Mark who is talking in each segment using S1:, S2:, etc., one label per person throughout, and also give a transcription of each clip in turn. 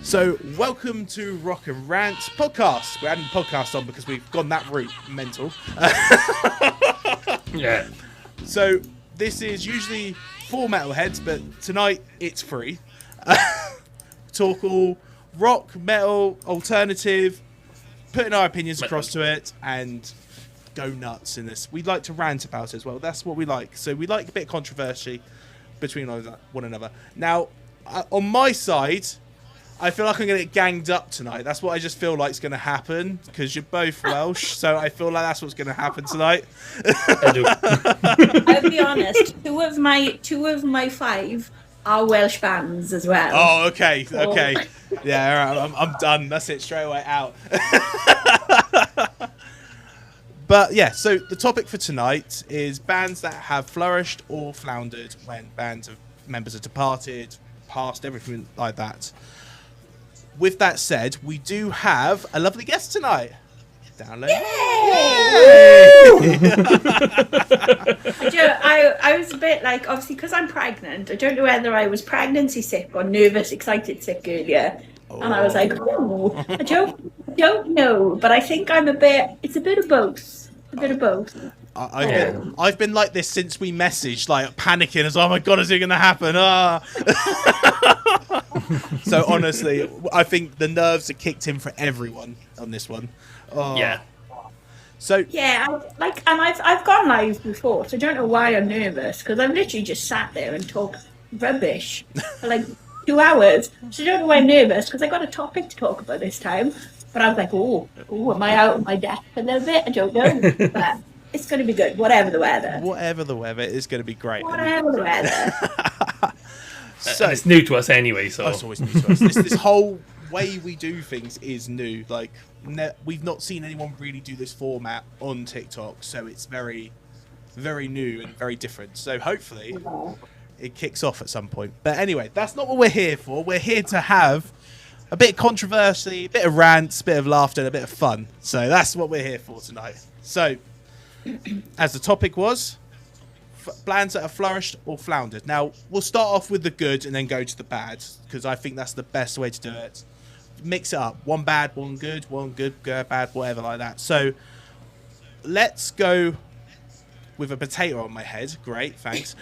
S1: So, welcome to Rock and Rant podcast. We're adding the podcast on because we've gone that route mental.
S2: Yeah.
S1: So, this is usually for metalheads, but tonight it's free. Talk all rock, metal, alternative, putting our opinions across to it, and go nuts in this. We'd like to rant about it as well. That's what we like. So, we like a bit of controversy between one another. Now, on my side, I feel like I'm going to get ganged up tonight. That's what I just feel like is going to happen because you're both Welsh, so I feel like that's what's going to happen tonight.
S2: I do.
S3: I'll be honest. Two of my five are Welsh bands as well.
S1: Oh, okay. Yeah, all right, I'm done. That's it. Straight away out. But yeah, so the topic for tonight is bands that have flourished or floundered when members have departed, passed, everything like that. With that said, we do have a lovely guest tonight. Download. Yay!
S3: I was a bit like, obviously, because I'm pregnant. I don't know whether I was pregnancy sick or nervous, excited sick earlier. Oh. And I was like, oh, I don't know. But I think it's a bit of both.
S1: I've been like this since we messaged, like panicking as, oh my God, is it going to happen? So honestly, I think the nerves are kicked in for everyone on this one. Oh.
S2: Yeah.
S1: So
S3: yeah, I've gone live before, so I don't know why I'm nervous because I've literally just sat there and talked rubbish for like 2 hours. So I don't know why I'm nervous because I got a topic to talk about this time. But I was like, oh, am I out of my depth a little bit? I don't know, but it's going to be good. Whatever the weather.
S1: Whatever the weather, it's going to be great.
S3: Whatever the weather.
S2: So it's new to us anyway, so
S1: it's always new to us. This whole way we do things is new. Like we've not seen anyone really do this format on TikTok, so it's very, very new and very different. So hopefully it kicks off at some point. But anyway, that's not what we're here for. We're here to have a bit of controversy, a bit of rants, a bit of laughter, and a bit of fun. So that's what we're here for tonight. So, as the topic was, bands that have flourished or floundered. Now, we'll start off with the good and then go to the bad, because I think that's the best way to do it. Mix it up. One bad, one good, bad, whatever like that. So, let's go with a potato on my head. Great, thanks.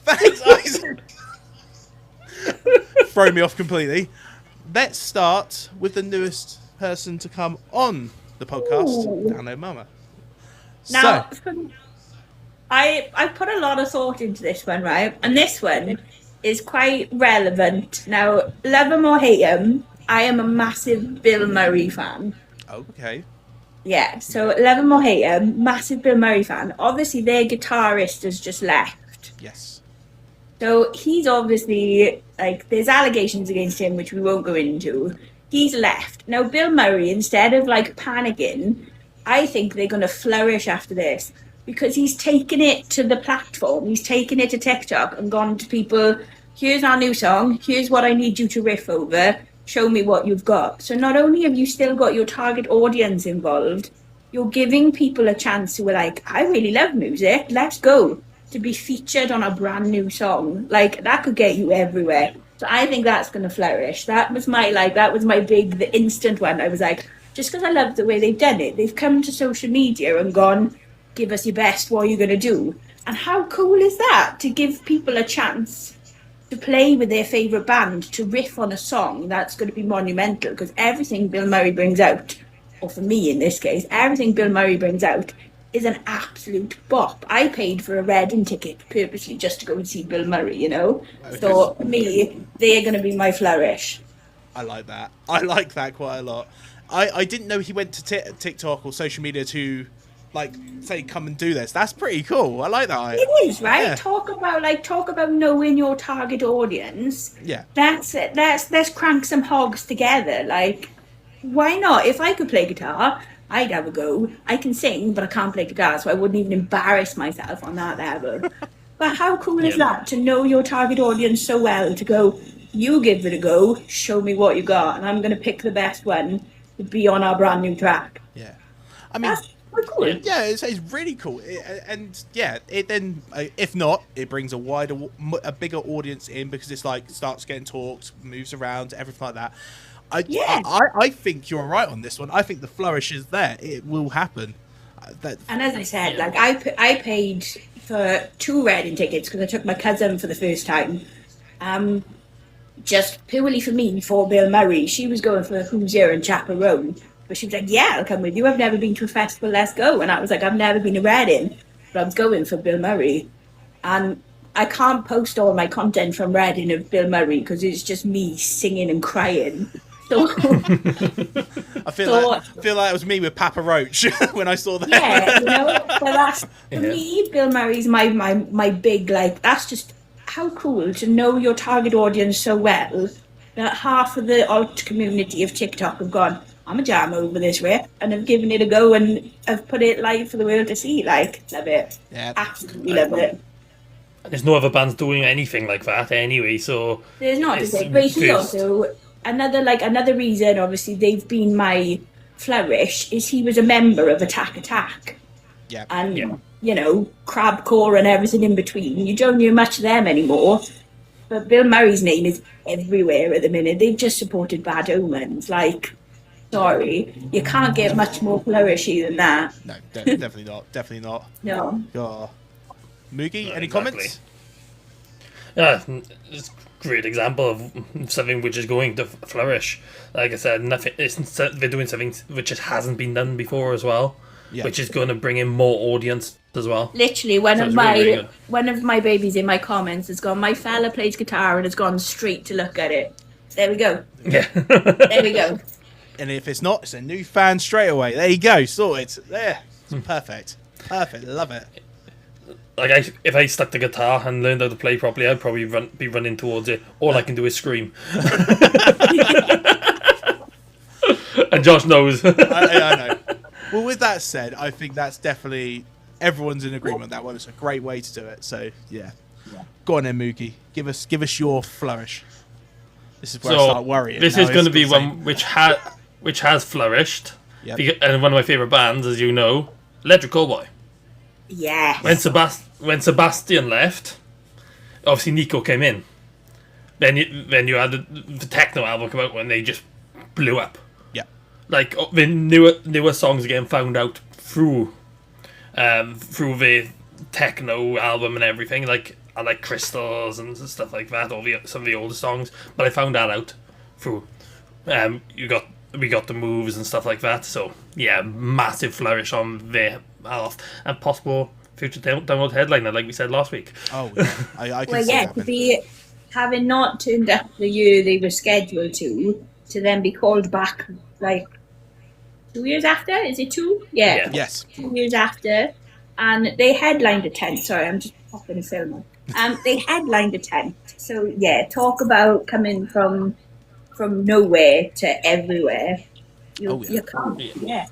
S1: Thanks, Isaac. Throw me off completely. Let's start with the newest person to come on the podcast, Download Mama.
S3: Now, I put a lot of thought into this one, right? And this one is quite relevant. Now, love him or hate him, I am a massive Bill Murray fan.
S1: Okay.
S3: Yeah, so love him or hate him, massive Bill Murray fan. Obviously, their guitarist has just left.
S1: Yes.
S3: So he's obviously, like, there's allegations against him, which we won't go into. He's left. Now, Bill Murray, instead of, like, panicking, I think they're going to flourish after this because he's taken it to the platform. He's taken it to TikTok and gone to people, here's our new song, here's what I need you to riff over, show me what you've got. So not only have you still got your target audience involved, you're giving people a chance who are like, I really love music, let's go. To be featured on a brand new song, like that could get you everywhere. So I think that's going to flourish. That was my the instant one. I was like, just because I love the way they've done it, they've come to social media and gone, give us your best, what are you going to do? And how cool is that to give people a chance to play with their favourite band, to riff on a song that's going to be monumental, because everything Bill Murray brings out, or for me in this case, everything Bill Murray brings out is an absolute bop. I paid for a Reading ticket purposely just to go and see Bill Murray, you know? So, for me, they're going to be my flourish.
S1: I like that. I like that quite a lot. I didn't know he went to TikTok or social media to, like, say, come and do this. That's pretty cool. I like that.
S3: It is, right? Yeah. Talk about knowing your target audience.
S1: Yeah.
S3: That's it. Let's crank some hogs together. Like, why not? If I could play guitar, I'd have a go. I can sing, but I can't play guitar, so I wouldn't even embarrass myself on that level. But how cool is that, to know your target audience so well, to go, you give it a go, show me what you got, and I'm going to pick the best one to be on our brand new track.
S1: Yeah. I mean,
S3: Oh, cool.
S1: Yeah, it's really cool, and yeah, it then if not, it brings a bigger audience in because it's like starts getting talked, moves around, everything like that.
S3: Yeah.
S1: I think you're right on this one. I think the flourish is there. It will happen.
S3: And as I said, like I paid for 2 Reading tickets because I took my cousin for the first time. Just purely for me, for Bill Murray. She was going for Hoosier and Chaperone. But she was like, yeah, I'll come with you. I've never been to a festival, let's go. And I was like, I've never been to Reading, but I was going for Bill Murray. And I can't post all my content from Reading of Bill Murray because it's just me singing and crying. So
S1: I feel like it was me with Papa Roach when I saw that.
S3: Yeah, you know, but that's for me, Bill Murray's my big, like, that's just how cool to know your target audience so well that half of the alt community of TikTok have gone, I'm a jam over this rip, and have given it a go and have put it live for the world to see. Like, love it.
S1: Yeah.
S3: Absolutely love it.
S2: There's no other bands doing anything like that anyway, so
S3: There's not, is it? But he's also another reason, obviously, they've been my flourish, is he was a member of Attack.
S1: Yeah.
S3: And, you know, Crabcore and everything in between. You don't hear much of them anymore. But Bill Murray's name is everywhere at the minute. They've just supported Bad Omens. Like, sorry, you can't get much more flourishy than that.
S1: No, definitely not. Definitely not.
S3: No.
S1: Oh. Moogie, any comments?
S2: Yeah, it's a great example of something which is going to flourish. Like I said, they're doing something which just hasn't been done before as well, which is going to bring in more audience as well.
S3: Literally, one of my babies in my comments has gone, my fella plays guitar, and has gone straight to look at it. There we go.
S2: Yeah.
S3: There we go.
S1: And if it's not, it's a new fan straight away. There you go, sorted. There. Perfect. Love it.
S2: Like, if I stuck the guitar and learned how to play properly, I'd probably be running towards it. All I can do is scream. And Josh knows.
S1: I know. Well, with that said, I think that's definitely everyone's in agreement on that one. It's a great way to do it. So yeah. Go on then, Moogie. Give us your flourish. This is where I start worrying.
S2: This is going to be one which has flourished.
S1: Yep.
S2: And one of my favourite bands, as you know, Electric Callboy.
S3: Yeah.
S2: When Sebastian left, obviously Nico came in. Then you had the techno album come out when they just blew up.
S1: Yeah.
S2: Like the newer songs getting found out through the techno album and everything. Like I like Crystals and stuff like that, or some of the older songs. But I found that out through we got the moves and stuff like that. So yeah, massive flourish on their half and possible future download headliner, like we said last week.
S1: Oh yeah, I can see that.
S3: To be having not turned up the year they were scheduled to then be called back like 2 years after. Is it 2? Yeah.
S1: Yes.
S3: 2 years after, and they headlined a tent. Sorry, I'm just popping a film on. They headlined a tent. So yeah, talk about coming from nowhere to everywhere. You can't. Yeah.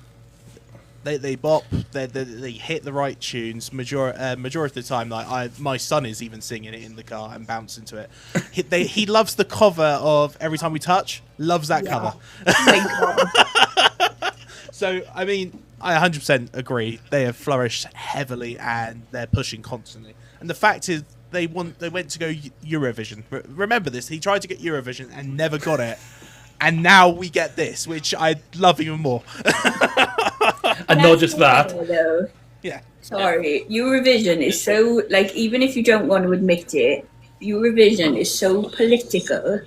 S1: They bop. They hit the right tunes. Majority of the time, like my son is even singing it in the car and bouncing to it. He loves the cover of Every Time We Touch. Loves that cover.
S3: Oh my God.
S1: So I mean, I 100% agree. They have flourished heavily and they're pushing constantly. And the fact is, they went to go Eurovision. Remember this? He tried to get Eurovision and never got it. And now we get this, which I love even more.
S2: And not just that.
S3: Though.
S1: Yeah.
S3: Sorry, Eurovision is so, like, even if you don't want to admit it, Eurovision is so political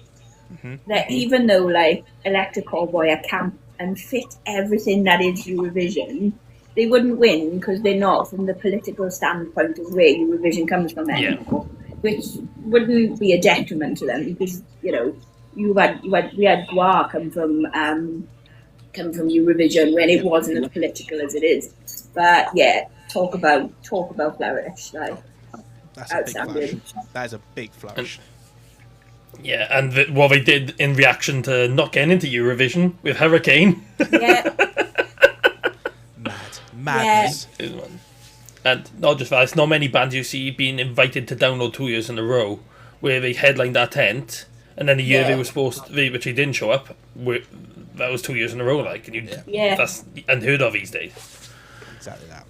S3: that even though, like, Electric Callboy are camp and fit everything that is Eurovision, they wouldn't win because they're not from the political standpoint of where Eurovision comes from anymore, which wouldn't be a detriment to them because, you know, we had Gua come from Eurovision when it wasn't as political as it is. But yeah, talk about flourish, like
S1: that's a big flourish. That is a big flourish.
S2: And what they did in reaction to not getting into Eurovision with Hurricane.
S3: Yeah.
S1: Madness.
S2: Yeah. And not just that, it's not many bands you see being invited to download 2 years in a row where they headlined that tent. And then the year they were supposed to, which he didn't show up, that was 2 years in a row. Like, and that's unheard of these days.
S1: Exactly that.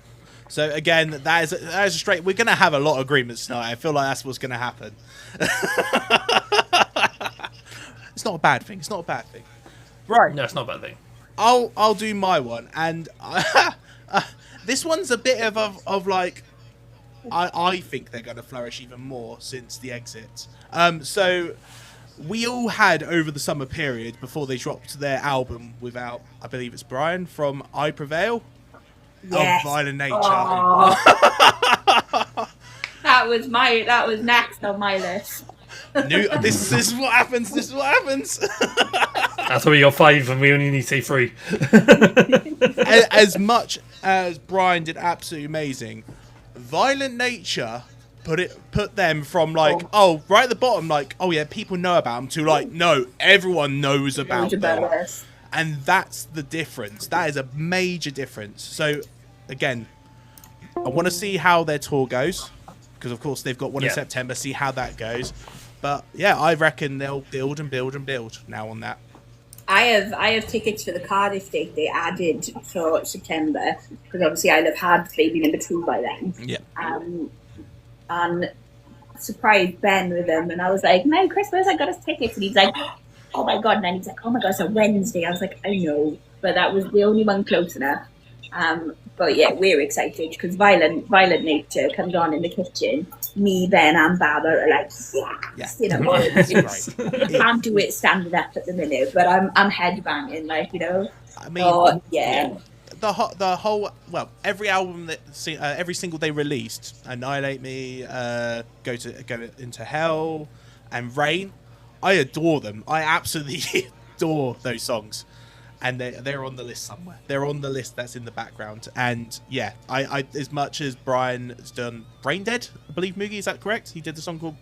S1: So again, that is a straight. We're gonna have a lot of agreements tonight. I feel like that's what's gonna happen. It's not a bad thing. It's not a bad thing. Right.
S2: No, it's not a bad thing.
S1: I'll do my one, and this one's a bit of like I think they're gonna flourish even more since the exit. So we all had over the summer period before they dropped their album without, I believe it's Brian from I Prevail.
S3: Yes.
S1: Of Violent Nature.
S3: That was next on my list.
S1: This is what happens. This is what happens.
S2: That's why we got 5 and we only need to say 3.
S1: As much as Brian did absolutely amazing, Violent Nature put them from like right at the bottom, like people know about them, to like no, everyone knows about them. And that's the difference. That is a major difference. So, again, I want to see how their tour goes. Because, of course, they've got one in September. See how that goes. But, yeah, I reckon they'll build and build and build now on that.
S3: I have tickets for the Cardiff date they added for September. Because, obviously, I'll have had baby number 2 by then.
S1: Yeah.
S3: And surprised Ben with them. And I was like, Merry Christmas, I got us tickets. And he's like... oh my god, and then he's like, oh my god, it's a Wednesday. I was like, I know, but that was the only one close enough. But yeah, we're excited because Violent Nature comes on in the kitchen. Me, Ben, and Baba are like, you know, I can't do it standing up at the minute, but I'm headbanging, like, you know.
S1: I mean, the whole every album that every single they released, Annihilate Me, Go Into Hell, and Rain. I adore them. I absolutely adore those songs, and they're on the list somewhere. They're on the list that's in the background. And yeah, I as much as Brian has done Brain Dead, I believe Moogie, is that correct? He did the song called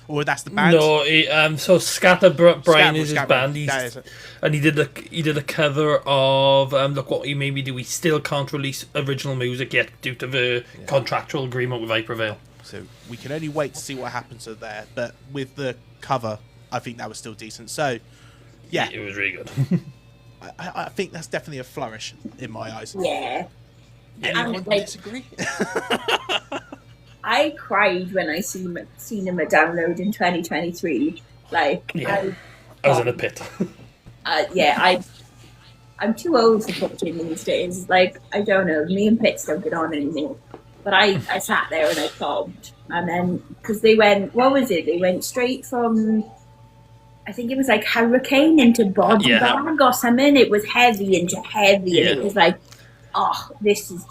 S1: or that's the band.
S2: No, so Scatter Brian is his band. And he did a cover of Look What You Made Me Do. We still can't release original music yet due to the contractual agreement with I Prevail.
S1: So we can only wait to see what happens to there. But with the cover, I think that was still decent. So, yeah.
S2: It was really good.
S1: I think that's definitely a flourish in my eyes.
S3: Yeah.
S1: Anyone disagree?
S3: I cried when I seen him at Download in 2023. Like,
S2: I was in a pit.
S3: I'm too old for Pitching these days. Like, I don't know. Me and Pitts don't get on anymore. But I sat there and I sobbed. And then, because they went, what was it? They went straight from... I think it was like Hurricane into Body Bag or something. It was heavy into heavy. And it was like, oh, this is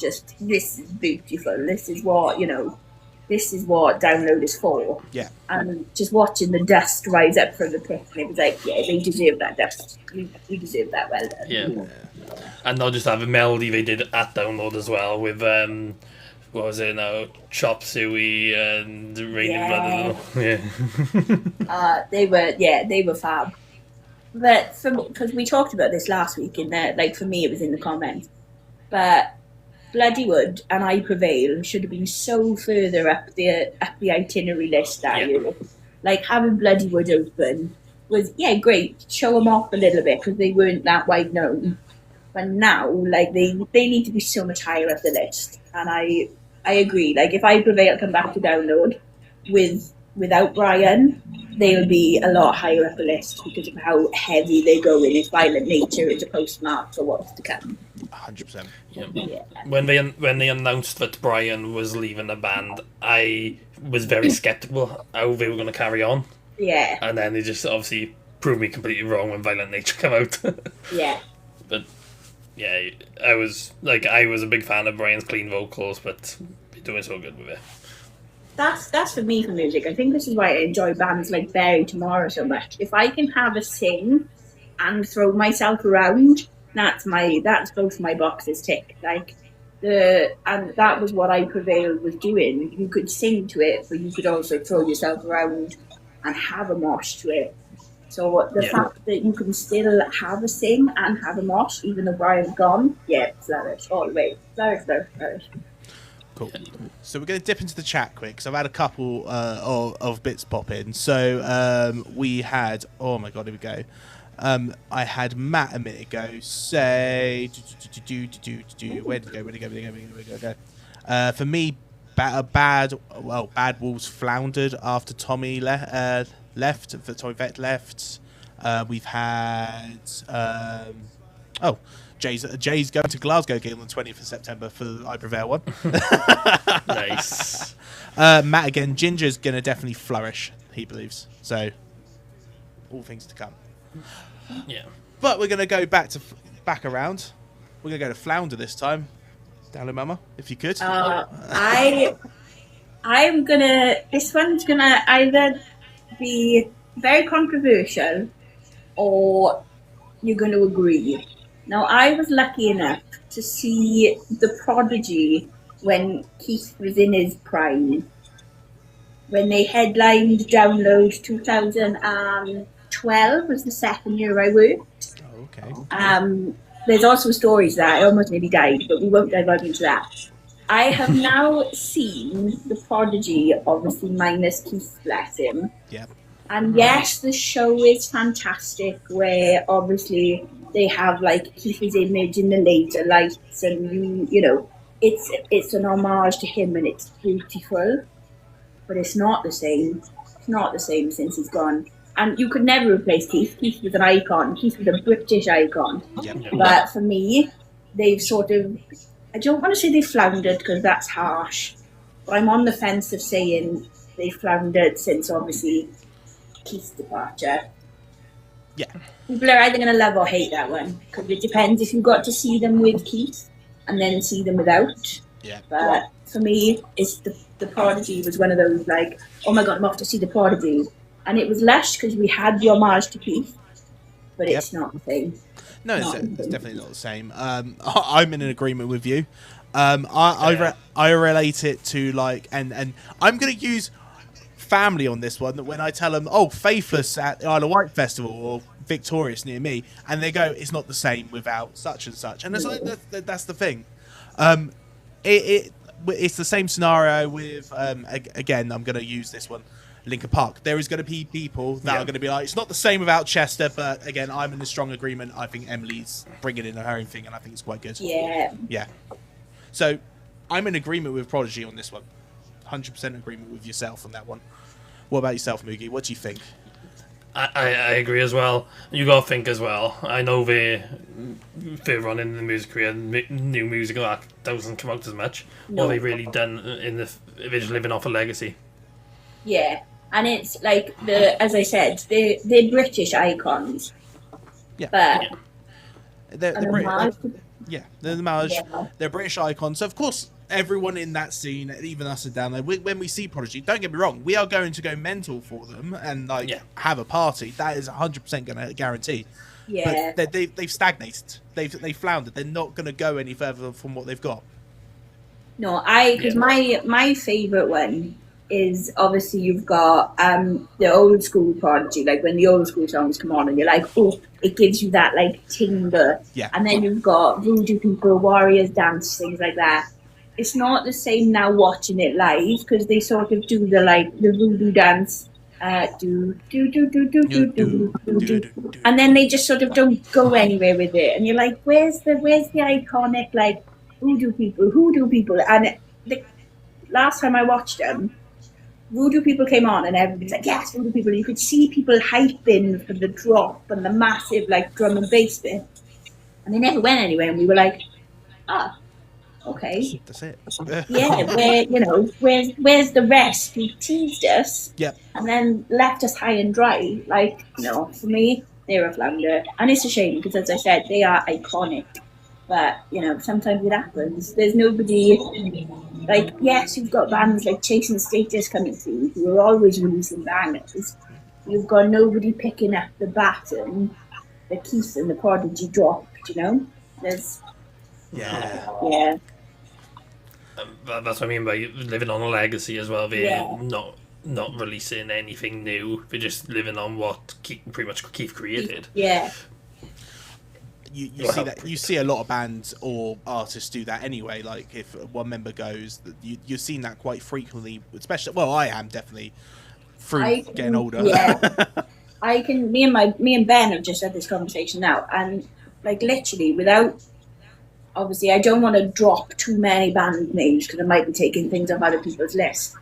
S3: beautiful. This is what, Download is for. Yeah. And just watching the dust rise up from the pit, and it was like, yeah, they deserve that dust. We deserve that, well done.
S2: Yeah. And not just have a melody they did at Download as well with, what was it now? Chop Suey and Rain and Blood. Yeah.
S3: They were fab. But for me, because we talked about this last week in there, like for me it was in the comments. But Bloody Wood and I Prevail should have been so further up the itinerary list that year. Like having Bloody Wood open was great. Show them off a little bit because they weren't that wide known. But now, like they need to be so much higher up the list. And I agree. Like if I Prevail come back to Download without Brian, they'll be a lot higher up the list because of how heavy they go in. It's Violent Nature as a postmark for what's to come.
S1: 100%.
S2: Yeah. When they announced that Brian was leaving the band, I was very skeptical how they were going to carry on.
S3: Yeah.
S2: And then they just obviously proved me completely wrong when Violent Nature came out.
S3: Yeah.
S2: But yeah, I was a big fan of Brian's clean vocals, but he's doing so good with it.
S3: That's for me for music. I think this is why I enjoy bands like Bury Tomorrow so much. If I can have a sing and throw myself around, that's both my boxes ticked. And that was what I Prevail was doing. You could sing to it, but you could also throw yourself around and have a mosh to it. So the fact that you can still have a sing and have a mosh, even though Brian's gone, flourish all the way. Flourish.
S1: Cool. So we're going to dip into the chat quick because I've had a couple of bits pop in. So we had, oh my god, here we go. I had Matt a minute ago say, where did it go? For me, Bad Wolves floundered after Tommy left. For Tommy Vett left. We've had Jay's going to Glasgow game on the 20th of September for the I Prevail one.
S2: Nice.
S1: Matt again. Ginger's gonna definitely flourish. He believes so. All things to come.
S2: Yeah.
S1: But we're gonna go back around. We're gonna go to Flounder this time. Down, Mama, if you could.
S3: I'm gonna. This one's gonna either be very controversial, or you're gonna agree. Now, I was lucky enough to see The Prodigy when Keith was in his prime. When they headlined Download 2012 was the second year I worked.
S1: Oh, okay.
S3: There's also stories that I almost nearly died, but we won't divulge into that. I have now seen The Prodigy, obviously minus Keith, bless him.
S1: Yep.
S3: And yes, the show is fantastic, where obviously they have like Keith's image in the later lights, and you know, it's an homage to him, and it's beautiful. But it's not the same. It's not the same since he's gone. And you could never replace Keith. Keith was an icon. Keith was a British icon.
S1: Yep.
S3: But for me, they've sort of, I don't want to say they floundered because that's harsh, but I'm on the fence of saying they floundered since obviously Keith's departure.
S1: Yeah.
S3: People are either going to love or hate that one, because it depends if you got to see them with Keith and then see them without.
S1: Yeah.
S3: But for me, it's the Prodigy was one of those like, oh my god, I'm off to see The Prodigy. And it was less because we had the homage to Keith, but it's not the same.
S1: No, it's definitely not the same. I'm in an agreement with you. I relate it to like, and I'm going to use family on this one. That when I tell them, oh, Faithless at the Isle of Wight Festival or Victorious near me, and they go, it's not the same without such and such, and it's like that's the thing. It's the same scenario with again. I'm going to use this one. Linkin Park. There is going to be people that are going to be like, it's not the same without Chester, but again, I'm in a strong agreement. I think Emily's bringing in her own thing, and I think it's quite good.
S3: Yeah.
S1: Yeah. So, I'm in agreement with Prodigy on this one. 100% agreement with yourself on that one. What about yourself, Moogie? What do you think?
S2: I agree as well. You got to think as well. I know they're running the music career, new music that doesn't come out as much.
S3: No.
S2: What have they really done in the just living off a legacy?
S3: Yeah. And it's like as I said, they're British icons.
S1: Yeah.
S3: But
S1: They're British. Yeah, they're the Malish.
S3: Yeah.
S1: They're British icons. So of course, everyone in that scene, even us and down there, when we see Prodigy, don't get me wrong, we are going to go mental for them and have a party. That is 100% going to guarantee.
S3: Yeah.
S1: But they've stagnated. They've floundered. They're not going to go any further from what they've got.
S3: No, because my favourite one is obviously you've got the old school Prodigy, like when the old school songs come on and you're like, oh, it gives you that like tingle.
S1: Yeah.
S3: And then you've got Voodoo People, Warriors Dance, things like that. It's not the same now watching it live because they sort of do the voodoo dance, do, and then they just sort of don't go anywhere with it, and you're like, where's the iconic like hoodoo people? And the last time I watched them, Voodoo People came on and everybody's like, yes, Voodoo People. You could see people hyping for the drop and the massive like drum and bass bit, and they never went anywhere, and we were like, okay.
S1: That's it.
S3: Yeah, where's the rest who teased us?
S1: Yep.
S3: And then left us high and dry? Like, no, for me, they're a flounder. And it's a shame because, as I said, they are iconic. But, sometimes it happens. There's nobody, like, yes, you've got bands like Chasing Status coming through who are always releasing bangers. You've got nobody picking up the baton that Keith and the Prodigy dropped, There's... Yeah.
S2: That's what I mean by living on a legacy as well. They're not releasing anything new. They're just living on what pretty much Keith created.
S3: Yeah.
S1: You see a lot of bands or artists do that anyway. Like if one member goes, you've seen that quite frequently. Especially, well, I am definitely through getting older.
S3: Yeah. Me and Ben have just had this conversation now, and like literally without. Obviously, I don't want to drop too many band names because I might be taking things off other people's lists.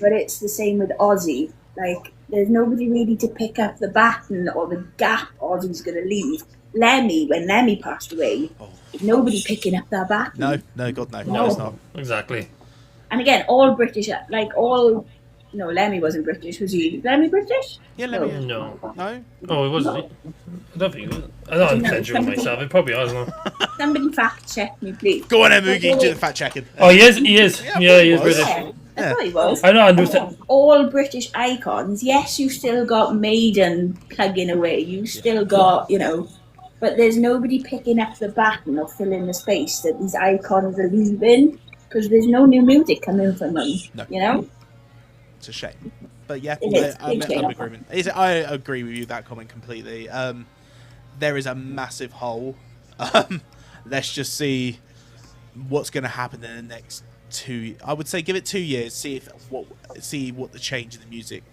S3: But it's the same with Ozzy. Like, there's nobody really to pick up the baton or the gap Ozzy's going to leave. When Lemmy passed away, there's nobody picking up that baton.
S1: No, God, no, it's not.
S2: Exactly.
S3: And again, all British, no, Lemmy wasn't British, was he? Lemmy British?
S1: Yeah, Lemmy.
S2: No.
S1: No?
S2: Oh, it wasn't. I don't think it was. I'm not censoring myself. It probably was.
S3: Somebody fact check me, please.
S1: Go on, Moogie, do the fact checking.
S2: Oh, he is. Yeah, he is British.
S3: Yeah, I thought he was.
S2: I know, I understand.
S3: All British icons. Yes, you still got Maiden plugging away. You still got, but there's nobody picking up the baton or filling the space that these icons are leaving because there's no new music coming from them.
S1: No. It's a shame. But yeah, I'm in agreement. I agree with you, that comment completely. There is a massive hole. Let's just see what's going to happen in the next I would say give it 2 years, see what the change in the music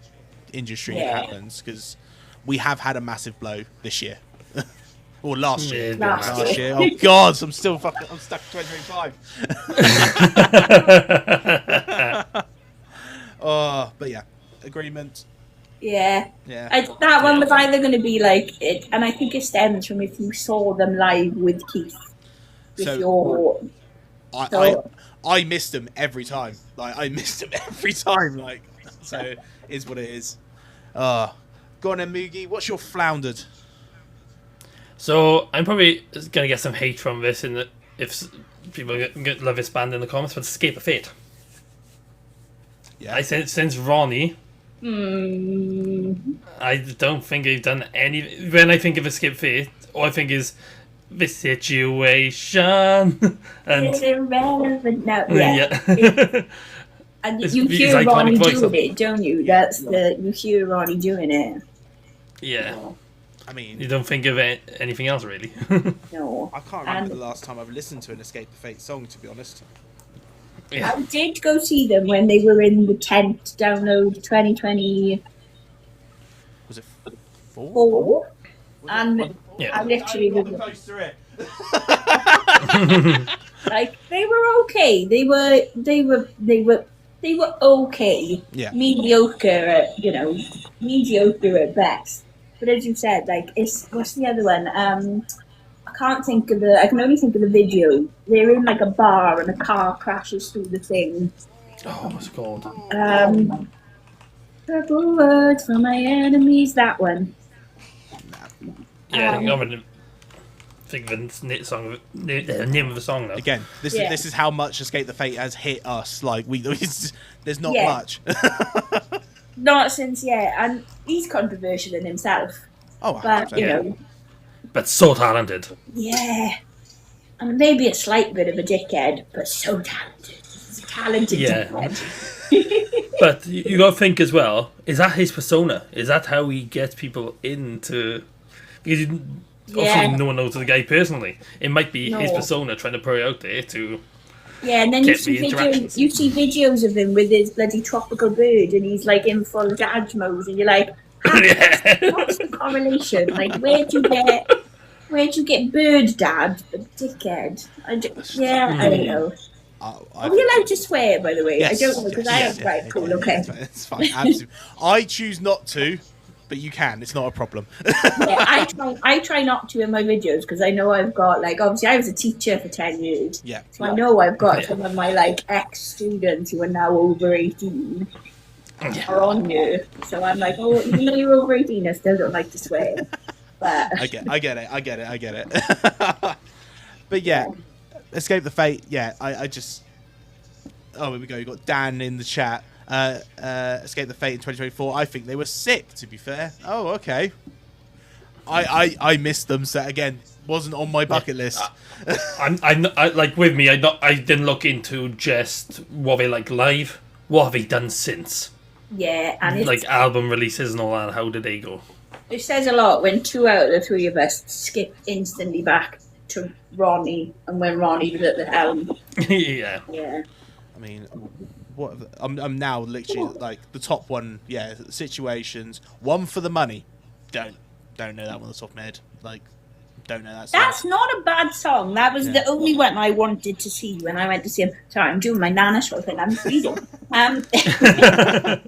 S1: industry happens, because we have had a massive blow this year. Or last year. Last year. Oh God, I'm stuck in 2025. But yeah, agreement.
S3: Yeah. That one was either going to be like it, and I think it stems from if you saw them live with Keith.
S1: I missed them every time. So it is what it is. Go on then, Moogie. What's your floundered?
S2: So I'm probably gonna get some hate from this, if people love this band in the comments, but Escape the Fate.
S1: Yeah.
S2: I since Ronnie. I don't think they've done any. When I think of Escape Fate, all I think is the situation. And
S3: it's irrelevant now.
S2: Yeah.
S3: And you hear Ronnie doing it, don't you? You hear Ronnie doing it.
S2: Yeah.
S1: I mean,
S2: you don't think of anything else, really.
S3: No.
S1: I can't remember the last time I've listened to an Escape the Fate song, to be honest.
S3: Yeah. I did go see them when they were in the Kent Download 2020.
S1: Was it 4?
S3: 4? And
S2: yeah.
S3: I literally was
S1: close to it.
S3: Like, they were okay. They were okay.
S1: Yeah.
S3: Mediocre, mediocre at best. But as you said, like, what's the other one? I can only think of the video. They're in like a bar and a car crashes through the thing.
S2: Oh, what's it called?
S3: Purple words for my enemies, that one.
S2: Yeah, I'm gonna think of the song, the name of the song now.
S1: Again, this is how much Escape the Fate has hit us. Like there's not much.
S3: Not since and he's controversial in himself.
S1: Oh,
S3: but
S2: but so talented.
S3: Yeah, and maybe a slight bit of a dickhead, but so talented. He's a talented dickhead.
S2: But you got to think as well. Is that his persona? Is that how he gets people into? Because obviously no one knows the guy personally. It might be his persona trying to put it out there to.
S3: Yeah, and then you see videos of him with his bloody tropical bird, and he's like in full dad mode, and you're like, what's the correlation? Like, where'd you get bird dad, a dickhead? I don't know. Are we allowed to swear, by the way?
S1: Yes,
S3: I don't know, because I have right, cool, okay.
S1: It's fine, absolutely. I choose not to, but you can. It's not a problem.
S3: I try not to in my videos, because I know I've got, like, obviously I was a teacher for 10 years.
S1: Yeah.
S3: So I know I've got some of my, like, ex-students who are now over 18 are on here. So I'm like, oh, even though you're over 18, I still don't like to swear. But
S1: I get it. But yeah. Escape the Fate, I just... Oh, here we go. You got Dan in the chat. Escape the Fate in 2024. I think they were sick, to be fair. Oh, okay. I missed them, so again, wasn't on my bucket list.
S2: I like with me. I didn't look into just what they like live. What have they done since?
S3: Yeah, and
S2: like album releases and all that. How did they go?
S3: It says a lot when 2 out of the 3 of us skip instantly back to Ronnie, and when Ronnie was at the helm.
S2: Yeah.
S1: I mean, I'm now literally like the top one. Yeah, situations. One for the money. don't know that one off the top of my head. Like, don't know that song.
S3: That's not a bad song. That was the only one I wanted to see when I went to see him. Sorry, I'm doing my Nana show thing. I'm freezing. That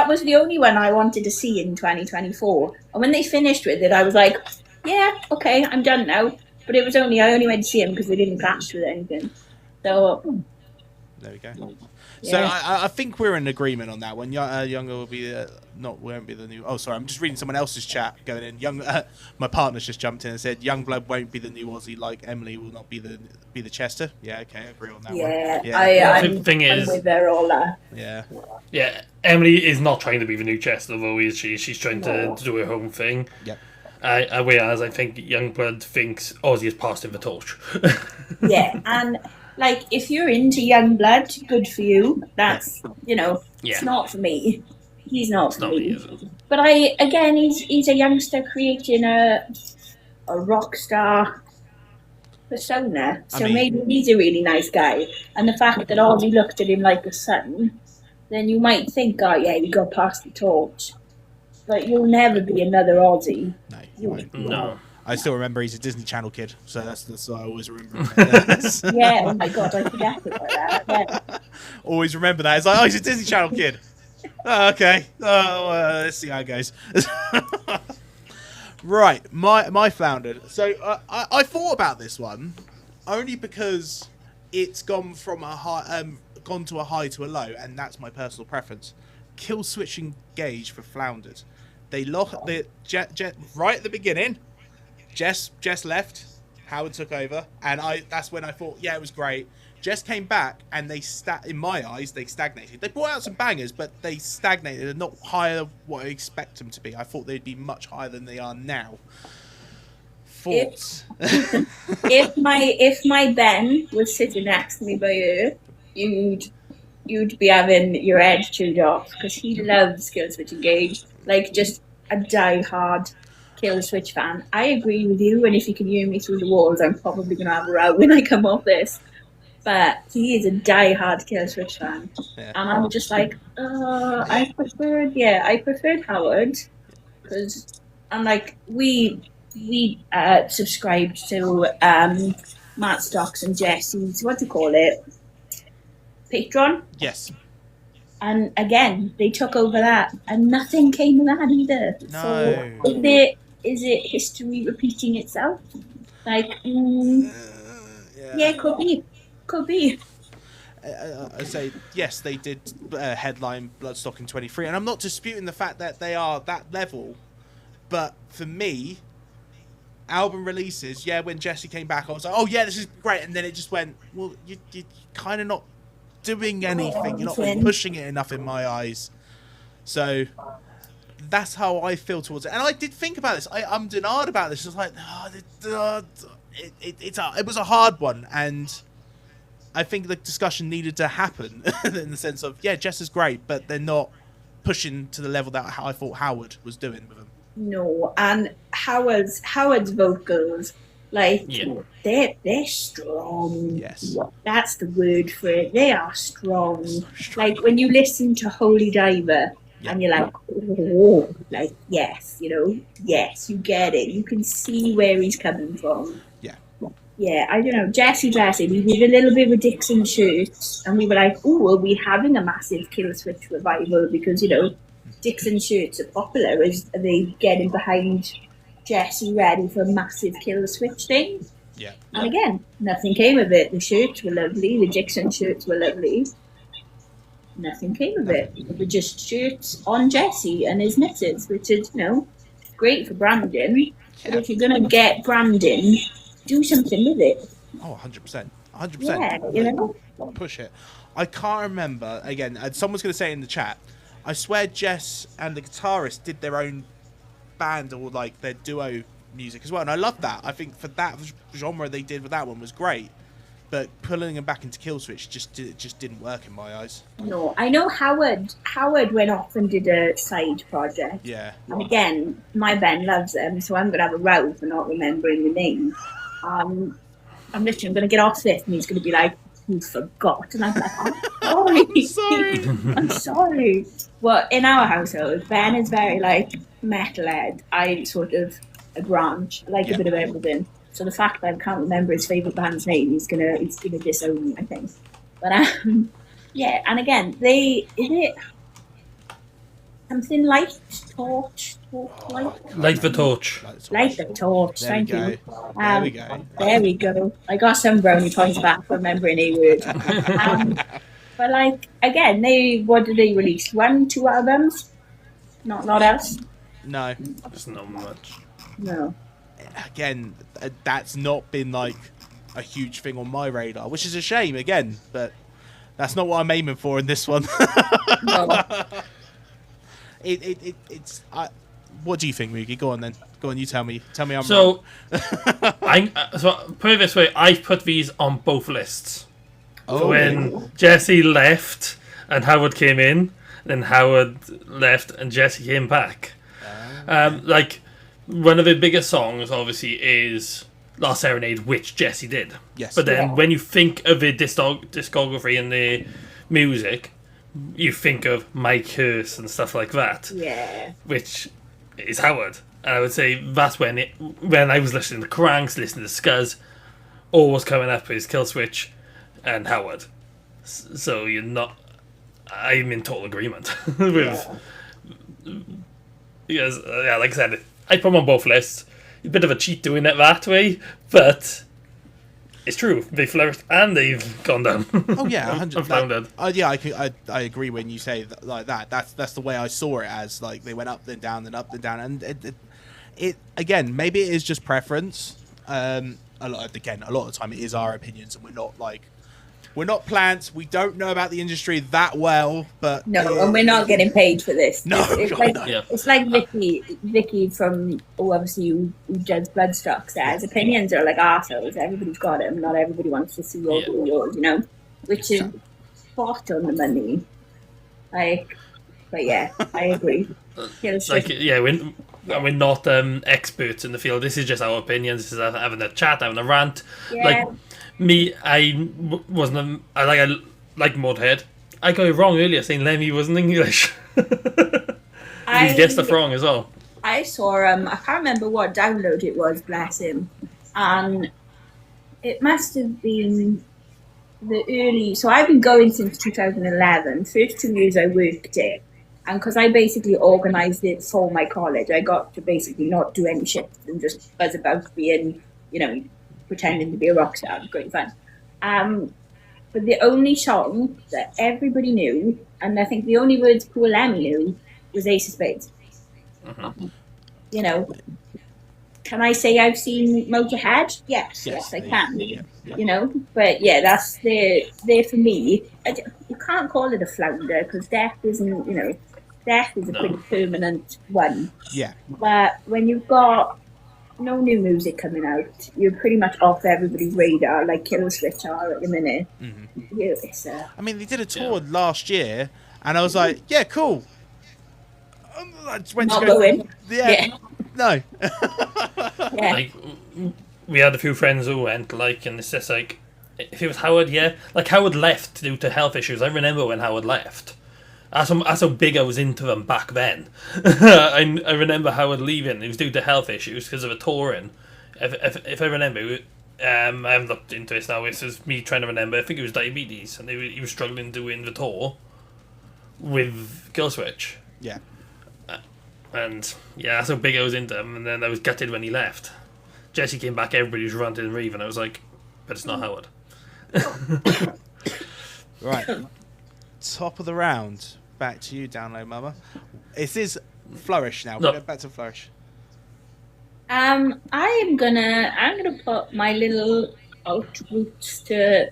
S3: was the only one I wanted to see in 2024. And when they finished with it, I was like, yeah, okay, I'm done now. But I only went to see him because they didn't clash with anything. So
S1: there we go.
S3: Yeah.
S1: So I think we're in agreement on that one. Younger will be won't be the new. Oh, sorry, I'm just reading someone else's chat going in. My partner's just jumped in and said Youngblood won't be the new Aussie, like Emily will not be the Chester. Yeah, okay, I agree on that one.
S3: Yeah,
S2: The thing is,
S3: I'm with her all that.
S2: Yeah, Emily is not trying to be the new Chester, though, is she? She's trying to do her own thing.
S1: Yep.
S2: Whereas I think Youngblood thinks Ozzy has passed him the torch.
S3: Yeah, and like if you're into Youngblood, good for you. That's it's not for me. He's not for me. But he's a youngster creating a rock star persona. So maybe he's a really nice guy. And the fact that Ozzy looked at him like a son, then you might think, oh yeah, he got past the torch. But you'll never be another Aussie.
S1: No, you won't.
S2: No.
S1: I still remember he's a Disney Channel kid, so that's what I always remember.
S3: Yeah, oh my god, I forget about that. Yeah.
S1: Always remember that. It's like, oh, he's a Disney Channel kid. Oh, okay. Let's see how it goes. Right, my floundered. So I thought about this one only because it's gone from a high, gone to a high to a low, and that's my personal preference. Kill switch engage for floundered. They lost right at the beginning. Jess left, Howard took over, and that's when I thought, yeah, it was great. Jess came back, and in my eyes, they stagnated. They brought out some bangers, but they stagnated and not higher what I expect them to be. I thought they'd be much higher than they are now. Thoughts?
S3: If my Ben was sitting next to me by you, you'd be having your head chewed off because he loves Kill Switch Engage, like just a die-hard Kill Switch fan. I agree with you, and if you can hear me through the walls, I'm probably going to have a row when I come off this. But he is a die-hard Kill Switch fan, and I'm just like, I preferred Howard because I'm like we subscribed to Matt Stocks and Jesse's Patreon.
S1: Yes.
S3: And again, they took over that, and nothing came of that either.
S1: No.
S3: So is it history repeating itself? Like, yeah, could be.
S1: I say yes, they did headline Bloodstock in 23, and I'm not disputing the fact that they are that level. But for me, album releases, when Jesse came back, I was like, oh yeah, this is great, and then it just went, well, you're kind of not doing anything, you're not pushing it enough in my eyes. So that's how I feel towards it. And I did think about this. I'm denied about this. It's like, it was a hard one, and I think the discussion needed to happen in the sense of, Jess is great, but they're not pushing to the level that I thought Howard was doing with them.
S3: No, and Howard's vocals, like, they're strong.
S1: Yes.
S3: That's the word for it. They are strong. Like, when you listen to Holy Diver, and you're like, oh, like, yes, you get it. You can see where he's coming from. Yeah, I don't know. Jesse Blessing, he did a little bit with Dixon shirts, and we were like, oh, are we having a massive Kill Switch revival? Because, Dixon shirts are popular. Are they getting behind Jesse ready for a massive Kill Switch thing?
S1: Yeah.
S3: And again, nothing came of it. The shirts were lovely. The Dixon shirts were lovely. Nothing came of it. They were just shirts on Jesse and his missus, which is, great for branding. But if you're going to get branding, do something with it.
S1: Oh, 100%. 100%.
S3: Yeah,
S1: Push it. I can't remember. Again, someone's going to say it in the chat. I swear Jess and the guitarist did their own band or like their duo music as well. And I love that. I think for that genre they did with that one was great. But pulling them back into Killswitch just didn't work in my eyes.
S3: No, I know Howard went off and did a side project.
S1: Yeah.
S3: And again, my Ben loves them, so I'm going to have a row for not remembering the name. I'm literally going to get off this and he's going to be like, you forgot. And I'm like, oh, sorry. I'm sorry. Well, in our household, Ben is very like metalhead. I sort of a branch, I like a bit of everything. So the fact that I can't remember his favourite band's name, he's gonna disown me, I think. But yeah, and again, is it something light torch?
S2: Light the torch.
S3: Light the torch. Thank you.
S1: There we go.
S3: There we go. I got some brownie points back for remembering a word. But like again, what did they release? 2 albums? Not a lot else.
S1: No.
S2: It's not much.
S3: No.
S1: Again, that's not been like a huge thing on my radar, which is a shame again, but that's not what I'm aiming for in this one.
S3: No.
S1: It's what do you think, Moogie? Go on then. Go on, you tell me. Tell me I'm
S2: so
S1: wrong.
S2: so put it this way, I put these on both lists.
S1: Oh.
S2: So when Jesse left and Howard came in, then Howard left and Jesse came back. Like one of the biggest songs obviously is Last Serenade, which Jesse did.
S1: Yes.
S2: But then when you think of the discography and the music, you think of My Curse and stuff like that.
S3: Yeah.
S2: Which is Howard. And I would say that's when I was listening to Cranks, listening to Scuzz, all was coming up is Killswitch and Howard. So you're not... I'm in total agreement with... Because, like I said, I put them on both lists. A bit of a cheat doing it that way, but it's true. They flourished and they've gone down.
S1: Oh yeah, 100.
S2: Floundered.
S1: Yeah, I agree when you say that, like that. That's the way I saw it as, like they went up then down and up and down, and it again maybe it is just preference. A lot of the time it is our opinions, and we're not plants. We don't know about the industry that well, but
S3: no, and we're not getting paid for this.
S1: No,
S3: it's
S1: God,
S3: like
S1: no.
S3: it's like Vicky from obviously who does Bloodstock says opinions are like arseholes. Everybody's got them. Not everybody wants to see yours, you know, which is spot on the money. Like, but yeah, I agree.
S2: We're not experts in the field. This is just our opinions. This is having a chat, having a rant.
S3: Yeah.
S2: Like me, I like Mudhead. I got it wrong earlier saying Lemmy wasn't English. He's guessed stuff wrong as well.
S3: I saw I can't remember what download it was, bless him, and it must have been the early. So I've been going since 2011. First 2 years I worked it, and because I basically organised it for my college, I got to basically not do any shit and just buzz about being, you know, pretending to be a rock star. It was great fun. But the only song that everybody knew, and I think the only words poor Lemmy knew, was Ace of Spades.
S2: Mm-hmm.
S3: You know, can I say I've seen Motorhead? Yes, I can.
S1: Yeah.
S3: You know, but yeah, that's there for me. You can't call it a flounder because death isn't, you know, death is a pretty permanent one.
S1: Yeah.
S3: But when you've got no new music coming out, you're pretty much off everybody's radar, like Killswitch are at the minute.
S1: Mm-hmm.
S3: Yeah,
S1: I mean, they did a tour last year, and I was like, yeah, cool. I just went
S3: not
S1: to go.
S3: going.
S1: Yeah. No.
S3: Yeah.
S2: Like we had a few friends who went, like, and it's just like, if it was Howard, yeah, like Howard left due to health issues. I remember when Howard left. That's how big I was into them back then. I remember Howard leaving. It was due to health issues because of a touring. If I remember, I haven't looked into this now. This is me trying to remember. I think it was diabetes, and he was struggling doing the tour with Killswitch.
S1: Yeah.
S2: And yeah, that's how big I was into him. And then I was gutted when he left. Jesse came back. Everybody was ranting and raving. I was like, but it's not Howard.
S1: Right. Top of the round. Back to you, Download Mama. This is Flourish now.
S2: No.
S1: We're back to Flourish.
S3: I'm gonna put my little out roots to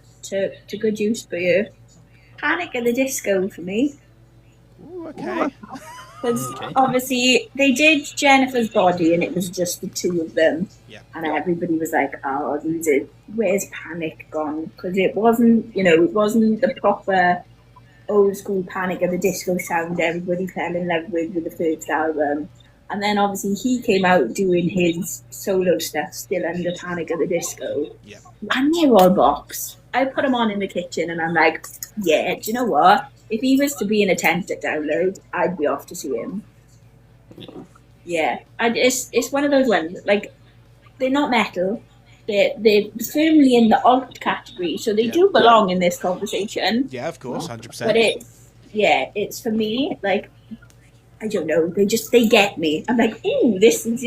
S3: good use for you. Panic at the Disco for me.
S1: Ooh, okay.
S3: Because obviously they did Jennifer's Body and it was just the two of them.
S1: Yeah.
S3: And everybody was like, oh, where's Panic gone? Because it wasn't the proper old school Panic at the Disco sound everybody fell in love with the first album. And then obviously he came out doing his solo stuff still under Panic at the Disco.
S1: Yeah.
S3: And they're all box. I put him on in the kitchen, and I'm like, yeah, do you know what? If he was to be an attempt at download, I'd be off to see him. Yeah, it's one of those ones, like, they're not metal. They're firmly in the alt category, so they do belong in this conversation.
S1: Yeah, of course, 100%.
S3: But it's for me, like, I don't know, they get me. I'm like, ooh, this is,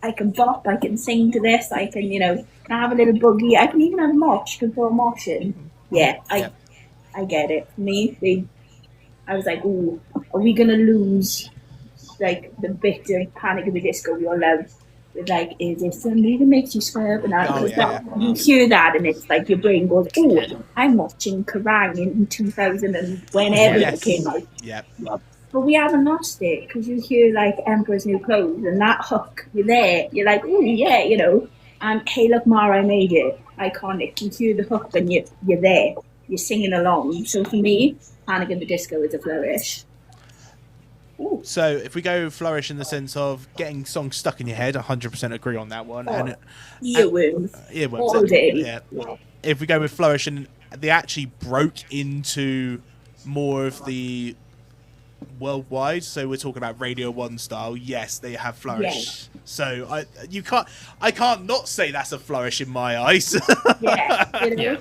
S3: I can bop, I can sing to this, I can, can I have a little boogie, I can even have a mosh, can throw a mosh in. Yeah, I get it. For me, I was like, ooh, are we going to lose, like, the bit of Panic at the Disco we all love? With, like, is there somebody that makes you swerve? And you hear that, and it's like your brain goes, oh, I'm watching Kerrang in 2000 and whenever it came out.
S1: Yeah.
S3: But we haven't lost it, because you hear, like, Emperor's New Clothes, and that hook, you're there. You're like, oh, yeah, And Hey Look Ma, I Made It, iconic. You hear the hook, and you're there. You're singing along. So for me, Panic at the Disco is a flourish.
S1: Ooh. So if we go flourish in the sense of getting songs stuck in your head, 100% agree on that one.
S3: Earworms.
S1: All day. Yeah. If we go with flourish, and they actually broke into more of the worldwide, so we're talking about Radio 1 style, yes, they have flourish. Yeah. So I can't not say that's a flourish in my eyes.
S3: Yeah.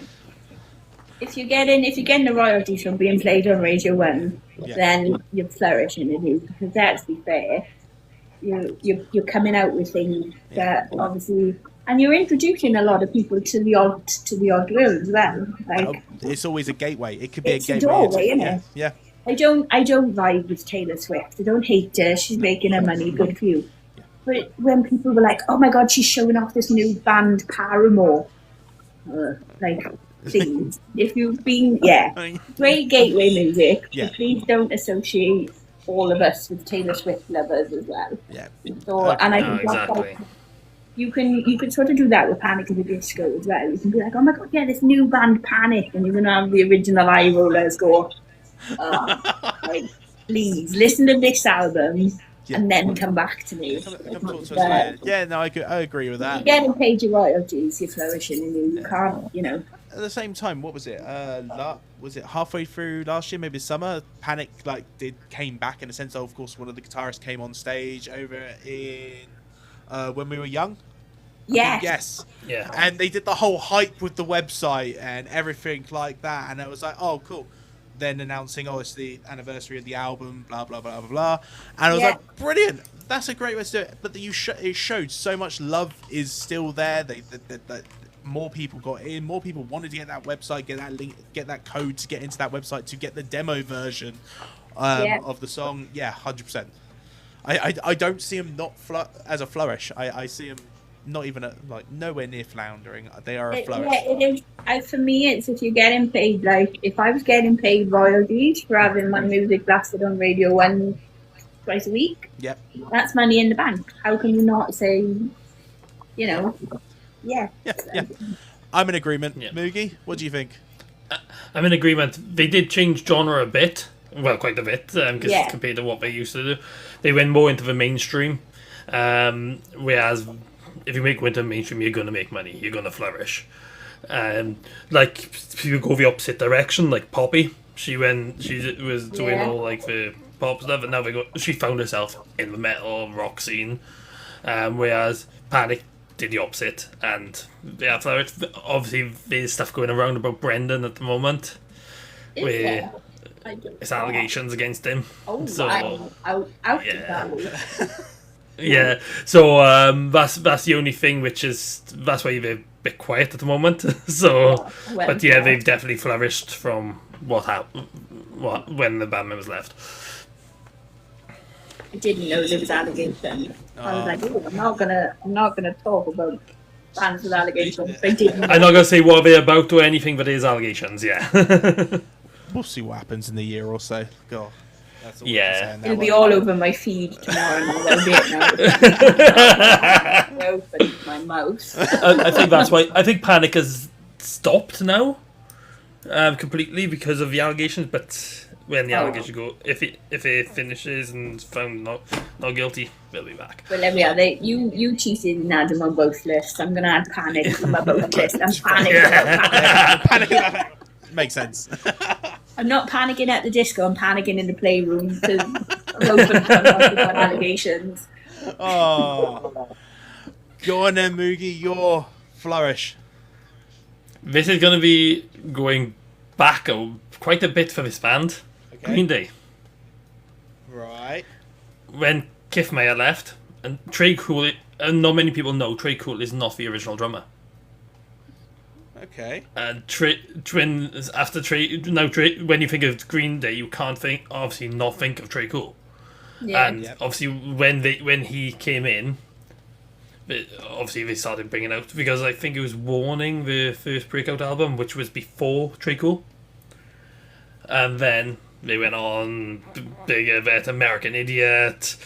S3: If you're getting the royalties from being played on Radio 1, then you're flourishing in it, because let's be fair, you're coming out with things that obviously, and you're introducing a lot of people to the odd world as well. Like,
S1: it's always a gateway. It could be a gateway.
S3: It's a doorway, isn't it?
S1: Yeah.
S3: I don't vibe with Taylor Swift. I don't hate her. She's making her money. Good for you. But when people were like, "Oh my God, she's showing off this new band Paramore," like, please, if you've been, great gateway music, but please don't associate all of us with Taylor Swift lovers as well.
S1: Yeah.
S3: So, and I think exactly. You can sort of do that with Panic at the Disco as well. You can be like, "Oh my God, yeah, this new band Panic," and you're gonna have the original eye rollers go. Like, please listen to this album and then come back to me.
S1: Yeah, no, I agree with that.
S3: You're getting paid your royalties, you're flourishing, and you can't,
S1: At the same time, what was it? Was it halfway through last year, maybe summer? Panic came back in a sense. Of course, one of the guitarists came on stage over in When We Were Young.
S3: Yeah.
S1: Yes.
S2: Yeah.
S1: And they did the whole hype with the website and everything like that, and it was like, oh, cool. Then announcing, it's the anniversary of the album, blah, blah, blah, blah, blah. And I was like, brilliant. That's a great way to do it. But it showed so much love is still there. More people got in. More people wanted to get that website, get that link, get that code to get into that website to get the demo version of the song. Yeah, 100%. I don't see him not as a flourish. I see him not even nowhere near floundering. They are a flourish.
S3: Yeah, it is. For me, it's if you're getting paid, like, if I was getting paid royalties for having my music blasted on Radio 1 twice a week, that's money in the bank. How can you not say, Yeah.
S1: I'm in agreement. Moogie, what do you think?
S2: I'm in agreement. They did change genre a bit. Well, quite a bit, because compared to what they used to do. They went more into the mainstream. Whereas if you make winter mainstream, you're going to make money. You're going to flourish. Like, people go the opposite direction, like Poppy. She was doing all, like, the pop stuff, and now she found herself in the metal rock scene. Whereas Panic did the opposite, and flourish. Obviously, there's stuff going around about Brendan at the moment. Where it's allegations against him.
S3: Oh,
S2: so,
S3: out that.
S2: Yeah, so that's the only thing, that's why they're a bit quiet at the moment. So, but they've definitely flourished from when the band members left.
S3: I didn't know there was allegations. I was like, I'm not gonna talk about bands with allegations. I didn't know.
S2: I'm not gonna say what they're about or anything, but there's allegations. Yeah.
S1: We'll see what happens in the year or so. God. That's all
S3: it'll be all over my feed tomorrow, and I'll be it now. Open my mouth.
S2: I think that's why. I think Panic has stopped now, completely because of the allegations. But when the
S3: Oh.
S2: allegation go. If it finishes and found not guilty, they'll be back.
S3: Well, there we are. You cheated and had them on both lists. I'm going to add panic on my both lists. I'm panicking about panic.
S1: Panic about it. Makes sense.
S3: I'm not panicking at the disco. I'm panicking in the playroom because I'm open to allegations.
S1: Oh. Go on then, Moogie. Your flourish.
S2: This is going to be going back quite a bit for this band.
S1: Okay.
S2: Green Day.
S1: Right.
S2: When Keith Mayer left, and Trey Cool, not many people know Trey Cool is not the original drummer.
S1: Okay.
S2: And when you think of Green Day, you can't obviously not think of Trey Cool.
S3: Yeah.
S2: And obviously when he came in, obviously they started bringing out, because I think it was Warning, the first breakout album, which was before Trey Cool. And then they went on bigger, better, American Idiot,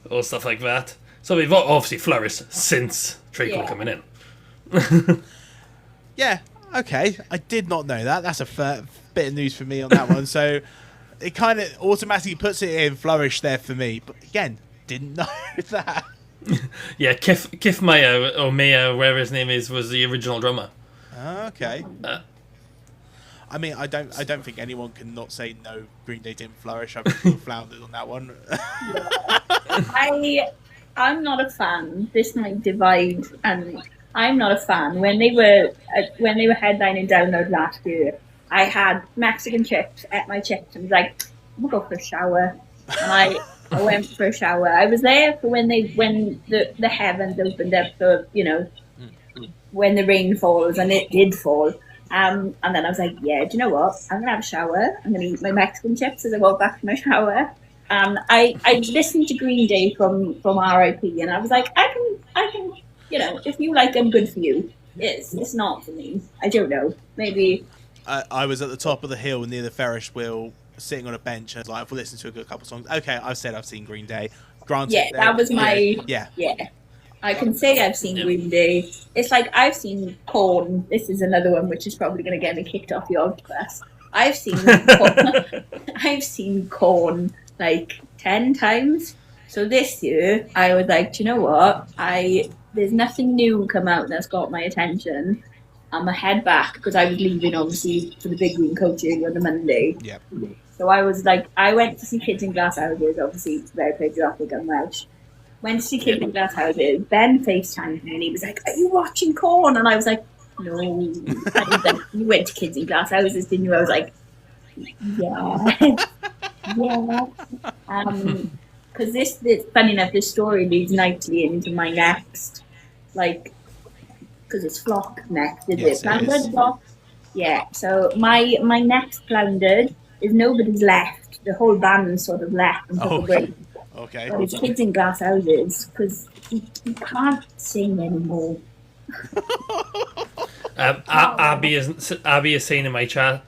S2: or stuff like that. So they've obviously flourished since Trey Cool coming in.
S1: Yeah. Okay. I did not know that. That's a bit of news for me on that one. So it kind of automatically puts it in flourish there for me. But again, didn't know that.
S2: Yeah, Keith Mayer, or Mayer, whatever his name is, was the original drummer.
S1: Okay. I mean, I don't think anyone can not say no. Green Day didn't flourish. I've been floundered on that one.
S3: I'm not a fan. This might divide, and I'm not a fan. When they were headlining Download last year, I had Mexican chips at my chips and was like, I'm gonna go for a shower. And I went for a shower. I was there for when the heavens opened up for, when the rain falls, and it did fall. And then I was like, yeah, do you know what? I'm gonna have a shower. I'm gonna eat my Mexican chips as I walk back to my shower. I listened to Green Day from R.I.P. and I was like, I can, if you like them, good for you. It's not for me. I don't know. Maybe.
S1: I was at the top of the hill near the Ferris wheel, sitting on a bench, and I was like, I've listened to a good couple of songs. Okay, I've said I've seen Green Day. Granted,
S3: yeah, that was my.
S1: Yeah.
S3: I can say I've seen Green Day. It's like I've seen Korn. This is another one which is probably going to get me kicked off the Octopus. I've seen Korn like 10 times. So this year I was like, do you know what? There's nothing new come out that's got my attention. I'm gonna head back because I was leaving obviously for the Big Green Coaching on the Monday.
S1: Yep.
S3: So I was like, I went to see Kids in Glass Houses. Obviously, it's very patriotic and Welsh. Went to see Kids in Glass Houses. Ben FaceTimed me and he was like, "Are you watching Korn?" And I was like, "No." And he was like, "You went to Kids in Glass Houses, didn't you?" I was like, "Yeah, yeah." Because this, funny enough, this story leads nicely into my next, because it's Flock next, is
S1: Yes,
S3: it? Floundered Flock? Yeah, so my next Floundered is Nobody's Left. The whole band sort of left and took a break.
S1: Okay.
S3: But it's Kids in Glass Houses, because you can't sing anymore.
S2: Abby is saying in my chat,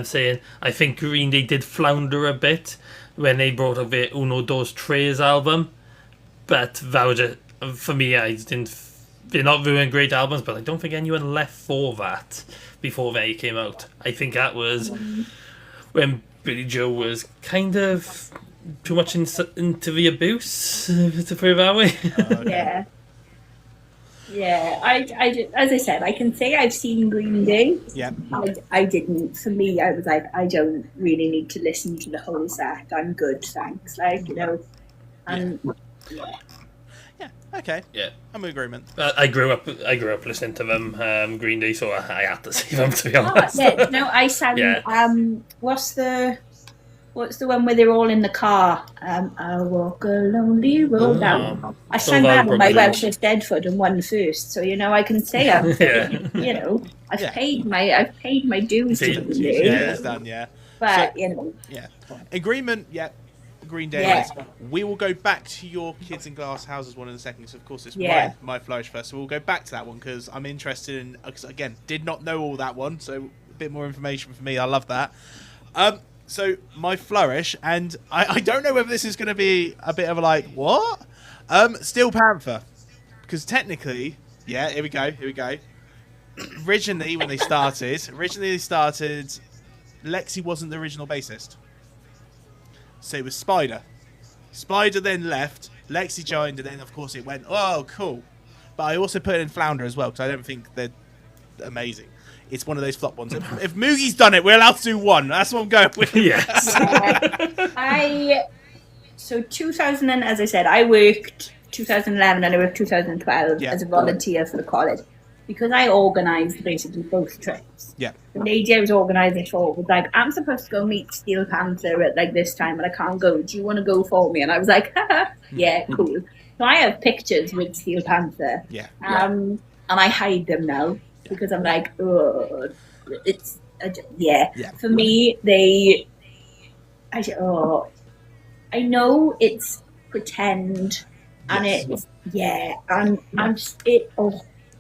S2: saying, I think Green Day did flounder a bit when they brought up the Uno Dos Tres album, but that was for me, they're not doing great albums, but I don't think anyone left for that before they came out. I think that was when Billy Joe was kind of too much into the abuse, to put it that way.
S3: Okay. Yeah. I as I said, I can say I've seen Green Day.
S1: Yeah.
S3: I didn't. For me, I was like, I don't really need to listen to the whole set. I'm good, thanks. And
S1: Yeah. Okay.
S2: Yeah.
S1: I'm in agreement.
S2: I grew up listening to them, Green Day, so I had to see them, to be honest.
S3: I sang. What's the one where they're all in the car? I walk a lonely road down. I sang that on my Welsh Deadfoot and won first, so I can say I've paid my dues to Green Day.
S1: Yeah, it's done. Yeah.
S3: But
S1: Yeah. Agreement. Yeah. Green Day.
S3: Yeah.
S1: We will go back to your Kids in Glass Houses one in a second. So of course it's my flourish first. So we'll go back to that one because I'm interested in. Because again, did not know all that one, so a bit more information for me. I love that. So my flourish, and I don't know whether this is going to be a bit of a what? Steel Panther, because technically, yeah. Here we go. Originally, when they started, Lexi wasn't the original bassist. So it was Spider. Spider then left. Lexi joined, and then of course it went, oh, cool. But I also put in Flounder as well because I don't think they're amazing. It's one of those flop ones. If Moogie's done it, we're allowed to do one. That's what I'm going with.
S2: Yes.
S3: So 2000, and as I said, I worked 2011 and I worked 2012
S1: Yeah.
S3: as a volunteer for the college because I organised basically both trips.
S1: Yeah.
S3: The lady I was organising for was like, I'm supposed to go meet Steel Panther at like this time, and I can't go. Do you want to go for me? And I was like, haha, yeah, cool. So I have pictures with Steel Panther.
S1: Yeah.
S3: And I hide them now because I'm like, oh, it's yeah. For me, I know it's pretend, and it's and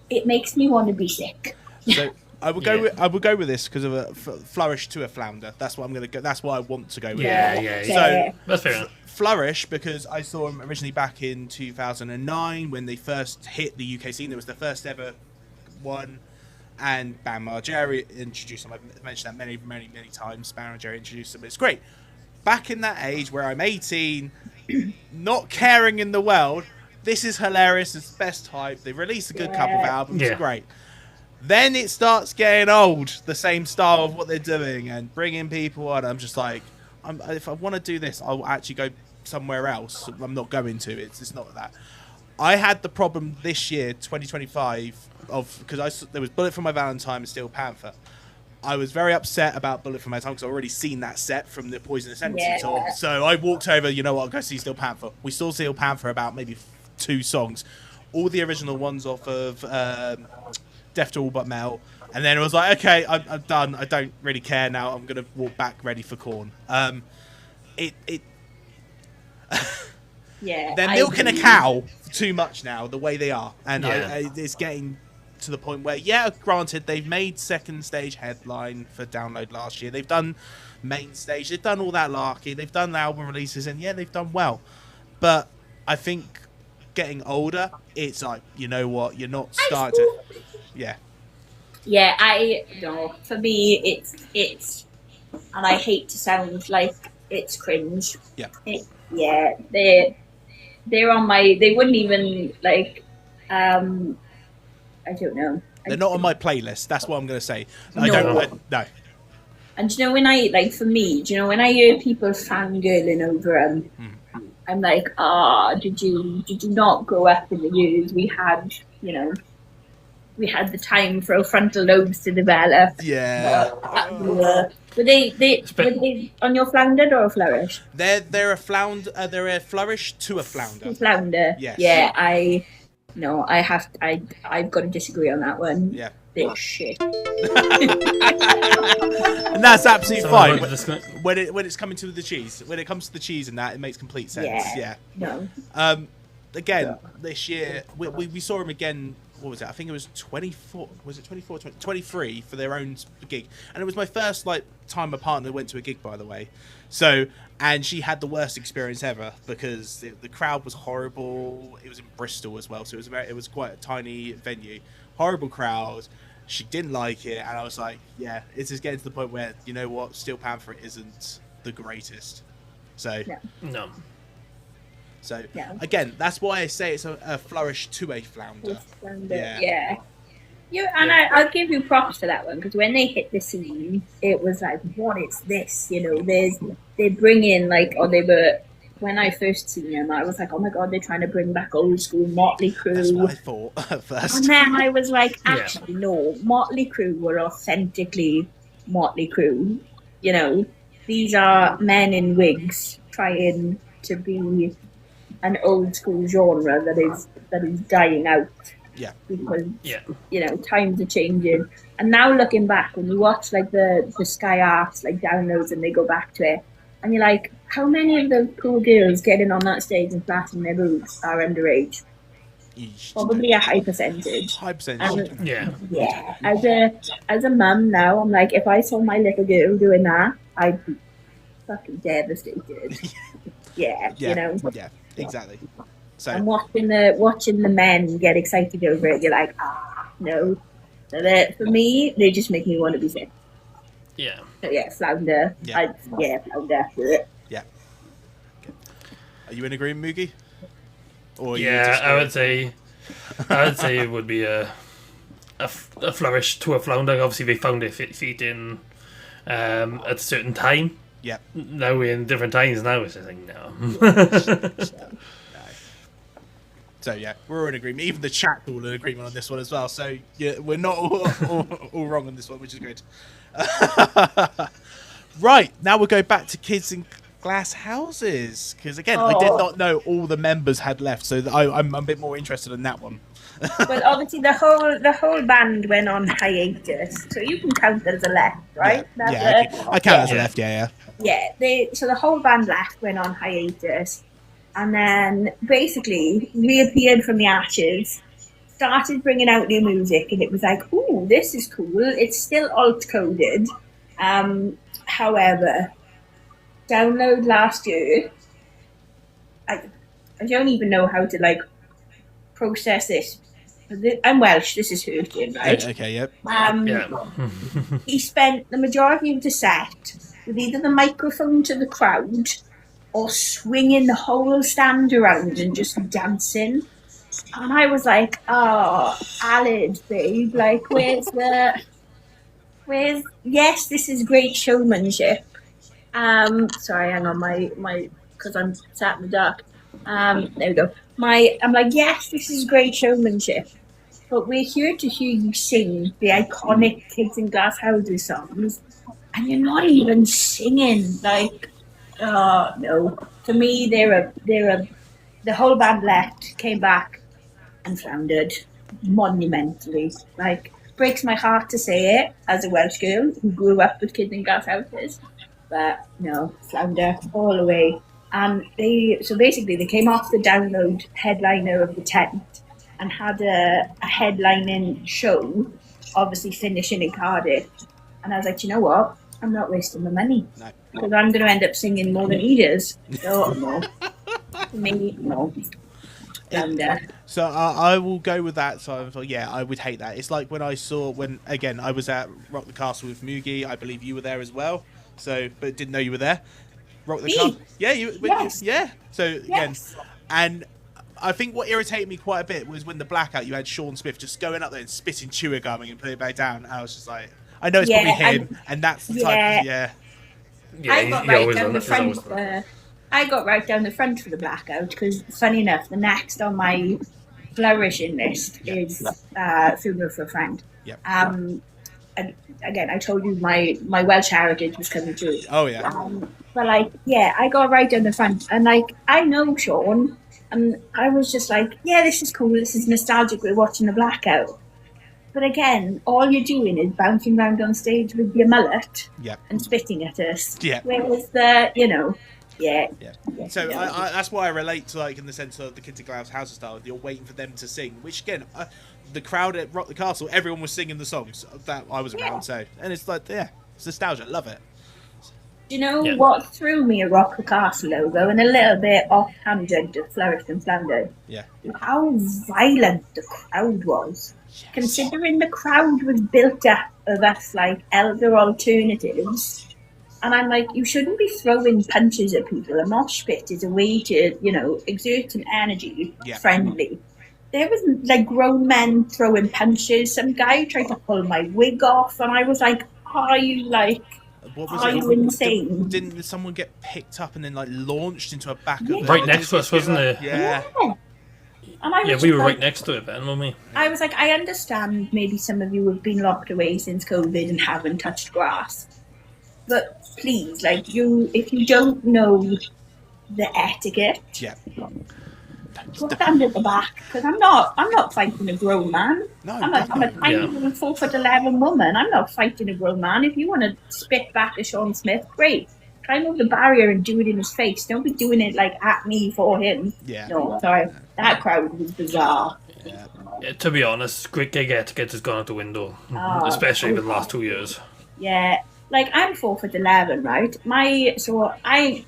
S3: it makes me want to be sick.
S1: So I would go with this because of a flourish to a flounder. That's what I'm gonna go. That's what I want to go with.
S2: Yeah.
S1: So
S2: That's fair enough.
S1: Flourish, because I saw them originally back in 2009 when they first hit the UK scene. It was the first ever one, and Bam Margera introduced them. I've mentioned that many times. Bam Margera introduced them. It's great. Back in that age where I'm 18, not caring in the world, this is hilarious. It's best hype. They released a good couple of albums.
S2: Yeah.
S1: Great. Then it starts getting old, the same style of what they're doing and bringing people on. I'm just like, if I want to do this, I'll actually go somewhere else. I'm not going to. It's not that. I had the problem this year, 2025, because there was Bullet for My Valentine and Steel Panther. I was very upset about Bullet for My Valentine because I'd already seen that set from the Poisonous Entity tour. So I walked over, you know what, I'll go see Steel Panther. We saw Steel Panther about maybe 2 songs. All the original ones off of Death to All But Mel. And then it was like, okay, I'm done. I don't really care now. I'm going to walk back ready for Korn. They're milking a cow too much now, the way they are. And it's getting to the point where, granted, they've made second stage headline for Download last year. They've done main stage. They've done all that larky. They've done the album releases, and they've done well. But I think getting older, it's like, you know what, you're not starting to...
S3: For me, it's, and I hate to sound like it's cringe. They're on my, they wouldn't even, like, I don't know.
S1: They're not on my playlist, that's what I'm going to say. No.
S3: And do you know, when I, like, for me, do you know, when I hear people fangirling over them, I'm like, did you not grow up in the years we had, you know, we had the time for our frontal lobes to develop. Were they on your floundered or a flourish?
S1: They're a flourish to a flounder.
S3: Flounder.
S1: Yes.
S3: Yeah, I've got to disagree on that one.
S1: Yeah.
S3: They're shit.
S1: And that's absolutely fine. When it's coming to the cheese, when it comes to the cheese and that, it makes complete sense.
S3: No.
S1: Again, this year we saw him again. What was it? I think it was 24. Was it 24? 23 for their own gig, and it was my first time a partner went to a gig, by the way. So, and she had the worst experience ever because the crowd was horrible. It was in Bristol as well, so it was quite a tiny venue. Horrible crowd. She didn't like it, and I was like, it's just getting to the point where, you know what, Steel Panther isn't the greatest. So
S2: no.
S1: So again, that's why I say it's a flourish to a flounder.
S3: I'll give you props for that one, because when they hit the scene, it was like, what is this? You know, they bring in when I first seen them, I was like, oh my god, they're trying to bring back old school Motley Crue.
S1: That's what I thought at first.
S3: And then I was like, actually, no, Motley Crue were authentically Motley Crue. You know, these are men in wigs trying to be an old school genre that is dying out. Because you know, times are changing. And now looking back, when you watch the Sky Arts downloads and they go back to it, and you're like, how many of those poor girls getting on that stage and flashing their boobs are underage? Probably a high percentage.
S1: High percentage.
S3: As a mum now, I'm like, if I saw my little girl doing that, I'd be fucking devastated. You know.
S1: Yeah, exactly. So,
S3: and watching the men get excited over it, you're like, no. So for me, they just make me want to be sick.
S2: Yeah.
S3: So flounder. Flounder.
S1: Yeah. Are you in agreement, Moogie? Or are you
S2: Yeah, I
S1: disagreeing?
S2: would say it would be a flourish to a flounder. Obviously, they found their feet in at a certain time.
S1: Yep.
S2: Now we're in different times now. It's just like, no.
S1: So yeah, we're all in agreement. Even the chat all in agreement on this one as well. So yeah, we're not all wrong on this one, which is good. Right, now we'll go back to Kids in Glass Houses, because again, I did not know all the members had left, so I'm a bit more interested in that one.
S3: Well, obviously the whole band went on hiatus, so you can count that as a left, right?
S1: I count as a left. Yeah.
S3: So the whole band left, went on hiatus, and then basically reappeared from the ashes, started bringing out new music, and it was like, ooh, this is cool. It's still alt-coded. However, download last year, I don't even know how to, like, process this. I'm Welsh, this is hurting, right?
S1: Okay, yep.
S3: He spent the majority of the set with either the microphone to the crowd or swinging the whole stand around and just dancing. And I was like, oh, Alid, babe, like, yes, this is great showmanship. Sorry, hang on, my, because I'm sat in the dark. There we go. I'm like, yes, this is great showmanship, but we're here to hear you sing the iconic Kids in Glass Houses songs, and you're not even singing. Like, oh no. For me, the whole band left, came back, and floundered monumentally. Like, breaks my heart to say it as a Welsh girl who grew up with Kids in Glass Houses, but no, flounder all the way. And they came off the download headliner of the tent and had a headlining show, obviously finishing in Cardiff. And I was like, you know what? I'm not wasting my money, because I'm going to end up singing more than he does. So no, maybe no.
S1: So I will go with that. So yeah, I would hate that. It's like when I was at Rock the Castle with Moogie. I believe you were there as well. So, but didn't know you were there. Rock the Castle. Yeah,
S3: Yes.
S1: Yeah. So again,
S3: Yes.
S1: and I think what irritated me quite a bit was when the blackout, you had Sean Smith just going up there and spitting chewing gum and putting it back down. I was just like, I know it's probably him, and that's the type.
S3: I got right down the front. I got right down the front for the blackout because, funny enough, the next on my flourishing list is Funeral for a Friend.
S1: Yep.
S3: And again, I told you my Welsh heritage was coming through.
S1: Oh yeah.
S3: But like, yeah, I got right down the front, and like, I know Sean, and I was just like, yeah, this is cool. This is nostalgic. We're watching the blackout. But again, all you're doing is bouncing around on stage with your mullet and spitting at us.
S1: Yeah.
S3: Whereas the, Yeah.
S1: So I that's why I relate to, like, in the sense of the Kids in Glass Houses style. You're waiting for them to sing, which again, the crowd at Rock the Castle, everyone was singing the songs that I was around. So, and it's like, it's nostalgia. Love it.
S3: Do you know what threw me a Rock the Castle logo and a little bit offhanded to Flourished and Floundered?
S1: Yeah.
S3: How violent the crowd was. Yes. Considering the crowd was built up of us, like, elder alternatives. And I'm like, you shouldn't be throwing punches at people. A mosh pit is a way to, exert an energy friendly. There was, like, grown men throwing punches. Some guy tried to pull my wig off, and I was like, are you insane?
S1: Didn't someone get picked up and then, like, launched into a back of it?
S2: Right next to us, wasn't it?
S1: Yeah.
S3: And
S2: we were right next to it then, weren't we?
S3: I was like, I understand maybe some of you have been locked away since COVID and haven't touched grass. But please, like, if you don't know the etiquette, put that at the back, because I'm not fighting a grown man. No, I'm a tiny little 4'11" woman. I'm not fighting a grown man. If you want to spit back at Sean Smith, great. Climb over the barrier and do it in his face. Don't be doing it like at me for him. Yeah. No, sorry. That crowd was bizarre.
S2: Yeah, to be honest, great gig etiquette has gone out the window, especially in the last 2 years.
S3: Yeah. Like, I'm 4'11", right?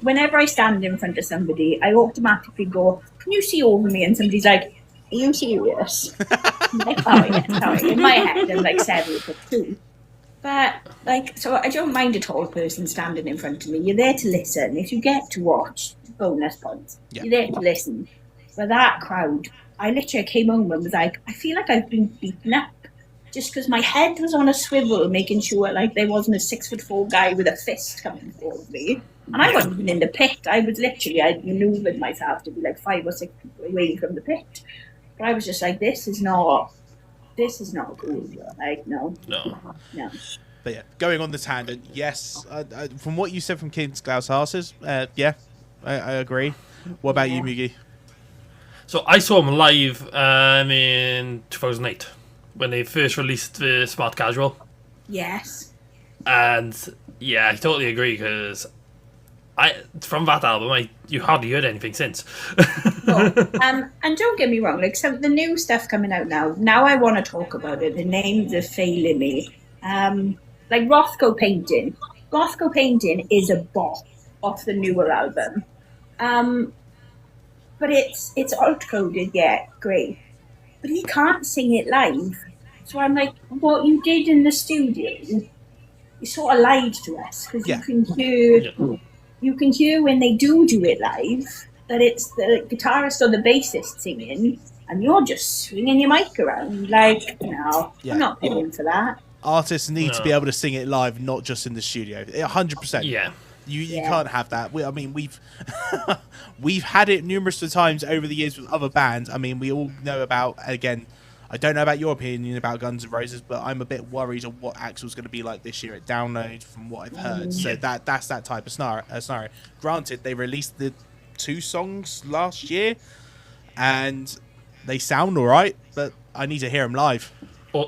S3: Whenever I stand in front of somebody, I automatically go, can you see over me? And somebody's like, are you serious? I'm like, oh yeah, sorry. In my head, I'm like 7'2". But like, so I don't mind a tall person standing in front of me. You're there to listen. If you get to watch, bonus points.
S1: Yeah.
S3: You're there to listen. But that crowd, I literally came home and was like, I feel like I've been beaten up. Just because my head was on a swivel, making sure like there wasn't a 6'4" guy with a fist coming towards me. And I wasn't even in the pit. I maneuvered myself to be like 5 or 6 people away from the pit. But I was just like, this is not cool. Like, no.
S1: But yeah, going on the tangent, yes, from what you said from King's Glass Houses, yeah, I agree. What about you, Mugi?
S2: So I saw them live in 2008 when they first released the Smart Casual.
S3: Yes.
S2: And yeah, I totally agree because from that album, you hardly heard anything since.
S3: And don't get me wrong, like some of the new stuff coming out now I want to talk about it. The names are failing me. Like Rothko Painting. Rothko Painting is a bop off the newer album. But it's alt coded, yeah, great. But he can't sing it live. So I'm like, what you did in the studio, you sort of lied to us because you can hear when they do it live that it's the guitarist or the bassist singing, and you're just swinging your mic around. Like, no, I'm not paying for that.
S1: Artists need to be able to sing it live, not just in the studio. 100%.
S2: Yeah.
S1: You can't have that. I mean, we've had it numerous of times over the years with other bands. I mean, we all know about, again, I don't know about your opinion about Guns N' Roses, but I'm a bit worried on what Axl's going to be like this year at Download from what I've heard. So that's that type of scenario. Granted, they released the 2 songs last year, and they sound all right, but I need to hear them live.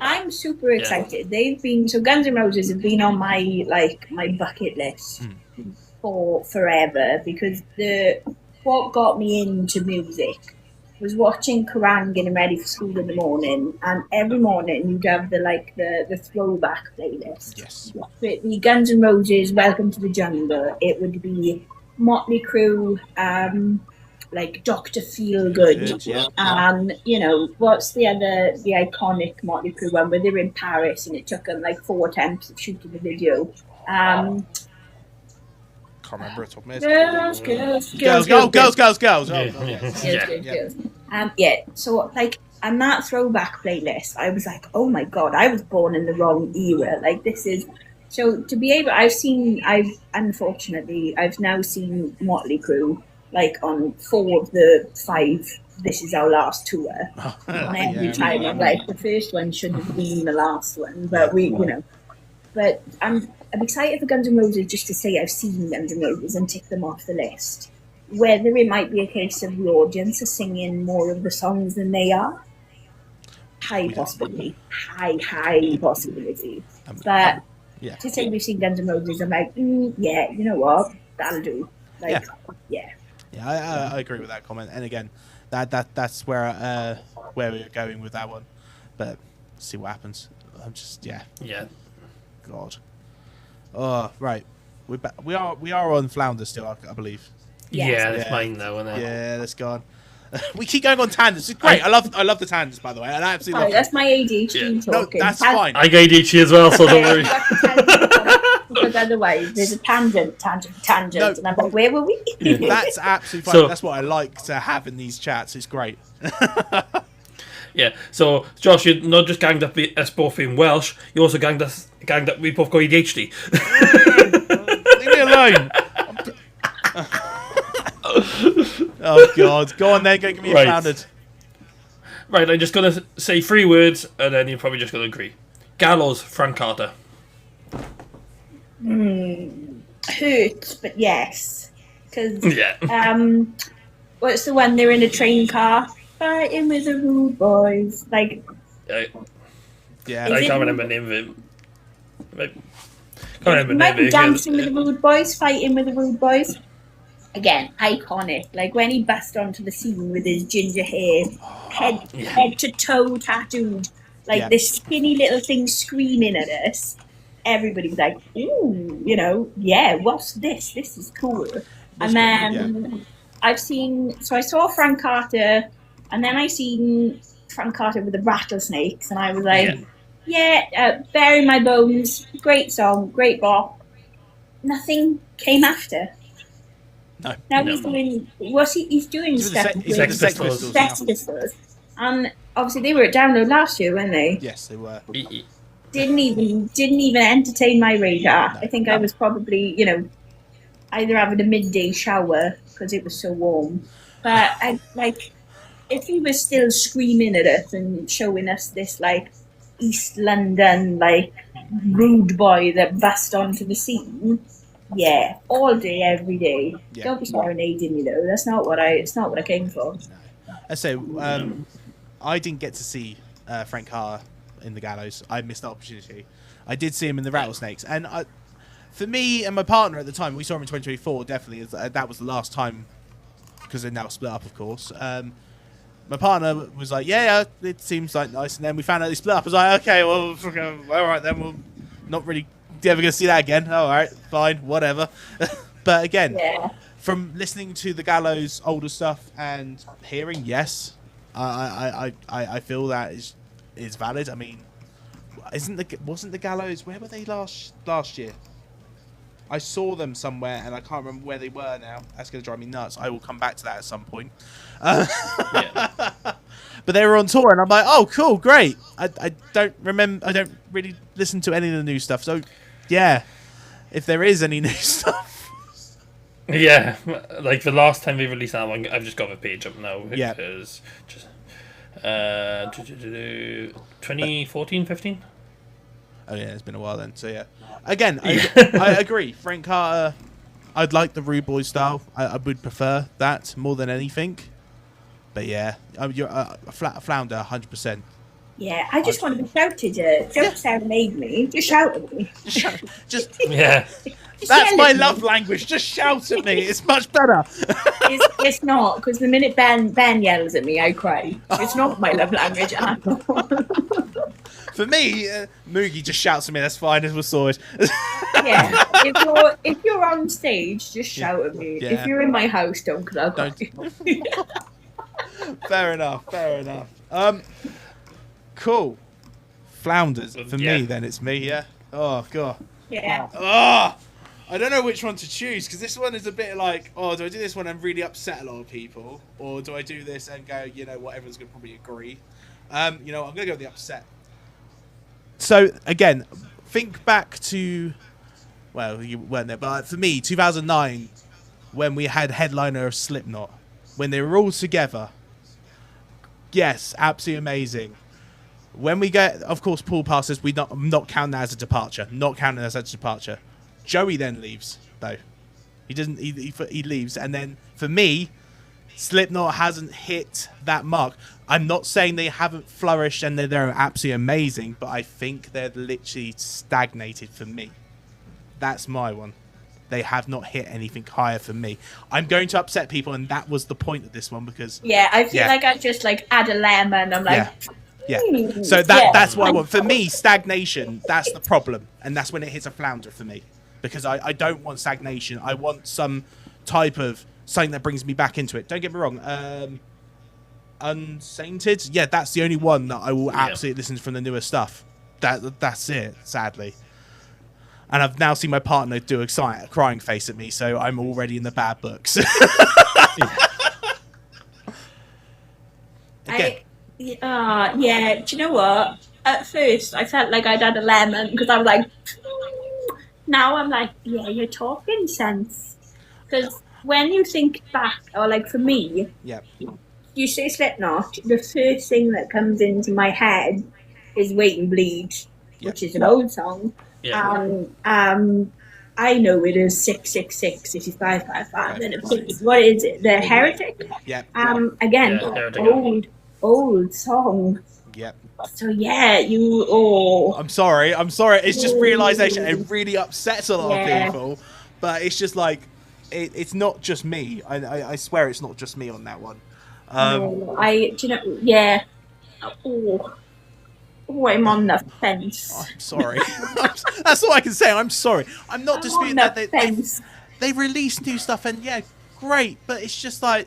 S3: I'm super excited. So Guns N' Roses have been on my bucket list for forever because what got me into music was watching Kerrang getting ready for school in the morning, and every morning you'd have the throwback playlist.
S1: Yes.
S3: It'd be Guns N' Roses, Welcome to the Jungle. It would be Motley Crue, like Dr. Feelgood, and what's the iconic Motley Crue one where they're in Paris and it took them like 4 attempts of shooting the video.
S1: Can't remember it.
S3: Girls. So and that throwback playlist, I was like, oh my god, I was born in the wrong era. Like this is so to be able. Unfortunately I've now seen Motley Crue like on 4 of the 5 This Is Our Last tour. And every time I'm like, the first one should have been the last one, but But I'm excited for Guns N' Roses just to say I've seen Guns N' Roses and tick them off the list. Whether it might be a case of the audience are singing more of the songs than they are, high possibility. But to say we've seen Guns N' Roses, I'm like, yeah, you know what, that'll do. Like,
S1: Yeah, I agree with that comment. And again, that's where we're going with that one. But see what happens. I'm just God. Oh, right. We are on Flounder still, I believe.
S2: Yeah, that's mine though, isn't it?
S1: Yeah, that's gone. We keep going on tangents. It's great. I love the tangents, by the way. I absolutely love
S3: that's my ADHD talking.
S1: No, that's fine.
S2: I got ADHD as well, so don't worry.
S3: Because otherwise, there's a tangent, and I'm like, where were we?
S1: That's absolutely fine. That's what I like to have in these chats. It's great.
S2: Yeah, so Josh, you're not just ganged up us both being Welsh, you also ganged up we both got ADHD.
S1: Leave me alone. Oh god, go on then, go give me a floundered.
S2: Right, I'm just gonna say 3 words and then you're probably just gonna agree. Gallows, Frank Carter.
S3: Hurts, but yes. Because what's the one, they're in a train car fighting with the rude boys, like
S2: I can't remember the name of it.
S3: Dancing with the rude boys, fighting with the rude boys. Again, iconic. Like when he bust onto the scene with his ginger hair, head to toe tattooed, like this skinny little thing screaming at us. Everybody was like, ooh, what's this? This is cool. And then I saw Frank Carter, and then I seen Frank Carter with the rattlesnakes, and I was like, Yeah, Bury My Bones, great song, great bop. Nothing came after.
S1: No.
S3: Now
S2: No.
S3: he's doing he's doing stuff
S1: He's with
S3: with
S1: the
S2: Sex
S1: Sex
S2: Pistols.
S1: Pistols now.
S3: Sex Pistols, and obviously they were at Download last year, weren't they?
S1: Yes, they were.
S3: Didn't even entertain my radar.
S1: No.
S3: I think I was probably either having a midday shower because it was so warm. But I like if he was still screaming at us and showing us this like East London like rude boy that bust onto the scene. Yeah, all day, every day.
S1: Yeah.
S3: Don't be serenading me though. That's not what I. It's not what I came for.
S1: I say, I didn't get to see Frank Carter in the Gallows. I missed the opportunity. I did see him in the Rattlesnakes, and for me and my partner at the time, we saw him in 2024. Definitely, that was the last time because they're now split up, of course. My partner was like, "Yeah, it seems like nice," and then we found out they split up. I was like, "Okay, well, all right then. We'll not really ever gonna see that again. All right, fine, whatever." But again, from listening to the Gallows older stuff and hearing, yes, I feel that is valid. I mean, wasn't the Gallows, where were they last year? I saw them somewhere and I can't remember where they were now. That's going to drive me nuts. I will come back to that at some point. But they were on tour and I'm like, oh, cool, great. I don't remember. I don't really listen to any of the new stuff. So, yeah, if there is any new stuff.
S2: Yeah, like the last time they released that one, I've just got the page up now.
S1: Yeah.
S2: Because 2014, 15?
S1: Oh yeah, it's been a while then. So yeah, again, I agree. Frank Carter, I'd like the Rude Boy style. I would prefer that more than anything. But yeah, you're Flounder, 100%.
S3: Yeah, I just want to be shouted at. Don't serenade me. Just shout at me.
S1: Just
S2: Yeah.
S1: that's my love language. Just shout at me. It's much better.
S3: It's not, because the minute Ben yells at me, I cry. It's not my love language at all.
S1: For me, Moogie just shouts at me. That's fine. We're sorted.
S3: Yeah, if you're on stage, just shout at me.
S1: Yeah.
S3: If you're in my house, don't, because I'll cry.
S1: Fair enough. Cool. Flounders for me. Then it's me. Yeah. Oh god.
S3: Yeah.
S1: Oh, I don't know which one to choose because this one is a bit like, oh, do I do this one and really upset a lot of people, or do I do this and go, you know what, everyone's gonna probably agree. I'm gonna go with the upset. So again, think back to, well, you weren't there, but for me, 2009, when we had headliner of Slipknot, when they were all together. Yes, absolutely amazing. When we get, of course, Paul passes. I'm not counting that as a departure. Not counting that as a departure. Joey then leaves, though. He doesn't. He leaves, and then for me, Slipknot hasn't hit that mark. I'm not saying they haven't flourished and they're absolutely amazing, but I think they're literally stagnated for me. That's my one. They have not hit anything higher for me. I'm going to upset people, and that was the point of this one because.
S3: Yeah, I feel like I just like add a lemon. I'm like.
S1: Yeah. So that's what I want. For me, stagnation, that's the problem. And that's when it hits a flounder for me. Because I don't want stagnation. I want some type of something that brings me back into it. Don't get me wrong. Unsainted, yeah, that's the only one that I will absolutely listen to from the newer stuff. That's it, sadly. And I've now seen my partner do a crying face at me, so I'm already in the bad books.
S3: Yeah, do you know what? At first, I felt like I'd had a lemon because I was like, now I'm like, yeah, you're talking sense. Because when you think back, or like for me, you say Slipknot, the first thing that comes into my head is Wait and Bleed, which is an old song. Yeah. I know it is 666, it is 555, and what is it? The Heretic?
S1: Yeah.
S3: Again, old song.
S1: Yep.
S3: So yeah, I'm
S1: sorry. It's just realization. It really upsets a lot of people, but it's just like it's not just me. I swear it's not just me on that one.
S3: I'm on the fence.
S1: I'm sorry. That's all I can say. I'm sorry. I'm not disputing that they release new stuff and yeah, great, but it's just like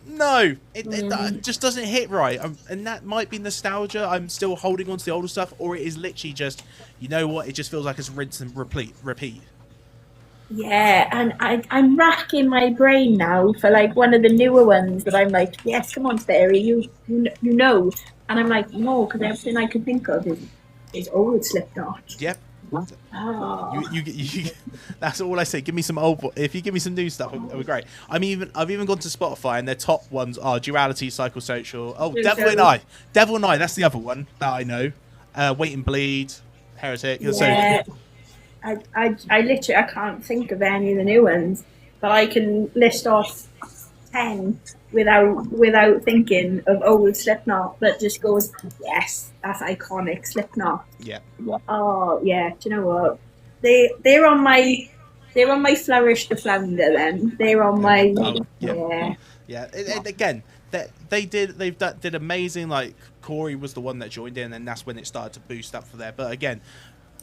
S1: No, it just doesn't hit right, and that might be nostalgia. I'm still holding on to the older stuff, or it is literally just, you know what? It just feels like it's rinse and repeat.
S3: Yeah, and I'm racking my brain now for like one of the newer ones that I'm like, yes, come on, Fairy, you know, and I'm like, no, because everything I can think of is old Slipknot.
S1: Yep.
S3: Oh.
S1: You that's all I say. Give me some old. If you give me some new stuff, it'll be great. I've even gone to Spotify, and their top ones are Duality, Psychosocial. Oh, Devil and I. Devil and I. That's the other one that I know. Wait and Bleed, Heretic.
S3: Yeah.
S1: So,
S3: I literally I can't think of any of the new ones, but I can list off 10 without thinking of old Slipknot that just goes, yes, that's iconic Slipknot.
S1: Yeah.
S3: Oh yeah, do you know what? They're on my Flourish the Flounder then. They're on my
S1: Yeah. Again, they did amazing. Like Corey was the one that joined in, and that's when it started to boost up for there. But again,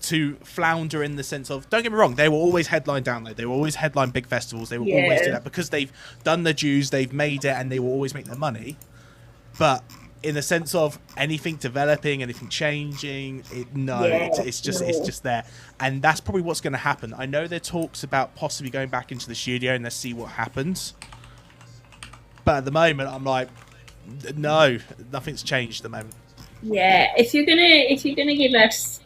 S1: to flounder in the sense of, don't get me wrong, they will always headline download. They will always headline big festivals. They will always do that because they've done the dues, they've made it, and they will always make their money. But in the sense of anything developing, anything changing, it's just there. And that's probably what's going to happen. I know there are talks about possibly going back into the studio and let's see what happens. But at the moment, I'm like, no, nothing's changed at the moment.
S3: Yeah, if you're gonna give us,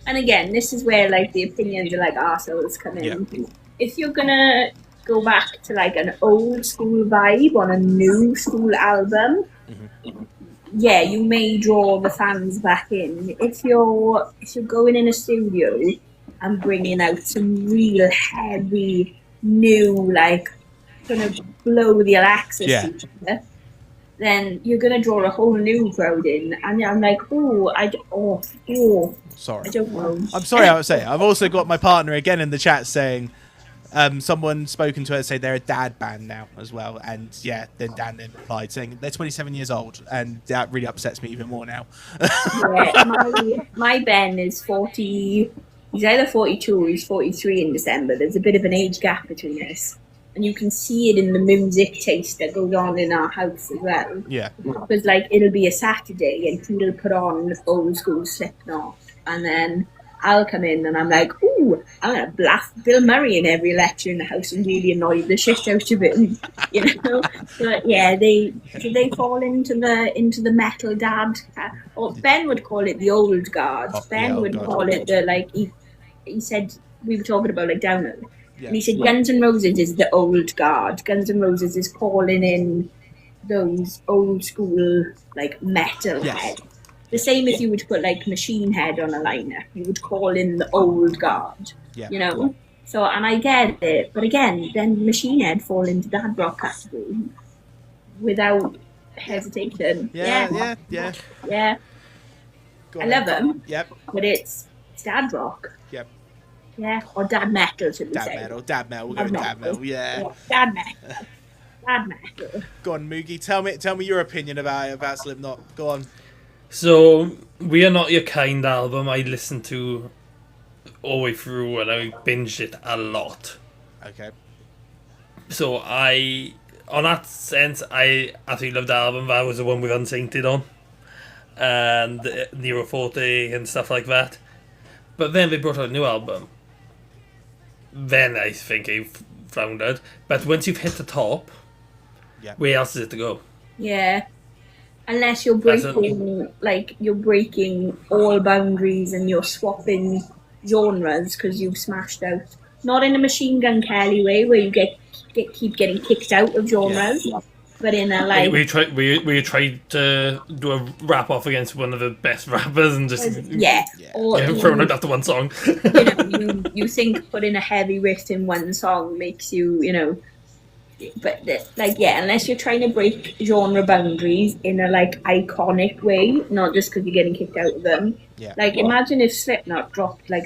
S3: and again, this is where like the opinions are like arseholes come in.
S1: Yeah.
S3: If you're gonna go back to like an old school vibe on a new school album, yeah, you may draw the fans back in. If you're going in a studio and bringing out some real heavy new, like gonna blow the Alexa speaker, then you're gonna draw a whole new crowd in, and I'm like,
S1: sorry.
S3: I don't know.
S1: I'm sorry, I would say. I've also got my partner again in the chat saying, someone spoken to her say they're a dad band now as well, and then Dan then replied saying they're 27 years old, and that really upsets me even more now.
S3: My Ben is 40. He's either 42 or he's 43 in December. There's a bit of an age gap between us, and you can see it in the music taste that goes on in our house as well.
S1: Yeah.
S3: Because like it'll be a Saturday and he'll put on old school Slipknot, and then I'll come in and I'm like, ooh, I'm gonna blast Bill Murray in every lecture in the house and really annoy the shit out of him, you know. But yeah, they fall into the metal dad. Or Ben would call it the old guard. Ben would call it the like he said we were talking about like Download. Yeah. And he said Guns N' Roses is the old guard. Guns N' Roses is calling in those old school like metal heads. The same if you would put like Machine Head on a lineup, you would call in the old guard, you know. So, and I get it, but again, then Machine Head fall into dad rock category without hesitation. Yeah. I love them. Yep. But it's dad rock.
S1: Yep.
S3: Yeah, or dad metal, should we say?
S1: Dad metal. We'll go with dad metal. Yeah.
S3: Dad metal. Dad metal.
S1: Go on, Moogie. Tell me your opinion about Slipknot. Go on.
S2: So, We Are Not Your Kind album I listened to all the way through and I binged it a lot.
S1: Okay.
S2: So on that sense, I absolutely loved the album. That was the one with Unsainted on. And Nero Forte and stuff like that. But then they brought out a new album. Then I think I floundered. But once you've hit the top, where else is it to go?
S3: Yeah. Unless you're breaking all boundaries and you're swapping genres because you've smashed out. Not in a Machine Gun Kelly way where you keep getting kicked out of genres, but in a like.
S2: We tried to do a rap off against one of the best rappers and just throwing out after one song.
S3: you think putting a heavy riff in one song makes you. But unless you're trying to break genre boundaries in a like iconic way, not just because you're getting kicked out of them. Yeah. Like imagine if Slipknot dropped like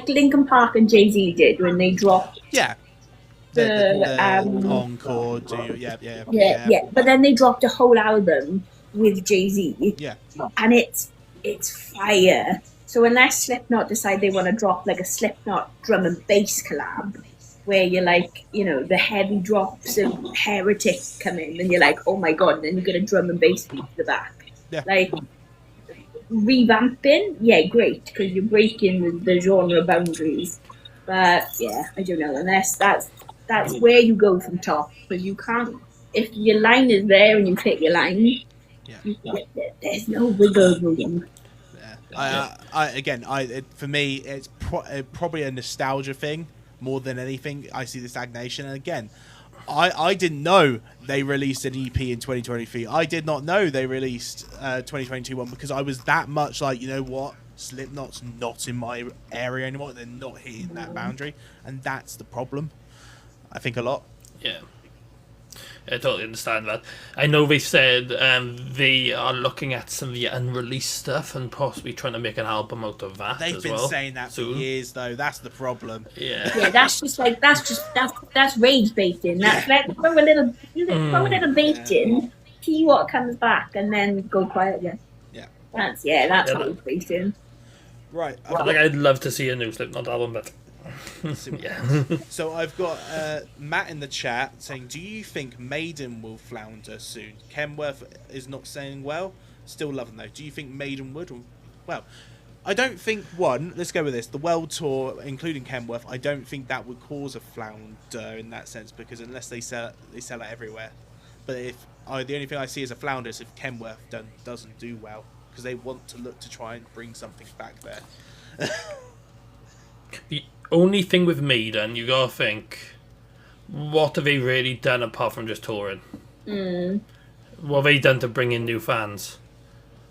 S3: Linkin Park and Jay-Z did when they dropped.
S1: Yeah. The Encore. Yeah.
S3: But then they dropped a whole album with Jay-Z.
S1: Yeah.
S3: And it's fire. So unless Slipknot decide they want to drop like a Slipknot drum and bass collab, where you're like, the heavy drops of Heretic come in, and you're like, oh my god, and then you get a drum and bass beat to the back.
S1: Yeah.
S3: Like, revamping, yeah, great, because you're breaking the genre boundaries. But yeah, I don't know, unless that's where you go from top, because you can't, if your line is there and you hit your line, there's no wiggle room.
S1: For me, it's probably a nostalgia thing more than anything. I see the stagnation, and again, I didn't know they released an EP in 2023. I did not know they released 2022 one, because I was that much like, you know what, Slipknot's not in my area anymore. They're not hitting that boundary, and that's the problem. I think a lot.
S2: Yeah. I totally understand that. I know they said they are looking at some of the unreleased stuff and possibly trying to make an album out of that.
S1: They've been saying that for years, though. That's the problem.
S3: Yeah, that's rage baiting. That's like throw a little bait in, see what comes back, and then go quiet again.
S1: Yeah,
S3: that's rage baiting.
S1: Right.
S2: I'd love to see a new Slipknot album, but. Yeah.
S1: So I've got Matt in the chat saying, do you think Maiden will flounder soon? Kenworth is not saying well. Still love them though. Do you think Maiden would? Well, I don't think let's go with this. The world tour, including Kenworth, I don't think that would cause a flounder in that sense, because unless they sell it everywhere. But the only thing I see as a flounder is if Kenworth doesn't do well, because they want to look to try and bring something back there.
S2: The only thing with Maiden, you gotta think, what have they really done apart from just touring? What have they done to bring in new fans?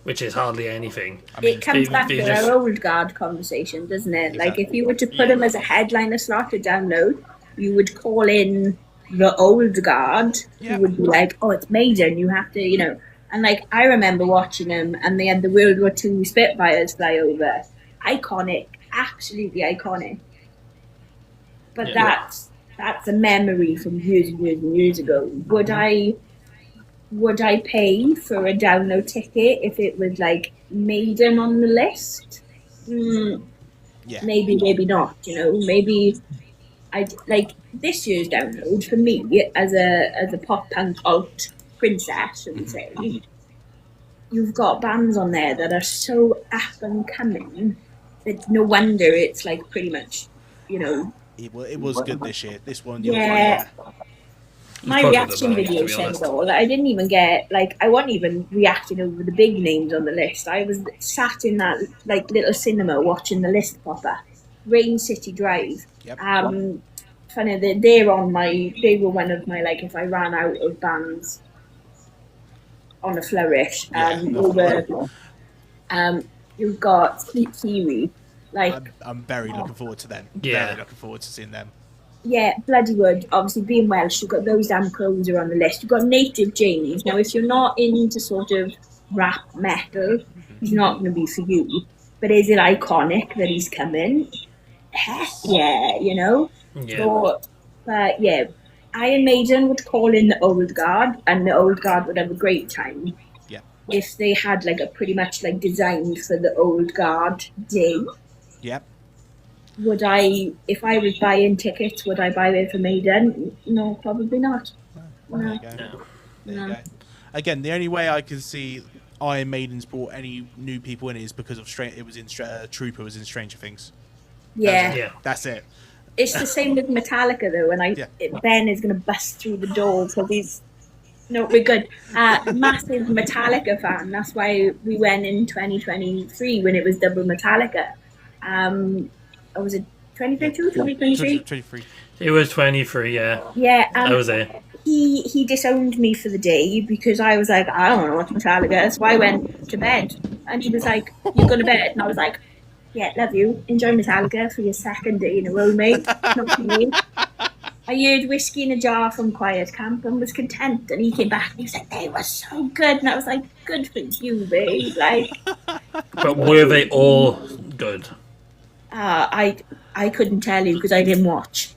S2: Which is hardly anything.
S3: It comes back to our old guard conversation, doesn't it?
S1: Exactly.
S3: Like, if you were to put them as a headliner slot to download, you would call in the old guard, who would be like, oh, it's Maiden, you have to, And, like, I remember watching them, and they had the World War II Spitfires fly over. Iconic. Absolutely iconic. But that's a memory from years and years and years ago. Would I pay for a download ticket if it was like Maiden on the list? Maybe not. Maybe I'd like this year's download for me as a pop punk alt princess, should we say. You've got bands on there that are so up and coming that no wonder it's like pretty much,
S1: It was good this year. This one,
S3: My reaction video said it all. I didn't even get I wasn't even reacting over the big names on the list. I was sat in that little cinema watching the list pop up. Rain City Drive.
S1: Yep.
S3: Funny that they were one of my if I ran out of bands on a flourish. You've got Sleep Theory.
S1: I'm very looking forward to them.
S2: Yeah.
S1: Very looking forward to seeing them.
S3: Yeah, Bloody Wood, obviously being Welsh, you've got Those Damn Crows are on the list. You've got Native Jamies. Now, if you're not into sort of rap metal, he's not going to be for you. But is it iconic that he's coming? Heck yeah,
S2: Yeah.
S3: But yeah, Iron Maiden would call in the old guard, and the old guard would have a great time.
S1: Yeah.
S3: If they had a pretty much designed for the old guard day.
S1: Yep.
S3: Would I, if I was buying tickets, would I buy them for Maiden? No, probably not.
S1: There you go.
S2: No.
S1: There you go. Again, the only way I can see Iron Maiden's brought any new people in is because of Trooper was in Stranger Things.
S3: Yeah.
S1: That's it.
S3: It's the same with Metallica though, and Ben is going to bust through the door because he's. No, we're good. Massive Metallica fan. That's why we went in 2023 when it was double Metallica. Was it 2022, 2023?
S1: 23.
S2: It was 23, yeah.
S3: Yeah.
S2: That was it.
S3: He disowned me for the day because I was like, I don't know what's Metallica. So I went to bed. And he was like, you go to bed? And I was like, yeah, love you. Enjoy Metallica for your second day in a row, mate. Not for me. I heard Whiskey in a Jar from Quiet Camp and was content. And he came back and he said, they were so good. And I was like, good for you, babe.
S2: But were they all good?
S3: I couldn't tell you because I didn't watch.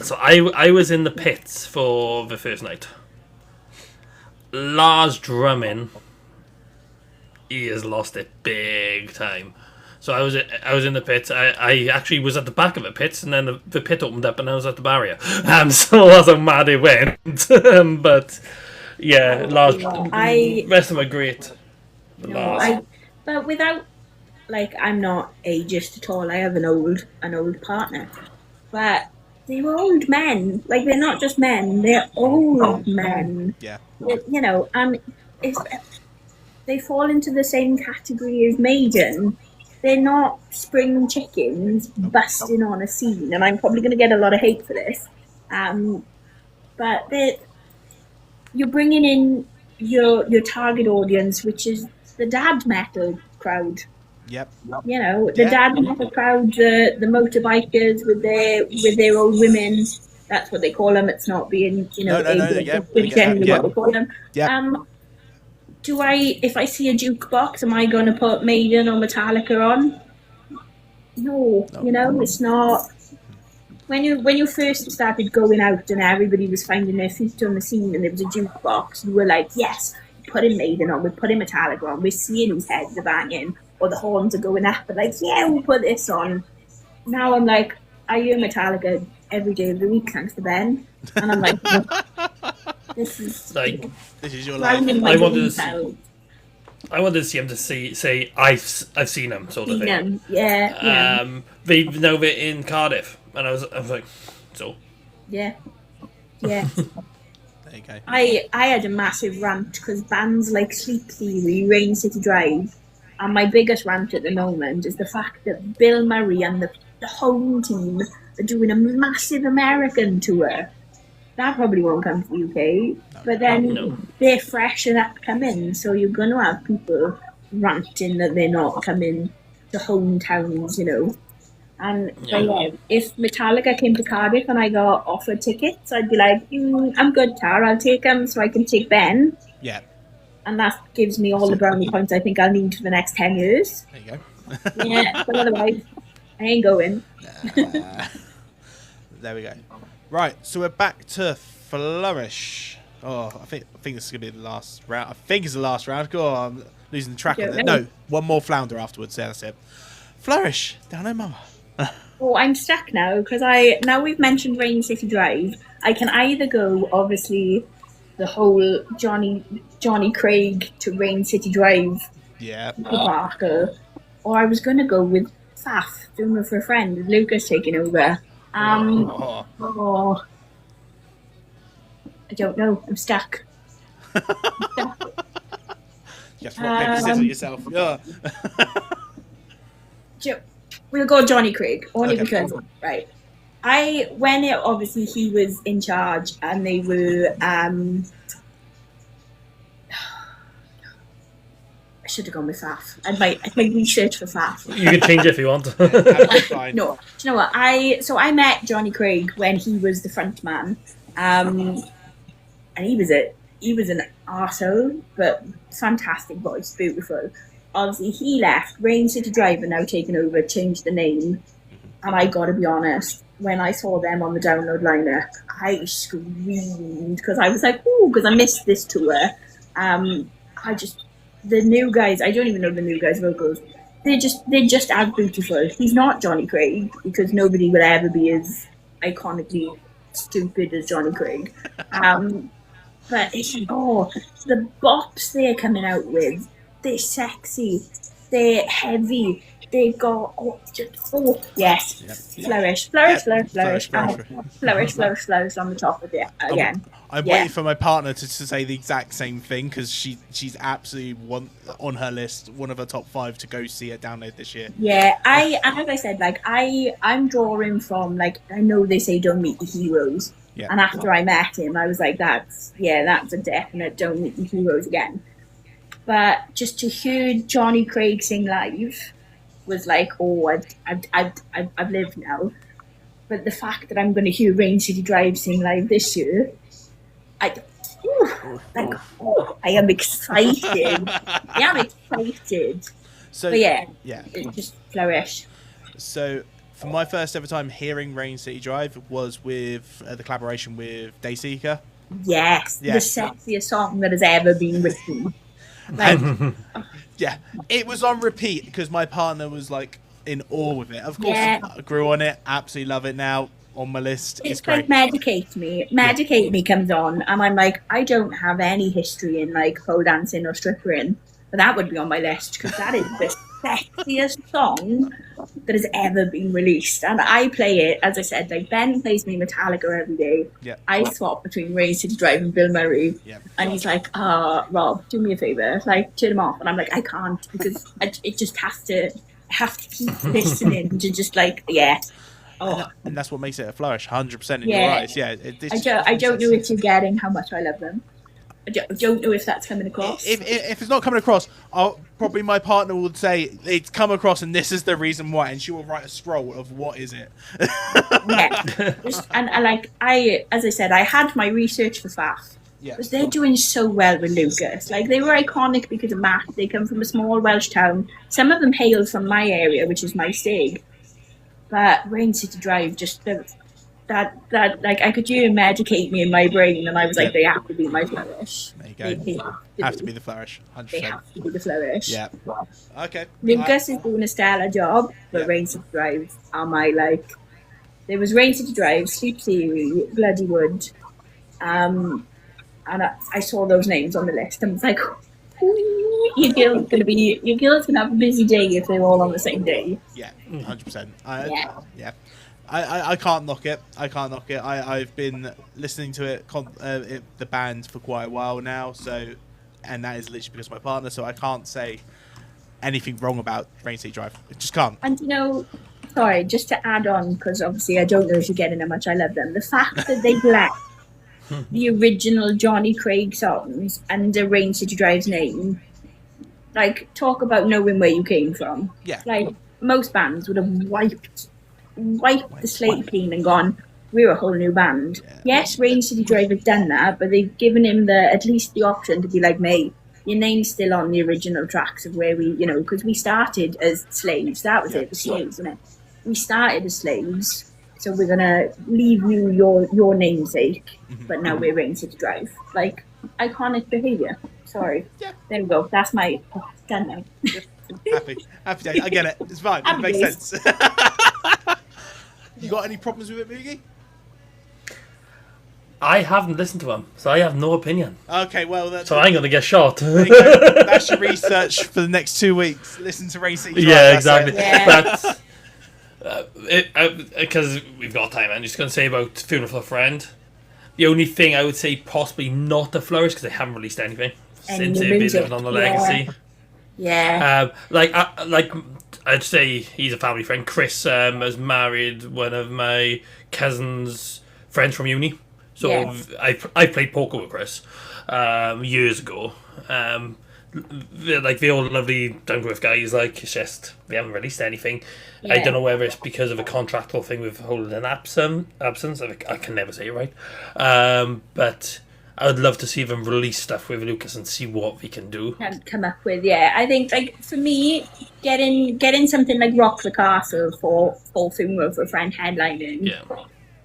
S2: So I was in the pits for the first night. Lars drumming, he has lost it big time. So I was in the pit. I actually was at the back of the pit, and then the pit opened up, and I was at the barrier. So that's how mad it went. But yeah, Lars, rest of them are great.
S3: But without, like, I'm not ageist at all. I have an old partner, but they were old men. Like, they're not just men; they're old men.
S1: Yeah.
S3: You know, and if they fall into the same category as Maiden, they're not spring chickens busting on a scene. And I'm probably going to get a lot of hate for this, but you're bringing in your target audience, which is the dad metal crowd.
S1: Yep.
S3: You know, the dad metal crowd, the motorbikers with their old women. That's what they call them. It's not being, you know, genuinely what they call them.
S1: Yep.
S3: If I see a jukebox, am I going to put Maiden or Metallica on? No, you know, it's not. When you first started going out and everybody was finding their feet on the scene and there was a jukebox, you were like, yes, put in Maiden on, we're putting Metallica on, we're seeing whose heads are banging, or the horns are going up, but like, yeah, we'll put this on. Now I'm like, I hear Metallica every day of the week, thanks to Ben. And I'm like, this is
S1: your life.
S2: I wanted to see him to say I've seen him, sort of thing.
S3: Yeah.
S2: They've now been in Cardiff, and I was like, so.
S3: Yeah. There
S1: you go.
S3: I had a massive rant because bands like Sleep Theory, Rain City Drive, and my biggest rant at the moment is the fact that Bill Murray and the home team are doing a massive American tour. That probably won't come to the UK, but then they're fresh and upcoming, so you're going to have people ranting that they're not coming to hometowns, you know. And if Metallica came to Cardiff and I got offered tickets, I'd be like, I'm good, Tara, I'll take them so I can take Ben.
S1: Yeah.
S3: And that gives me all the brownie points I think I'll need for the next 10 years.
S1: There you go.
S3: Yeah, but otherwise, I ain't going.
S1: There we go. Right, so we're back to Flourish. Oh, I think this is going to be the last round. I think it's the last round. Go on, I'm losing the track of it. No, one more flounder afterwards. Yeah, that's it. Flourish. Down there, mama.
S3: Oh, I'm stuck now because now we've mentioned Rain City Drive. I can either go, obviously, the whole Johnny Craig to Rain City Drive.
S1: Yeah.
S3: Debacle, or I was going to go with Faf, Doing It for a Friend, with Lucas taking over. I don't know. I'm stuck.
S1: You have to rock, paper, scissors yourself. Yeah.
S3: We'll go Johnny Craig, only because, right. When obviously he was in charge and they were, I should have gone with Faf. I'd make research for Faf.
S2: You can change it if you want.
S3: No, do you know what? I met Johnny Craig when he was the front man, and he was an arsehole, but fantastic voice, beautiful. Obviously, he left. Rain City Drive are now taken over, changed the name, and I gotta be honest, when I saw them on the download lineup, I screamed because I was like, "Ooh!" Because I missed this tour. The new guys, I don't even know the new guys' vocals. They're just as beautiful. He's not Johnny Craig because nobody will ever be as iconically stupid as Johnny Craig. But the bops they're coming out with, they're sexy, they're heavy, they got yes, flourish on the top of it again.
S1: I'm waiting for my partner to say the exact same thing because she's absolutely on her list, one of her top 5 to go see it download this year.
S3: Yeah, as I said, like I'm drawing from, like, I know they say don't meet the heroes, and after I met him, I was like, that's a definite don't meet the heroes again. But just to hear Johnny Craig sing live was like, I've lived now. But the fact that I'm going to hear Rain City Drive sing live this year, I am excited.
S1: So,
S3: but it's just flourish.
S1: So, for my first ever time hearing Rain City Drive was with the collaboration with Dayseeker.
S3: Yes, the sexiest song that has ever been written. Like,
S1: Yeah, it was on repeat because my partner was like in awe with it. Of course,
S3: Yeah.
S1: I grew on it. Absolutely love it now. On my list, it's
S3: like
S1: great.
S3: Medicate Me. Medicate Me comes on, and I'm like, I don't have any history in like pole dancing or strippering, but that would be on my list because that is the sexiest song that has ever been released. And I play it, as I said, like Ben plays me Metallica every day.
S1: Yeah.
S3: I swap between Rain City Drive and Bill Murray.
S1: Yeah.
S3: And he's like, Rob, do me a favor, like turn him off. And I'm like, I can't because it just have to keep listening to just like, yeah. Oh.
S1: And that's what makes it a flourish, 100% in
S3: Yeah.
S1: your eyes. Yeah,
S3: I don't know if you're getting how much I love them. I don't know if that's coming across.
S1: If it's not coming across, probably my partner would say it's come across, and this is the reason why, and she will write a scroll of what is it.
S3: Yeah, and like as I said, I had my research for Faf.
S1: Yeah.
S3: Because they're doing so well with Lucas. Like they were iconic because of Matt. They come from a small Welsh town. Some of them hail from my area, which is my Stig. But Rain City Drive, just that like I could hear Medicate Me in my brain, and I was like, they have to be my flourish.
S1: There you go.
S3: They
S1: have to be the flourish, 100%.
S3: They have to be the flourish.
S1: Yeah. Okay.
S3: Lucas is doing a stellar job, but
S1: Yeah.
S3: Rain City Drive are my like. There was Rain City Drive, Sleep Theory, Bloody Wood, and I saw those names on the list and was like, ooh, your girl's gonna have a busy day if they're all on the same day.
S1: Yeah, 100%.
S3: Yeah.
S1: I can't knock it. I've been listening to the band for quite a while now, and that is literally because of my partner, so I can't say anything wrong about Rain City Drive. I just can't.
S3: And sorry, just to add on, because obviously I don't know if you're getting how much I love them. The fact that they left the original Johnny Craig songs under Rain City Drive's name, like, talk about knowing where you came from.
S1: Yeah.
S3: Like, most bands would have wiped the slate clean and gone, we're a whole new band.
S1: Yeah.
S3: Yes, Rain City Drive have done that, but they've given him at least the option to be like, mate, your name's still on the original tracks of where we, because we started as slaves. That was it, the slaves, wasn't it? We started as slaves, so we're going to leave you your namesake, but now we're Rain City Drive. Like, iconic behaviour. Sorry.
S1: Yeah.
S3: There we go. That's my... done now.
S1: Happy day. I get it. It's fine. It
S3: Happy
S1: makes
S3: days.
S1: sense. You got any problems with it, Moogie?
S2: I haven't listened to them, so I have no opinion.
S1: Okay, well...
S2: So I'm going to get shot.
S1: There you go. That's your research for the next 2 weeks. Listen to Rain City Drive.
S2: Yeah,
S1: That's
S2: exactly.
S1: it.
S2: But because we've got time, I'm just going to say about Funeral for a Friend. The only thing I would say possibly not the flourish, because they haven't released anything since they've been living on the legacy.
S3: Yeah.
S2: Like I'd say he's a family friend. Chris has married one of my cousin's friends from uni. So
S3: Yeah.
S2: I played poker with Chris years ago. They're all lovely, down to earth guys. Like, it's just they haven't released anything. I
S3: Yeah.
S2: don't know whether it's because of a contractual thing with holding an absence. I can never say it right. But I would love to see them release stuff with Lucas and see what we can do.
S3: Can come up with. Yeah, I think, like, for me, getting something like Rock the Castle for Funeral for a Friend headlining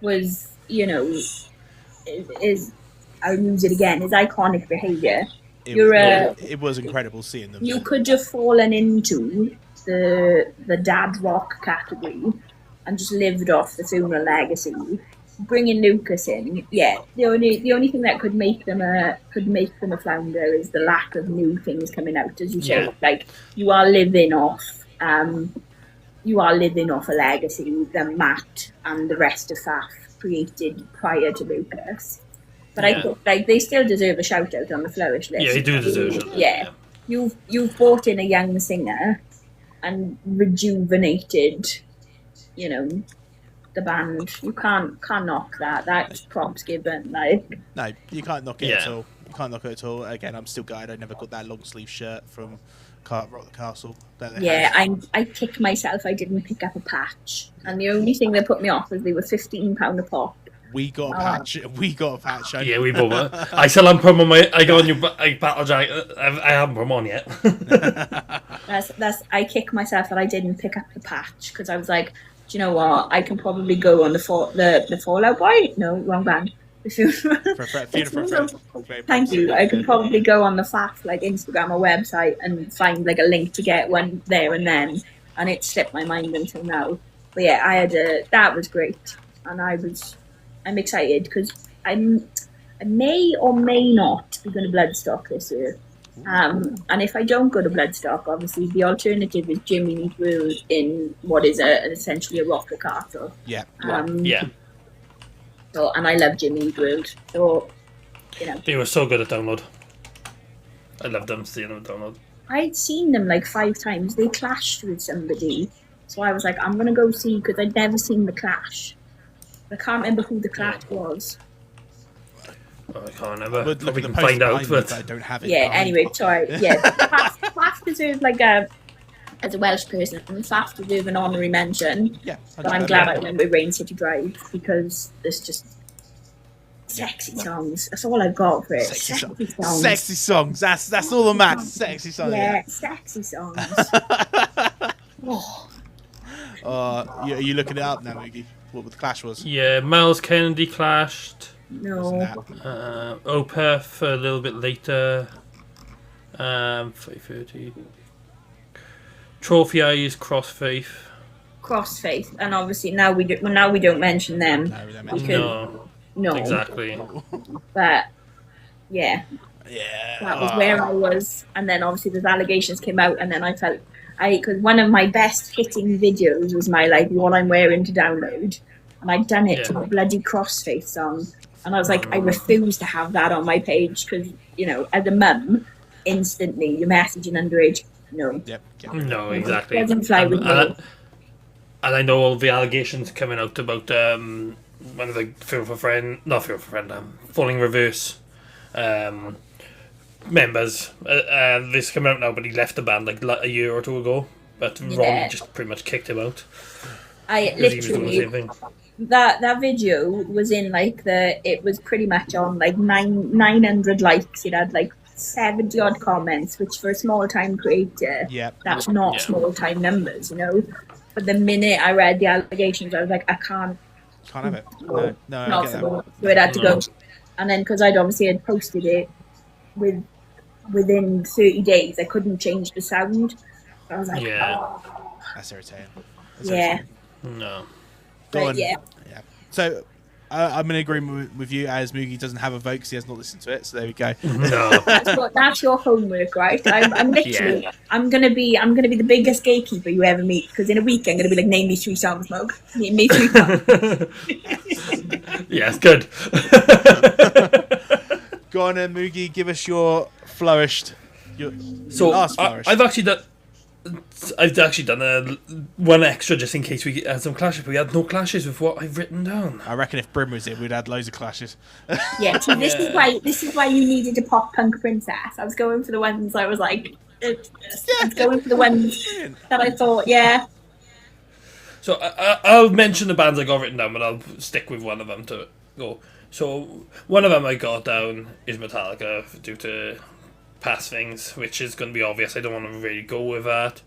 S3: was, is I'll use it again, is iconic behaviour.
S1: It was incredible seeing them.
S3: You could have fallen into the dad rock category and just lived off the Funeral legacy. Bringing Lucas in, the only thing that could make them a flounder is the lack of new things coming out, as you say.
S2: Yeah.
S3: Like, you are living off a legacy that Matt and the rest of Faf created prior to Lucas. But I think they still deserve a shout out on the flourish list.
S2: Yeah, they do deserve it.
S3: Yeah. You've brought in a young singer and rejuvenated, the band. You can't knock that. That's props given. Like,
S1: No, you can't knock it at all. You can't knock it at all. Again, I'm still gutted I never got that long sleeve shirt from Rock the Castle.
S3: I kick myself I didn't pick up a patch. And the only thing that put me off was they were £15 a pop.
S1: We got a patch. We got a patch.
S2: Yeah, we both were. I still haven't put them on my... I got a new battle jacket. I haven't put them on yet.
S3: I kick myself that I didn't pick up the patch because I was like, do you know what? I can probably go on the Fallout Boy. No, wrong band. The funeral.
S1: Funeral for a friend. Very
S3: Thank
S1: proud.
S3: you. I could probably go on the FAF like Instagram or website and find like a link to get one there and then, and it slipped my mind until now. But yeah, that was great, and I'm excited because I may or may not be going to Bloodstock this year. And if I don't go to Bloodstock, obviously the alternative is Jimmy Neat World in what is essentially a rocker castle.
S1: Yeah.
S2: Yeah.
S3: So, and I love Jimmy Neat World. So, you know.
S2: They were so good at download. I loved them seeing them at download.
S3: I'd seen them like 5 times. They clashed with somebody. So I was like, I'm going to go see, because I'd never seen the clash. I can't remember who the clash was.
S2: Oh, I can't remember.
S1: Look
S2: Probably
S1: at the
S2: can find out,
S1: but
S2: but
S1: I don't have it.
S3: Yeah,
S1: behind
S3: anyway,
S1: me.
S3: sorry. Yeah, Faf deserves like as a Welsh person, Faf deserves an honorary mention.
S1: Yeah.
S3: But I'm glad I went with Rain City Drive because there's just sexy songs. That's all I've got for it.
S1: Sexy
S3: songs.
S1: Sexy songs. That's all that matters. Sexy songs.
S3: Yeah, sexy songs. Oh.
S1: Are you looking it up now, Moogie? What the clash was?
S2: yeah, Miles Kennedy clashed.
S1: Wasn't
S3: No.
S1: that?
S2: Opeth a little bit later. 5:30. Trophy Eyes, Crossfaith.
S3: Crossfaith, and obviously now we don't mention them.
S1: No, we don't mention
S3: Because-
S2: No,
S3: No,
S2: exactly.
S3: but yeah,
S1: Yeah.
S3: that was where I was. And then obviously those allegations came out, and then I felt because one of my best hitting videos was my like what I'm wearing to download, and I'd done it to
S2: Yeah.
S3: a bloody Crossfaith song, and I was like, I refuse to have that on my page because as a mum, instantly you're messaging underage. No,
S1: Yep.
S2: No, exactly.
S3: Doesn't fly with me.
S2: And I know all the allegations coming out about one of the Falling Reverse members. This coming out now, but he left the band like a year or 2 ago. But
S3: Yeah.
S2: Ron just pretty much kicked him out.
S3: I
S2: Because he was doing the
S3: literally
S2: same thing.
S3: that video was in like it was pretty much on like 900 likes. It had like 70 odd comments, which for a small time creator,
S1: Yep.
S3: that's not
S2: Yeah.
S3: small time numbers, But the minute I read the allegations, I was like, I can't.
S1: Can't have it. No, I
S3: Not
S1: get that.
S3: possible. So it had to go. And then because I'd obviously had posted it within 30 days, I couldn't change the sound. I was like,
S2: Yeah.
S3: oh,
S1: That's irritating.
S3: yeah.
S2: No.
S1: Go
S3: But
S1: on.
S3: yeah.
S1: So I'm in agreement with you, as Moogie doesn't have a vote because he has not listened to it. So there we go.
S2: No.
S3: That's your homework, right? I'm literally, I'm gonna be the biggest gatekeeper you ever meet. Because in a week I'm gonna be like, name me 3 songs, Mug. Name me 3 songs.
S2: Yes, good.
S1: Go on then, Moogie. Give us your flourished. Your
S2: So
S1: last flourished.
S2: I've actually done one extra just in case we had some clashes. But we had no clashes with what I've written down.
S1: I reckon if Brim was here, we'd had loads of clashes.
S3: Yeah, so this is why you needed a pop punk princess. I was going for the ones I was like, I was going for the ones that I thought, yeah.
S2: So I'll mention the bands I got written down, but I'll stick with one of them to go. So one of them I got down is Metallica due to past things, which is going to be obvious. I don't want to really go with that.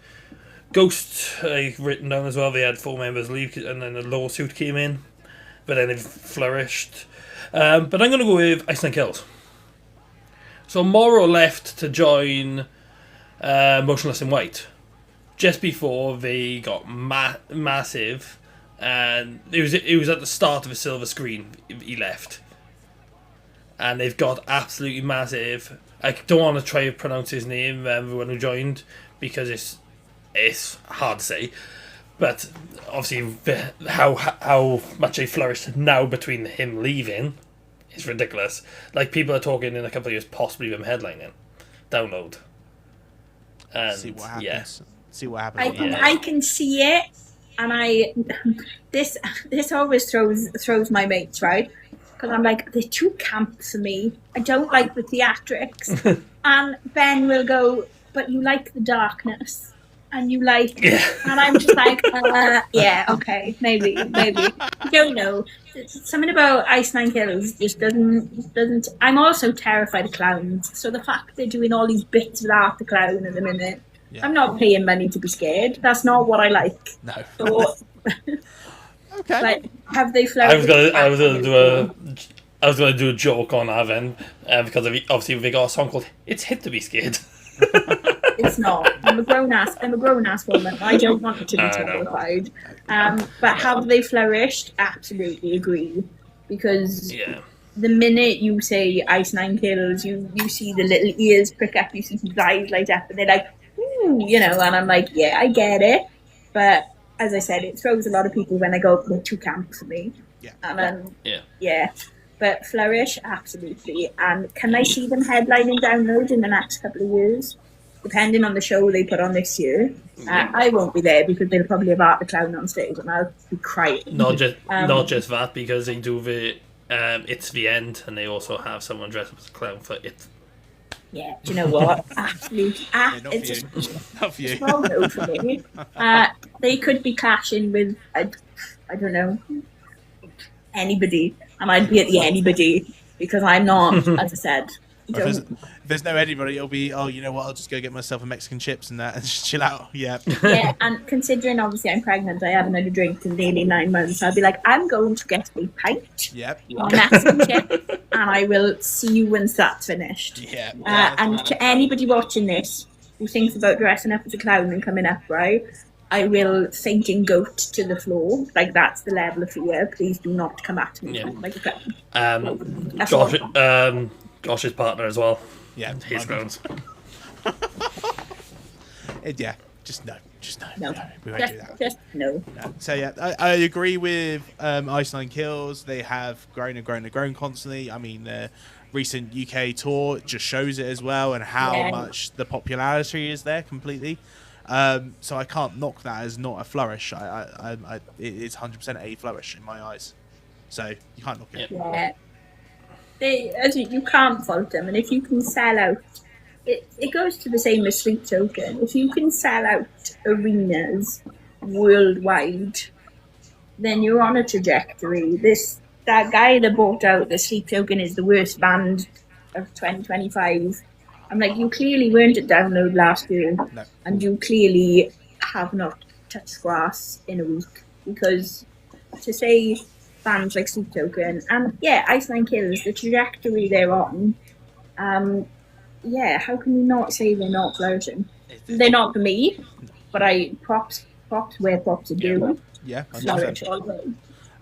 S2: Ghost I written down as well. They had 4 members leave, and then a lawsuit came in, but then it flourished. But I'm going to go with Ice Nine Kills. So Morrow left to join Motionless in White just before they got massive, and it was at the start of a silver screen he left, and they've got absolutely massive. I don't want to try to pronounce his name, everyone who joined, because it's hard to say, but obviously how much they flourished now between him leaving is ridiculous. Like, people are talking in a couple of years possibly them headlining Download, and
S1: See what happens.
S2: yeah.
S1: See what happens.
S3: I can see it, and this always throws my mates, right? Because I'm like, they're too camp for me. I don't like the theatrics. And Ben will go, but you like the darkness, and you like, and I'm just like, yeah, okay, maybe. I don't know. Something about Ice Nine Kills just doesn't. I'm also terrified of clowns, so the fact they're doing all these bits without the clown in a minute.
S1: Yeah.
S3: I'm not paying money to be scared. That's not what I like.
S1: No.
S3: So,
S1: Okay.
S3: like, have they
S2: I
S3: flourished?
S2: was gonna do I was going to do a joke on that then, because obviously they got a song called "It's Hit to Be Scared."
S3: It's not. I'm a grown ass woman. I don't want it to be terrified. But have they flourished? Absolutely agree. Because the minute you say Ice Nine Kills, you see the little ears prick up, you see people's eyes light up, and they're like, ooh, and I'm like, yeah, I get it. But as I said, it throws a lot of people when I go, they're too camp for me.
S1: Yeah.
S3: And But flourish, absolutely. And can I see them headlining Download in the next couple of years? Depending on the show they put on this year. I won't be there because they'll probably have Art the Clown on stage and I'll be crying.
S2: Not just that, because they do the It's the End, and they also have someone dressed up as a clown for it.
S3: Yeah, do you know what? Absolutely.
S1: Not for you.
S3: It's wrong though for me. They could be clashing with, I don't know, anybody. And I'd be at the anybody because I'm not, as I said.
S1: If there's no anybody, it'll be, oh, you know what, I'll just go get myself a Mexican chips and that and just chill out. Yeah.
S3: Yeah, and considering obviously I'm pregnant, I haven't had a drink in nearly 9 months. I'll be like, I'm going to get a pint.
S1: Yep.
S3: Mexican chip, and I will see you once that's finished.
S1: Yeah.
S3: And to anybody watching this who thinks about dressing up as a clown and coming up, right? I will fainting goat to the floor. Like, that's the level of fear. Please do not come at me like a clown.
S2: Josh's partner as well.
S1: Yeah.
S2: His grounds.
S1: Yeah. Just no.
S3: No.
S1: We won't do that.
S3: Just no.
S1: So yeah, I agree with Ice Nine Kills. They have grown constantly. I mean, the recent UK tour just shows it as well, and how much the popularity is there completely. So I can't knock that as not a flourish. It's 100% a flourish in my eyes. So you can't knock it.
S3: Yeah. You can't fault them, and if you can sell out, it goes to the same as Sleep Token. If you can sell out arenas worldwide, then you're on a trajectory. That guy that bought out the Sleep Token is the worst band of 2025. I'm like, you clearly weren't at Download last year, and you clearly have not touched grass in a week, because to say bands like Sleep Token and Ice Nine Kills, the trajectory they're on, how can you not say they're not flourishing? They're not for me, but props where props are due.
S1: Yeah,
S3: flourish always.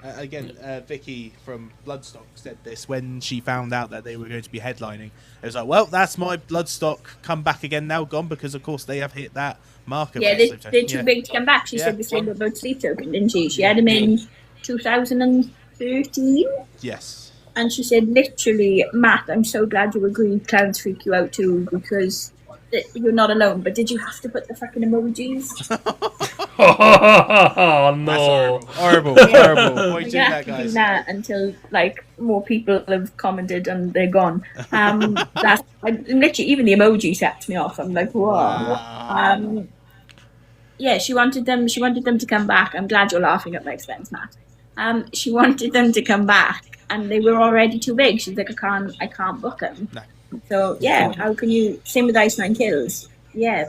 S1: Again, Vicky from Bloodstock said this when she found out that they were going to be headlining. It was like, well, that's my Bloodstock come back again now, gone, because of course they have hit that marker.
S3: Yeah, they're too big to come back. She said the same about Sleep Token, didn't she? She had him in 2013.
S1: Yes.
S3: And she said, literally, Matt, I'm so glad you agreed clowns freak you out too, because you're not alone. But did you have to put the fucking emojis?
S2: Oh, no.
S1: That's horrible. Why are you doing that, guys?
S3: Do that until, like, more people have commented and they're gone. Literally, even the emoji sets me off. I'm like, whoa.
S1: Wow.
S3: She wanted them to come back. I'm glad you're laughing at my expense, Matt. She wanted them to come back, and they were already too big. She's like, I can't book them.
S1: No.
S3: So how can you? Same with Ice Nine Kills. Yeah,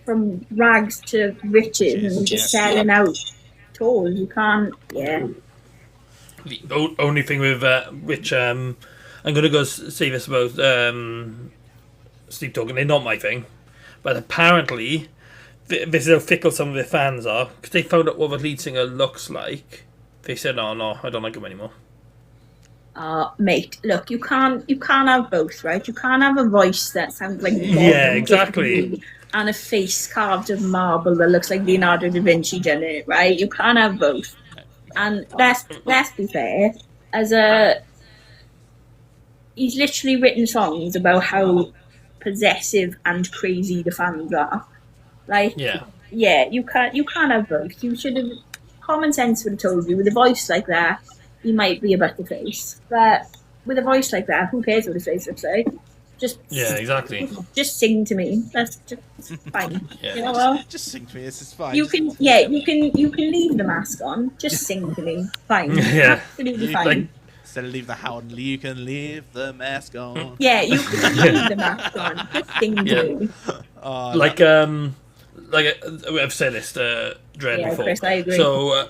S3: from rags to riches and just selling out tours. You can't. Yeah.
S2: The only thing with which I'm gonna go say this about Sleep Token. They're not my thing, but apparently. This is how fickle some of their fans are, because they found out what the lead singer looks like. They said, no, I don't like him anymore.
S3: Mate, look, you can't have both, right? You can't have a voice that sounds like
S2: exactly,
S3: and a face carved of marble that looks like Leonardo da Vinci done it, right? You can't have both. And let's be fair, he's literally written songs about how possessive and crazy the fans are. Like, you can't have both. You should have. Common sense would have told you, with a voice like that, he might be a butterface. But with a voice like that, who cares what his face looks like?
S2: Exactly.
S3: Just sing to me. That's just fine.
S1: Yeah.
S3: You know what?
S1: Just sing to me. This is fine.
S3: You can leave the mask on. Just sing to me. Fine.
S2: Yeah.
S3: Absolutely fine.
S1: Instead of leave the hound, you can leave the mask on.
S3: Yeah, you can leave the mask on. Just sing to me.
S2: I've said this to Dread before.
S3: Chris, I agree.
S2: So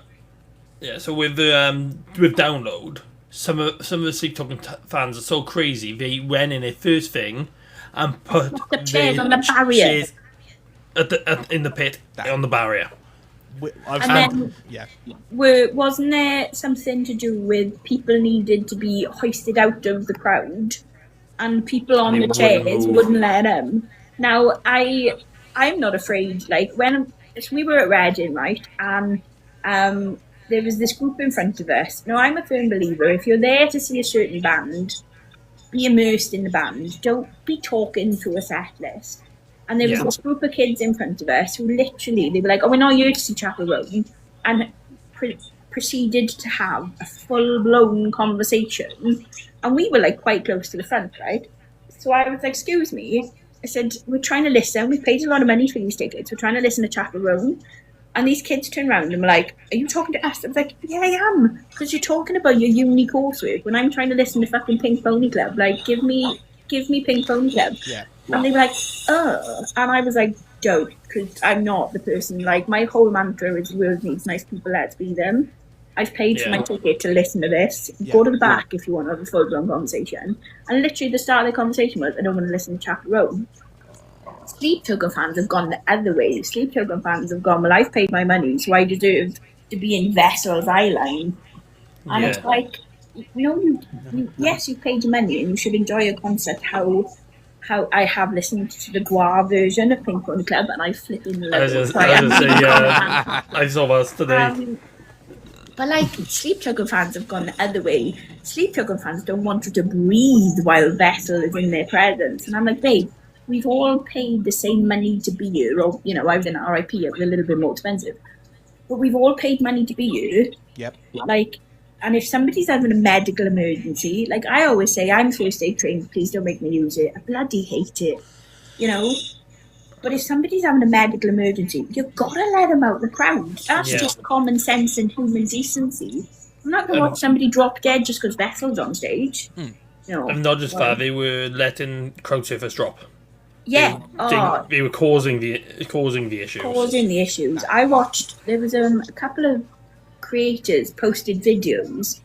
S2: with Download, some of the Sleep Token fans are so crazy. They went in their first thing and put
S3: The chairs on the barrier.
S2: chairs in the pit on the barrier.
S1: I've
S3: And
S1: yeah.
S3: Wasn't there something to do with people needed to be hoisted out of the crowd, and people on
S2: They
S3: the chairs
S2: wouldn't move.
S3: wouldn't let them? Now I'm not afraid. Like when we were at Reading, right, and there was this group in front of us. Now I'm a firm believer. If you're there to see a certain band, be immersed in the band. Don't be talking through a set list. And there was
S2: Yeah.
S3: this group of kids in front of us who literally, they were like, oh, we're not here to see Chapel Roan, and proceeded to have a full-blown conversation. And we were like quite close to the front, right? So I was like, excuse me. I said, we're trying to listen. We paid a lot of money for these tickets. We're trying to listen to Chapel Roan. And these kids turned around and were like, are you talking to us? I was like, yeah, I am. Because you're talking about your uni coursework when I'm trying to listen to fucking Pink Pony Club. Like, give me Pink Pony Club.
S1: Yeah.
S3: And they were like, oh. And I was like, don't, because I'm not the person. Like, my whole mantra is the world needs nice people, let's be them. I've paid for my ticket to listen to this. Go to the back if you want to have a full-blown conversation. And literally the start of the conversation was, I don't want to listen to Chapel Roan. Sleep Token fans have gone the other way. Sleep Token fans have gone, well, I've paid my money, so I deserve to be in Vessel's Eyeline. And it's like, no, yes, you paid your money and you should enjoy a concert how I have listened to the Gua version of Pink Pony Club, and I flipping love it.
S2: I saw us today.
S3: But like, Sleep Token fans have gone the other way. Sleep Token fans don't want you to breathe while Vessel is in their presence. And I'm like, babe, we've all paid the same money to be here. Or, you know, I was in RIP, it was a little bit more expensive. But we've all paid money to be here.
S1: Yep.
S3: Like, and if somebody's having a medical emergency, like I always say, I'm first aid trained, please don't make me use it. I bloody hate it, you know? But if somebody's having a medical emergency, you've got to let them out the crowd. That's just common sense and human decency. I'm not going to watch somebody drop dead just because Vessel's on stage. You know,
S2: and not just that, they were letting crowd surfers drop.
S3: Yeah.
S2: They were causing the issues.
S3: Causing the issues. I watched, there was a couple of creators posted videos,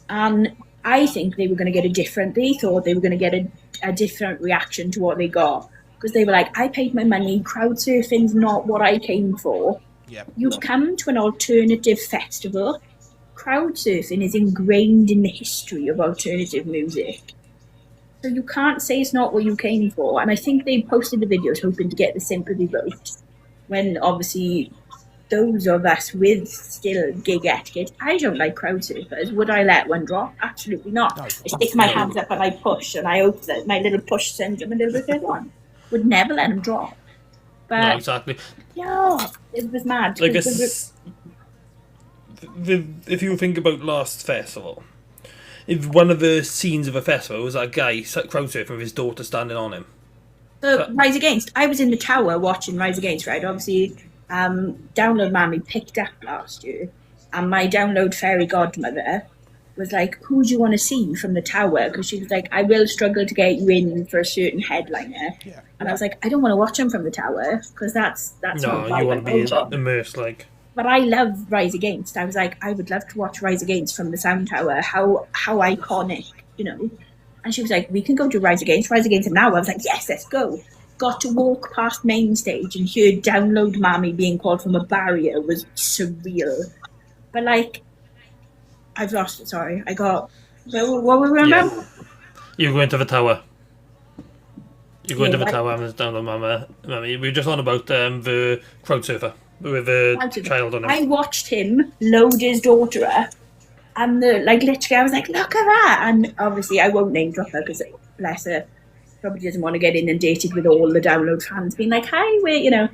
S3: and I think they were going to get they thought they were going to get a different reaction to what they got. Because they were like, I paid my money, crowd surfing's not what I came for.
S1: Yep.
S3: You've come to an alternative festival. Crowd surfing is ingrained in the history of alternative music. So you can't say it's not what you came for. And I think they posted the videos hoping to get the sympathy vote. When obviously those of us with still gig etiquette, I don't like crowd surfers. Would I let one drop? Absolutely not.
S1: No.
S3: I stick my hands up and I push, and I hope that my little push sends them a little bit further on. Would never let them drop. But
S2: No, exactly.
S3: yeah, it was mad.
S2: Like if you think about last festival, if one of the scenes of a festival was that guy crowd surfing with his daughter standing on him.
S3: So Rise Against, I was in the tower watching Rise Against, right? Obviously, Download Mammy picked up last year, and my Download fairy godmother was like, who do you want to see from the tower? Because she was like, I will struggle to get you in for a certain headliner.
S1: Yeah.
S3: And I was like, I don't want to watch him from the tower, because that's
S2: No,
S3: not
S2: you want to be
S3: culture.
S2: immersed, like.
S3: But I love Rise Against. I was like, I would love to watch Rise Against from the Sound Tower. How iconic, you know? And she was like, we can go to Rise Against an hour. I was like, yes, let's go. Got to walk past main stage and hear Download Mammy being called from a barrier was surreal. But like, I've lost it, sorry. I got, what were we on about?
S2: You go into the tower. You go
S3: Yeah,
S2: into the
S3: right.
S2: tower and it's down on Mama. We were just on about the crowd surfer with the child on him.
S3: I watched him load his daughter up, and literally I was like, look at that. And obviously I won't name drop her because bless her, probably doesn't want to get inundated with all the Download fans being like, hi, we're, you know.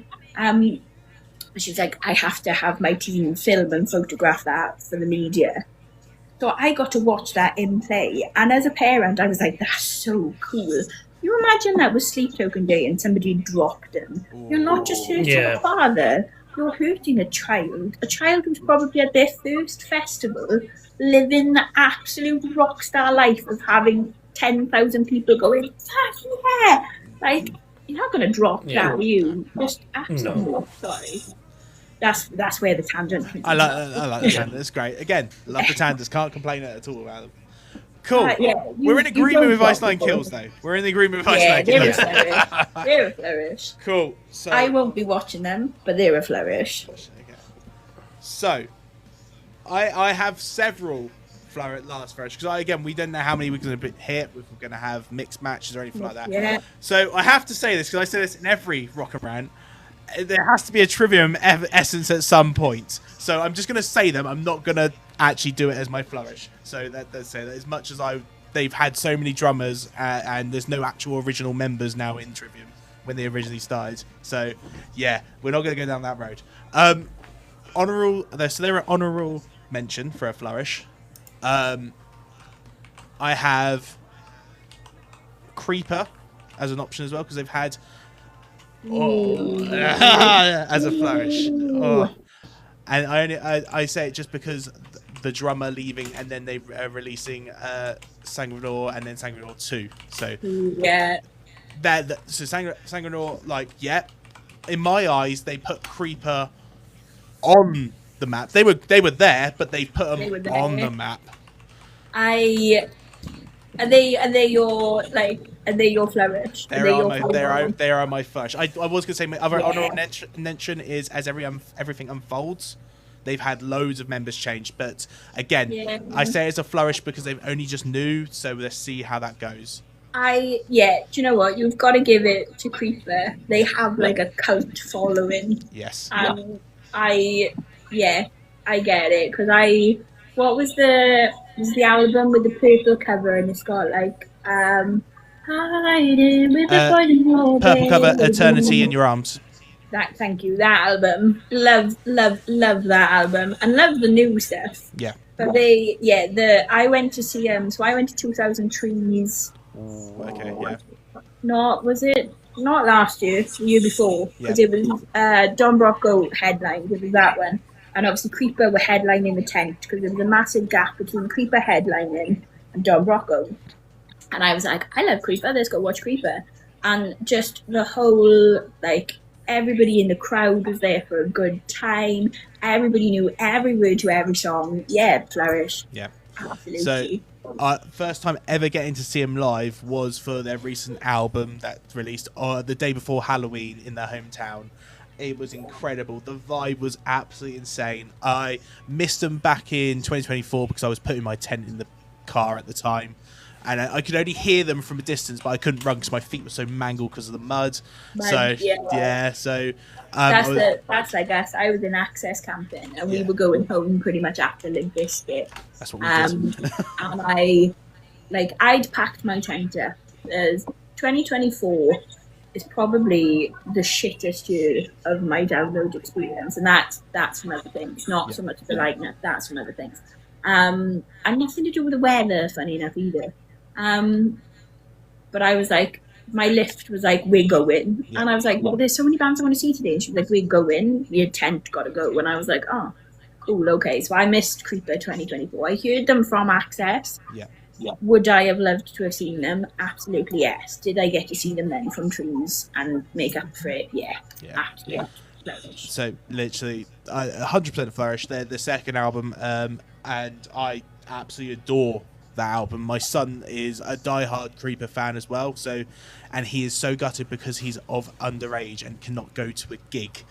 S3: She was like, I have to have my team film and photograph that for the media. So I got to watch that in play, and as a parent I was like, that's so cool. You imagine that was Sleep Token Day and somebody dropped him. You're not just hurting a father, you're hurting a child who's probably at their first festival, living the absolute rock star life of having 10,000 people going, fuck yeah! Like, you're not going to drop that, are you? Just absolutely not. Sorry. That's where the tangent.
S1: I like the tangent. It's great. Again, love the tangents. Can't complain at all about them. Cool. We're in agreement with Ice Nine Kills, though. We're in agreement with Ice Nine
S3: they're a
S1: Kills.
S3: flourish. They're a flourish.
S1: Cool. So
S3: I won't be watching them, but they're a flourish.
S1: Okay. So, I have several last flourish because we don't know how many we're going to hit. If we're going to have mixed matches or anything like that.
S3: Yeah.
S1: So I have to say this because I say this in every Rocker Rant. There has to be a Trivium essence at some point. So I'm just going to say them. I'm not going to actually do it as my flourish. So that's it. As much as they've had so many drummers and there's no actual original members now in Trivium when they originally started. So yeah, we're not going to go down that road. So they're an honorable mention for a flourish. I have Creeper as an option as well because they've had as a flourish. And I say it just because the drummer leaving and then they releasing Sangrenor and then Sangrenor 2. So
S3: yeah,
S1: so Sangrenor, in my eyes they put Creeper on the map. They were there, but they put them on the map. Are
S3: they your flourish?
S1: They are my flourish. I was gonna say my other honorable mention is as everything unfolds. They've had loads of members change, but again, I say it's a flourish because they've only just new. So let's see how that goes.
S3: Do you know what? You've got to give it to Creeper. They have like a cult following.
S1: Yes.
S3: I get it because what was the album with the purple cover and it's got like hiding with the poison
S1: purple cover, Eternity in Your Arms.
S3: Thank you. That album, love that album and love the new stuff.
S1: Yeah.
S3: But I went to see so I went to 2000 Trees.
S1: Okay. Yeah.
S3: Not last year, the year before, because it was Don Brocco headlined. It was that one, and obviously Creeper were headlining the tent because there was a massive gap between Creeper headlining and Don Brocco. And I was like, I love Creeper. Let's go watch Creeper. And just the whole everybody in the crowd was there for a good time. Everybody knew every word to every song. Yeah, flourish.
S1: Yeah,
S3: absolutely.
S1: So, first time ever getting to see them live was for their recent album that released the day before Halloween in their hometown. It was incredible. The vibe was absolutely insane. I missed them back in 2024 because I was putting my tent in the car at the time. And I could only hear them from a distance, but I couldn't run because my feet were so mangled because of the mud. That's like us. I was in access camping, and we were going home pretty much after Limp Bizkit. That's what we did.
S3: And I'd packed my tent up. 2024 is probably the shittest year of my download experience, and that's from other things, not so much the lineup. That's from other things, and nothing to do with the weather. Funny enough, either. But I was like, my lift was like, we're going. And I was like, well, there's so many bands I want to see today. And she was like, we're going. Your tent got to go. And I was like, oh, cool, okay. So I missed Creeper 2024. I heard them from Access.
S1: Yeah.
S3: Would I have loved to have seen them? Absolutely, yes. Did I get to see them then from Trees and make up for it? Yeah. Absolutely. Flourish.
S1: So, literally, 100% Flourish. They're the second album, and I absolutely adore that album. My son is a diehard Creeper fan as well, and he is so gutted because he's of underage and cannot go to a gig.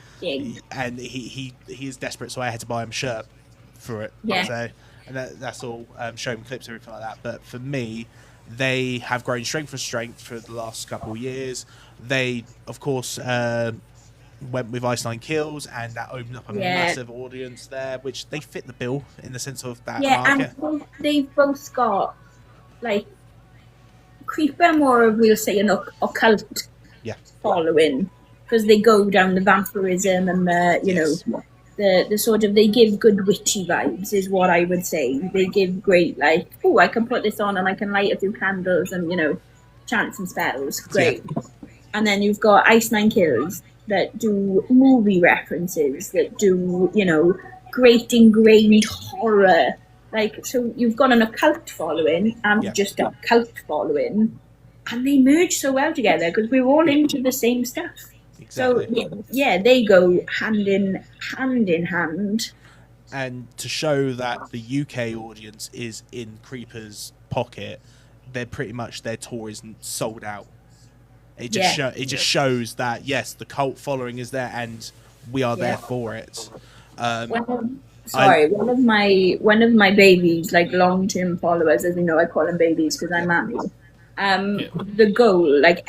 S1: And he is desperate, so I had to buy him a shirt for it. So, and that's all, show him clips, everything like that. But for me, they have grown strength for strength for the last couple of years. They, of course, went with Ice Nine Kills, and that opened up a massive audience there, which they fit the bill in the sense of that market.
S3: And they've both got Creeper more of, we'll say, an occult following, because they go down the vampirism and the sort of, they give good witchy vibes is what I would say. They give great I can put this on and I can light a few candles and chant some spells. Great. And then you've got Ice Nine Kills that do movie references, that do, great ingrained horror. So you've got an occult following and just a cult following, and they merge so well together because we're all into the same stuff.
S1: Exactly.
S3: So, they go hand in hand.
S1: and to show that the UK audience is in Creeper's pocket, they're pretty much their tour is sold out. It just shows that yes, the cult following is there, and we are there for it.
S3: One of my babies, like long-term followers, as you know, I call them babies because I'm married. The goal, like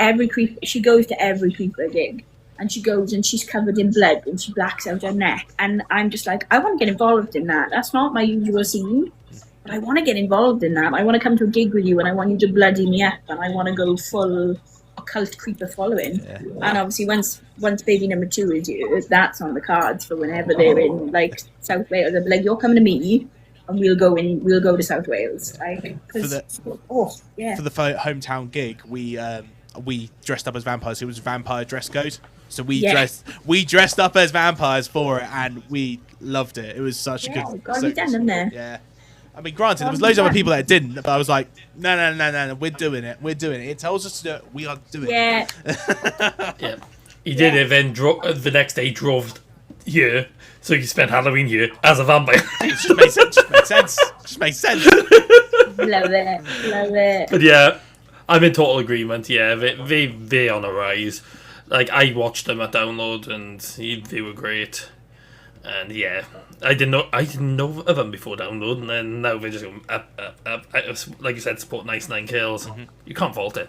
S3: she goes to every Creeper gig, and she goes and she's covered in blood and she blacks out her neck, and I'm just like, I want to get involved in that. That's not my usual scene, but I want to get involved in that. I want to come to a gig with you, and I want you to bloody me up, and I want to go full occult Creeper following. And obviously once baby number 2 is here, that's on the cards for whenever they're in like South Wales. They'll be like, you're coming to me, and we'll go to South Wales. Like,
S1: for the hometown gig, we dressed up as vampires. It was vampire dress code, so we dressed up as vampires for it, and we loved it. It was such a good.
S3: God, we done them there.
S1: Yeah. I mean, granted, there was loads of other people that didn't, but I was like, no, we're doing it. It tells us to do it. We are doing it.
S2: Yeah. He did it, then the next day drove here, so he spent Halloween here as a vampire.
S1: It just makes sense. Just makes sense.
S3: Love it.
S2: But yeah, I'm in total agreement. Yeah, they on a rise. Like, I watched them at Download, and they were great. And yeah, I didn't know of them before Download, and then now they're just going up. Like you said, support Nice 9 Kills. You can't fault it.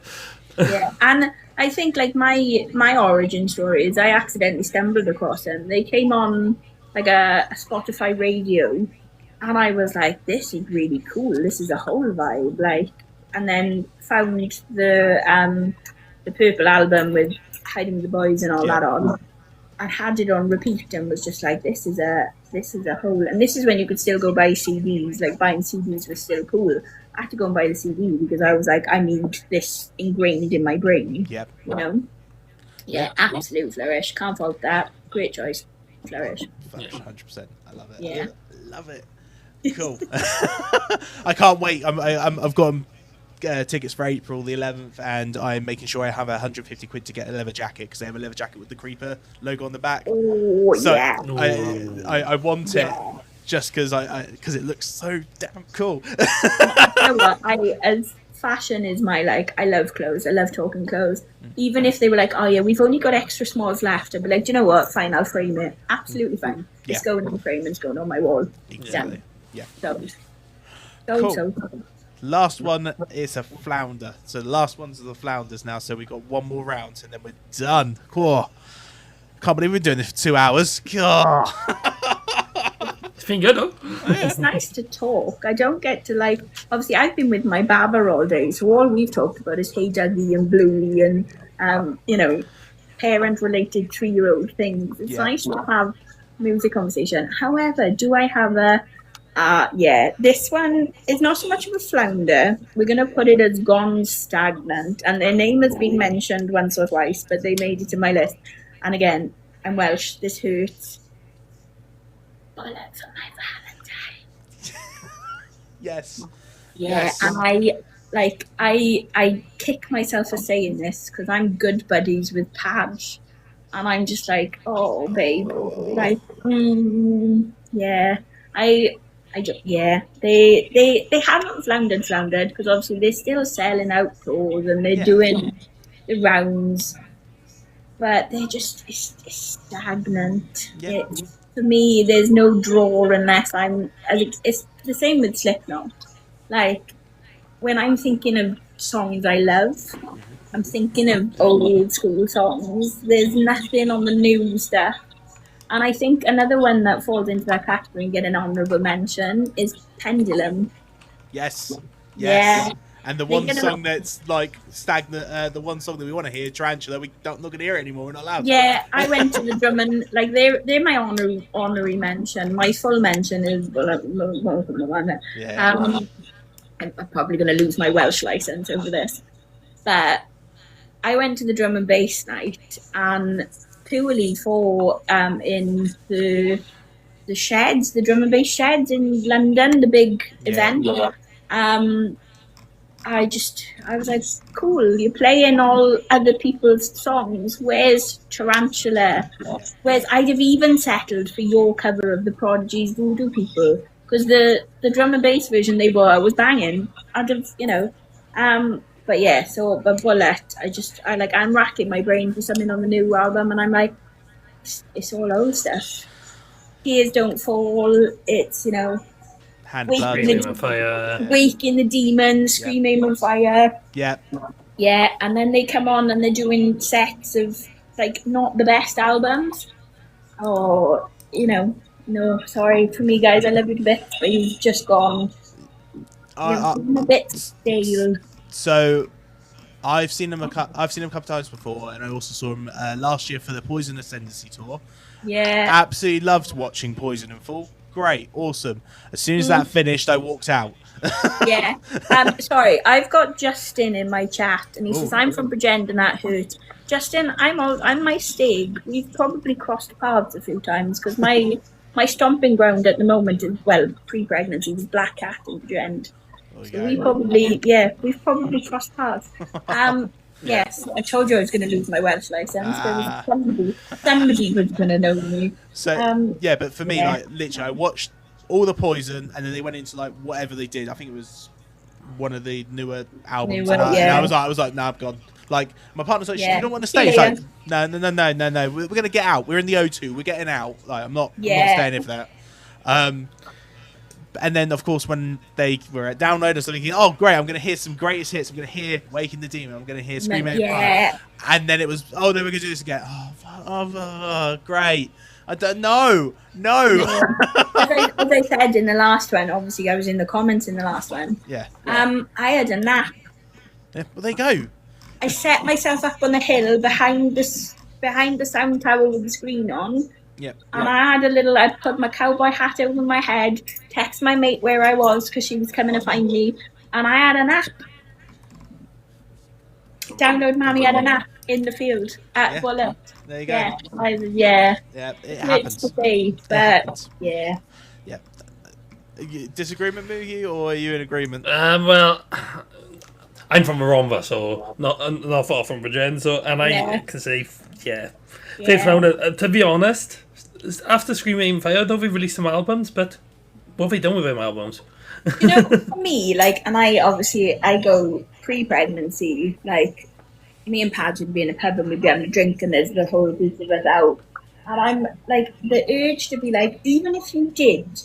S3: Yeah, and I think like my origin story is I accidentally stumbled across them. They came on like a Spotify radio, and I was like, this is really cool. This is a whole vibe. Like, and then found the Purple album with Hiding with the Boys and all that on. I had it on repeat and was just like, this is a whole, and this is when you could still go buy CDs. Like, buying CDs was still cool. I had to go and buy the CD because I was like, I need this ingrained in my brain.
S1: Yep.
S3: You know? Yeah, absolute Flourish. Can't fault that. Great choice. Flourish.
S1: 100%. I love it.
S3: Yeah.
S1: Love it. Cool. I can't wait. I've got tickets for April the 11th, and I'm making sure I have 150 quid to get a leather jacket because they have a leather jacket with the Creeper logo on the back.
S3: Oh,
S1: so
S3: yeah.
S1: I want it just because it looks so damn cool.
S3: You know what? As fashion is my, like, I love clothes. I love talking clothes. Even if they were like, oh yeah, we've only got extra smalls left, I'd be like, do you know what? Fine, I'll frame it. Absolutely fine. It's going in the frame and it's going on my wall.
S1: Exactly. Yeah.
S3: So.
S1: Last one is a flounder. So the last ones are the flounders now. So we've got one more round and then we're done. Cool. Can't believe we're doing this for 2 hours. God.
S2: It's been good, though.
S3: It's nice to talk. I don't get to, like, obviously I've been with my baba all day, so all we've talked about is Hey Dougie and Bluey and, you know, parent-related 3-year-old things. It's nice to have music conversation. However, do I have this one is not so much of a flounder. We're going to put it as Gone Stagnant, and their name has been mentioned once or twice, but they made it to my list. And again, I'm Welsh, this hurts. Bullets on my Valentine.
S1: Yes.
S3: Yeah,
S1: yes.
S3: And I kick myself for saying this because I'm good buddies with Padge, and I'm just like, oh babe, like, yeah, they haven't floundered because obviously they're still selling out tours and they're doing the rounds, but they're just it's stagnant.
S1: Yeah.
S3: For me, there's no draw unless it's the same with Slipknot. Like, when I'm thinking of songs I love, I'm thinking of old school songs. There's nothing on the new stuff. And I think another one that falls into that category and get an honourable mention is Pendulum.
S1: Yes.
S3: Yeah.
S1: And the one song that's like stagnant, the one song that we want to hear, Tarantula, we're not going to hear it anymore. We're not allowed.
S3: Yeah, I went to the drum and like they're my honorary mention. My full mention is I'm probably going to lose my Welsh license over this, but I went to the drum and bass night and purely for in the sheds, the drum and bass sheds in London, the big event. I was like, cool, you're playing all other people's songs. Where's Tarantula? Whereas I'd have even settled for your cover of the Prodigy's Voodoo People, because the drum and bass version they were was banging. I'd have, but yeah, but Bullet, I'm racking my brain for something on the new album, and I'm like, it's all old stuff. Tears Don't Fall, it's,
S1: Hand
S3: Wake
S1: blood.
S3: in
S2: Screaming Fire.
S3: Wake in the Demon, Screaming on Fire.
S1: Yeah.
S3: Yeah, and then they come on and they're doing sets of, like, not the best albums. Oh, no, sorry for me, guys. I love you to bits, but you've just gone a bit stale.
S1: So, I've seen him a couple times before, and I also saw him last year for the Poison Ascendancy tour.
S3: Yeah.
S1: Absolutely loved watching Poison in full. Great, awesome. As soon as that finished, I walked out.
S3: Yeah. Sorry, I've got Justin in my chat, and he says, I'm from Bridgend and that hurt. Justin, I'm my Stig. We've probably crossed paths a few times, because my stomping ground at the moment is, well, pre-pregnancy was Black Cat in Bridgend. So we've probably crossed paths. Yes, I told you I was going to lose my Welsh license. There was somebody was going to know me.
S1: So but for me, like literally, I watched all the Poison, and then they went into like whatever they did. I think it was one of the newer albums. And I was like, nah, I'm gone. Like my partner's like, you don't want to stay. It's like, no. We're going to get out. We're in the O2. We're getting out. Like I'm not staying here for that. And then, of course, when they were at download, I was thinking, oh, great, I'm going to hear some greatest hits. I'm going to hear Waking the Demon. I'm going to hear Screaming.
S3: Yeah.
S1: And then it was, oh, then we're going to do this again. Oh, great. I don't know. No.
S3: As I said in the last one, obviously I was in the comments in the last one.
S1: Yeah.
S3: I had a nap.
S1: Yeah, well, there you go.
S3: I set myself up on the hill behind the sound tower with the screen on.
S1: Yep.
S3: And I put my cowboy hat over my head, text my mate where I was because she was coming to find me, and I had a nap. Download Mammy had a nap in the field at Bullet.
S1: There you go.
S3: Yeah,
S1: it happens.
S3: But yeah.
S1: Disagreement, Moogie, or are you in agreement?
S2: Well, I'm from Aromba, so not far from Bridgend, so I can say Faith Flounder. To be honest, after Screaming Fire, though, we released some albums, but what have they done with them albums?
S3: For me, and I go pre-pregnancy, me and Padge would be in a pub and we'd be having a drink and there's the whole group of us out. And I'm the urge to be even if you did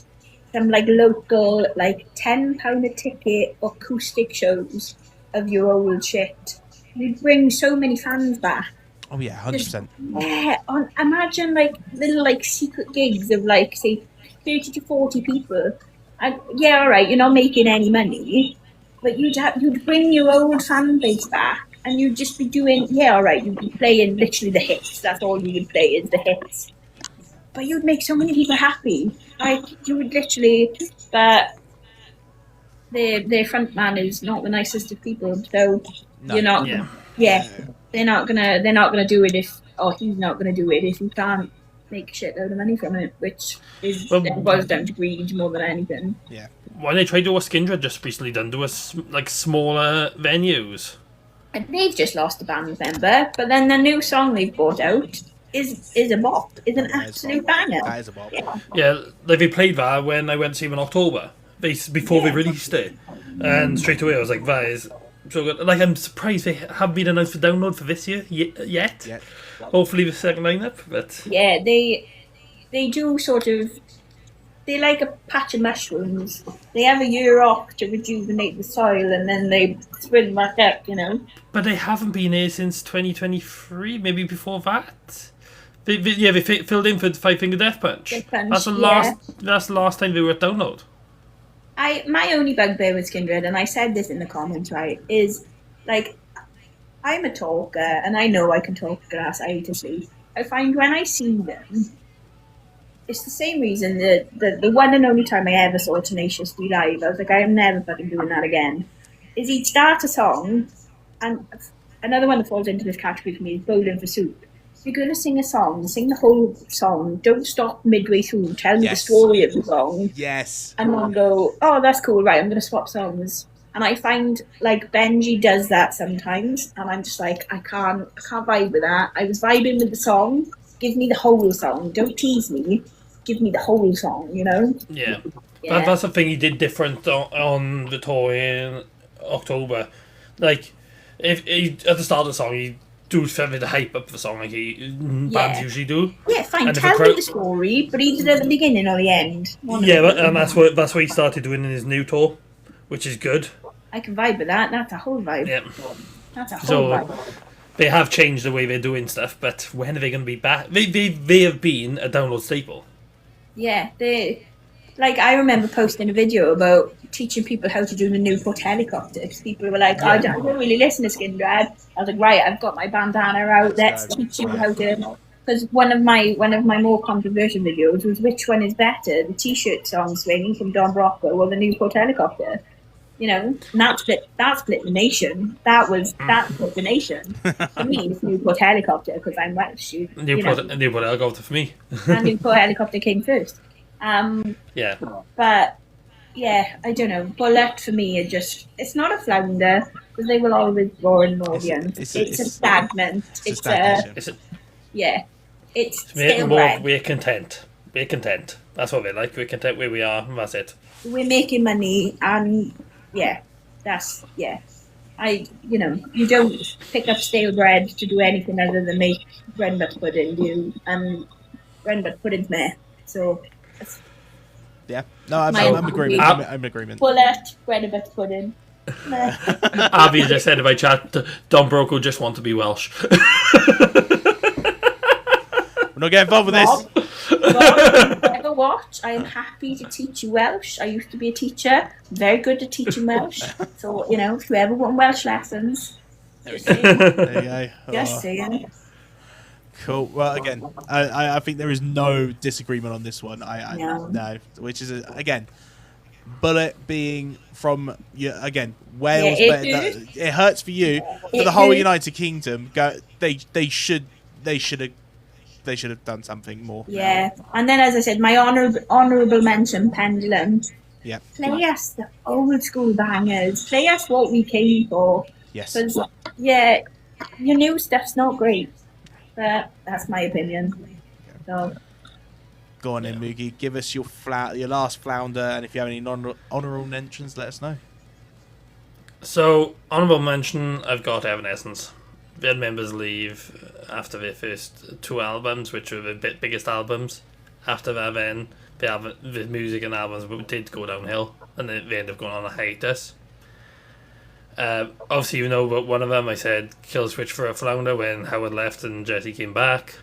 S3: some local, £10 a ticket acoustic shows of your old shit, you'd bring so many fans back.
S1: Oh yeah, 100%.
S3: Imagine little secret gigs of say 30 to 40 people. And all right, you're not making any money, but you'd bring your old fan base back, and you'd just be doing all right. You'd be playing literally the hits. That's all you would play is the hits. But you'd make so many people happy. You would literally, but their front man is not the nicest of people, so you're not. Yeah. They're not gonna do it if he's not gonna do it if he can't make a shitload of money from it, which boils down to greed more than anything.
S1: Yeah.
S2: When they tried to do a Skindred just recently done to us smaller venues.
S3: And they've just lost a band member, but then the new song they've brought out is a bop. Is an absolute banger.
S1: That is a bop.
S2: Yeah, they played that when I went to see them in October, before they released it, and straight away I was like, that is so good. I'm surprised they haven't been announced for download for this year yet. Hopefully the second lineup, but
S3: they do sort of. They like a patch of mushrooms. They have a year off to rejuvenate the soil, and then they spring back up.
S2: But they haven't been here since 2023. Maybe before that. They filled in for the Five Finger Death Punch. That's the last time they were at download.
S3: My only bugbear with Skindred, and I said this in the comments, right, is I'm a talker, and I know I can talk grass. I hate to sleep. I find when I see them, it's the same reason that the one and only time I ever saw Tenacious D live, I was like, I am never fucking doing that again. Is he'd start a song, and another one that falls into this category for me is Bowling for Soup. You're going to sing a song, sing the whole song, don't stop midway through, tell me the story of the song.
S1: Yes.
S3: And then go, oh, that's cool, right, I'm going to swap songs. And I find like Benji does that sometimes, and I'm just like, I can't vibe with that. I was vibing with the song. Give me the whole song. Don't tease me. Give me the whole song. You know.
S2: Yeah.
S3: Yeah.
S2: That's the thing he did different on the tour in October. Like, if he, at the start of the song, he do something to hype up the song like bands usually do.
S3: Yeah, fine.
S2: And if
S3: Tell
S2: a crowd-
S3: me the story, but either at the beginning or the end.
S2: And that's what he started doing in his new tour, which is good.
S3: I can vibe with that. That's a whole vibe.
S2: Yeah.
S3: That's a whole vibe.
S2: They have changed the way they're doing stuff, but when are they going to be back? They have been a download staple.
S3: Yeah, I remember posting a video about teaching people how to do the Newport helicopter, because people were like, I don't really listen to Skin Dread. I was like, right, I've got my bandana out, let's teach you how to... Because one of my more controversial videos was which one is better, the T-shirt song swinging from Don Rocco or the Newport helicopter. You know, and that split the nation. That split the nation. For me, it's Newport helicopter because I'm Welsh.
S2: Newport helicopter for me.
S3: And Newport helicopter came first.
S2: Yeah.
S3: But yeah, I don't know. Bullet for me, it's not a flounder because they will always draw an audience. It's a stagnant. It's stale bread.
S2: We're content. We're content. That's what we like. We're content where we are, and that's it.
S3: We're making money, and you don't pick up stale bread to do anything other than make bread and butter pudding, and bread and butter pudding's meh. So.
S1: Yeah, no, I'm in agreement. I'm in agreement.
S3: Bullet, bread and butter pudding.
S2: Avi just said in my chat, Don Broco just want to be Welsh.
S1: We're not getting involved with this.
S3: Rob, never watch. I am happy to teach you Welsh. I used to be a teacher. I'm very good at teaching Welsh. So, if you ever want Welsh lessons,
S1: there you go.
S3: Just saying.
S1: Cool. Well, again, I think there is no disagreement on this one. No, which is again, Bullet being from Wales. It hurts for you. For the whole United Kingdom, they should have done something more.
S3: Yeah, and then as I said, my honourable mention, Pendulum.
S1: Yeah.
S3: Play us the old school bangers. Play us what we came for.
S1: Yes.
S3: Because your new stuff's not great. But that's my opinion. So.
S1: Go on then, Moogie. Give us your last flounder, and if you have any honourable mentions, let us know.
S2: So, honourable mention, I've got Evanescence. They had members leave after their first 2 albums, which were the biggest albums. After that, then the music and albums did go downhill, and they ended up going on a hiatus. Obviously, one of them I said kill switch for a flounder when Howard left and Jesse came back.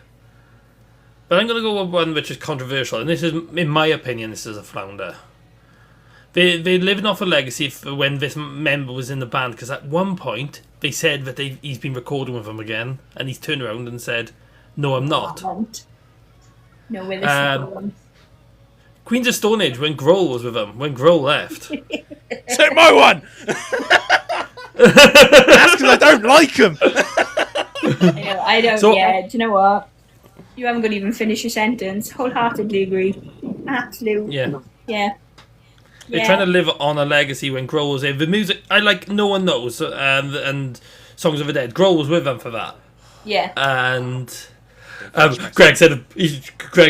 S2: But I'm going to go with one which is controversial, and this is, in my opinion, this is a flounder. They living off a legacy for when this member was in the band, because at one point they said that he's been recording with them again, and he's turned around and said, "No, I'm not."
S3: No, we're listening.
S2: Queens of Stone Age, when Grohl was with them, when Grohl left.
S1: Take my one! That's because I don't like him.
S3: I don't. Do you know what? You haven't got to even finish your sentence. Wholeheartedly agree. Absolutely. Yeah.
S2: They're trying to live on a legacy when Grohl was in. The music, I like No One Knows and Songs of the Dead. Grohl was with them for that.
S3: Yeah.
S2: And Greg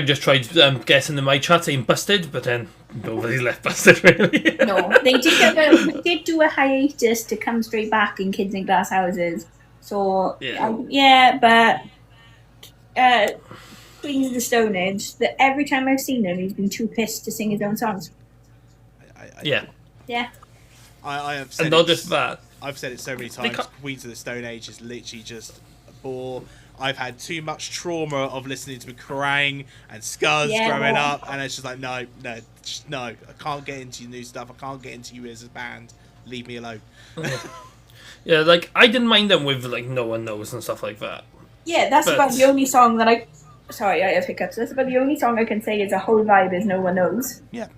S2: just tried guessing in my chat saying busted, but then nobody's left busted really.
S3: No, they did do a hiatus to come straight back in Kids in Glass Houses. So but Queens of the Stone Age, that every time I've seen him, he's been too pissed to sing his own songs.
S2: Yeah.
S1: I have said
S2: and not just that.
S1: I've said it so many times. Queens of the Stone Age is literally just a bore. I've had too much trauma of listening to Kerrang and Scuzz growing up, and it's just like, no, I can't get into your new stuff. I can't get into you as a band. Leave me alone.
S2: Yeah, like, I didn't mind them with, like, No One Knows and stuff like that.
S3: Yeah, that's about the only song that Sorry, I have hiccups. That's about the only song I can say is a whole vibe is No One Knows.
S1: Yeah.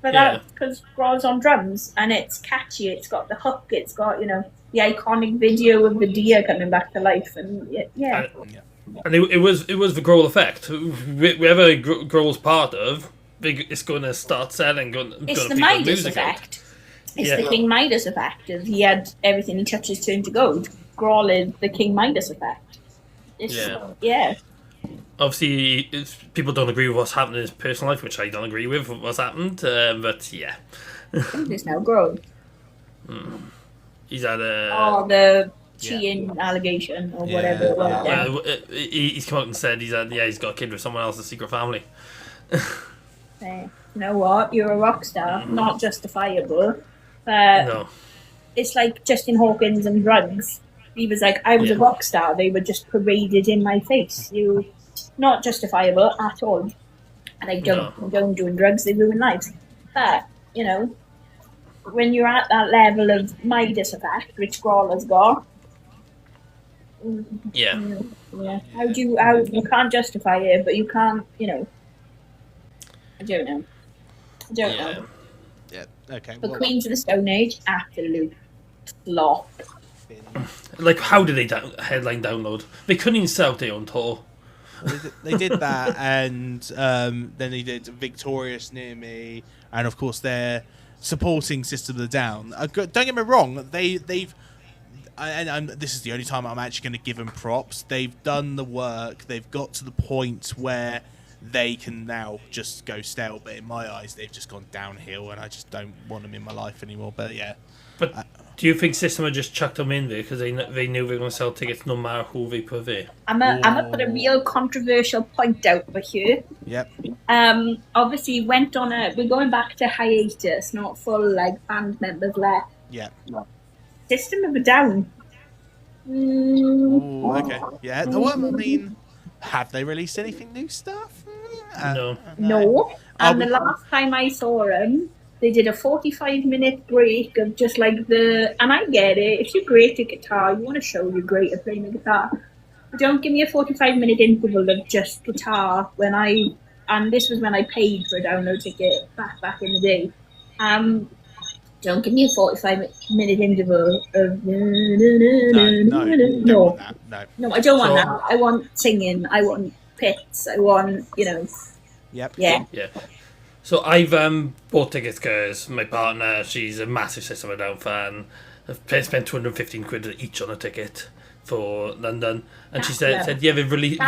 S3: But that's because Growl's on drums, and it's catchy. It's got the hook. It's got, the iconic video of the deer coming back to life, and
S2: And it was the Grohl effect. Whoever Grohl's part of, it's going to start selling.
S3: It's the Midas effect. It's
S2: Yeah.
S3: the King Midas effect. Of he had everything he touches turned to gold. Growl is the King Midas effect. Yeah.
S2: Obviously, people don't agree with what's happened in his personal life, which I don't agree with what's happened. But yeah,
S3: There's now grown.
S2: he's had a.
S3: Oh, the cheating allegation or
S1: Yeah,
S3: whatever it was.
S1: yeah.
S3: Yeah.
S2: Well, he's come out and said he's got a kid with someone else's secret family.
S3: You know what? You're a rock star, not justifiable.
S2: No.
S3: It's like Justin Hawkins and drugs. He was like, I was a rock star. They were just paraded in my face. You, not justifiable at all. And I don't condone doing drugs. They ruin lives. But when you're at that level of Midas effect, which Grawler's got,
S2: Yeah.
S3: how you can't justify it, but you can't, I don't know.
S2: Yeah.
S1: Yeah. Okay.
S3: But Queens of the Stone Age, absolute flop.
S2: Like, how did they headline download? They couldn't even sell their own tour.
S1: They did that, and then they did Victorious Near Me, and of course they're supporting System of a Down. Don't get me wrong, they've and this is the only time I'm actually going to give them props. They've done the work. They've got to the point where they can now just go stale. But in my eyes, they've just gone downhill, and I just don't want them in my life anymore. But yeah.
S2: But do you think System had just chucked them in there because they knew they were going to sell tickets no matter who they put there?
S3: I'm gonna put a real controversial point out over here.
S1: Yep.
S3: Obviously we're going back to hiatus, not full like band members left.
S1: Yeah.
S3: System of a Down.
S1: Ooh, okay. Yeah. Well, I mean, have they released anything new stuff?
S3: No. And the last time I saw them, they did a 45-minute break of just like and I get it, if you're great at guitar, you want to show you're great at playing the guitar. But don't give me a 45-minute interval of just guitar and this was when I paid for a download ticket back in the day. Don't give me a 45-minute interval of
S1: No,
S3: I don't want that. I want singing. I want pits. I want
S1: Yep.
S3: Yeah.
S2: So I've bought tickets because my partner, she's a massive System of a Down fan. I've spent 215 quid each on a ticket for London, and she said yeah, they've released.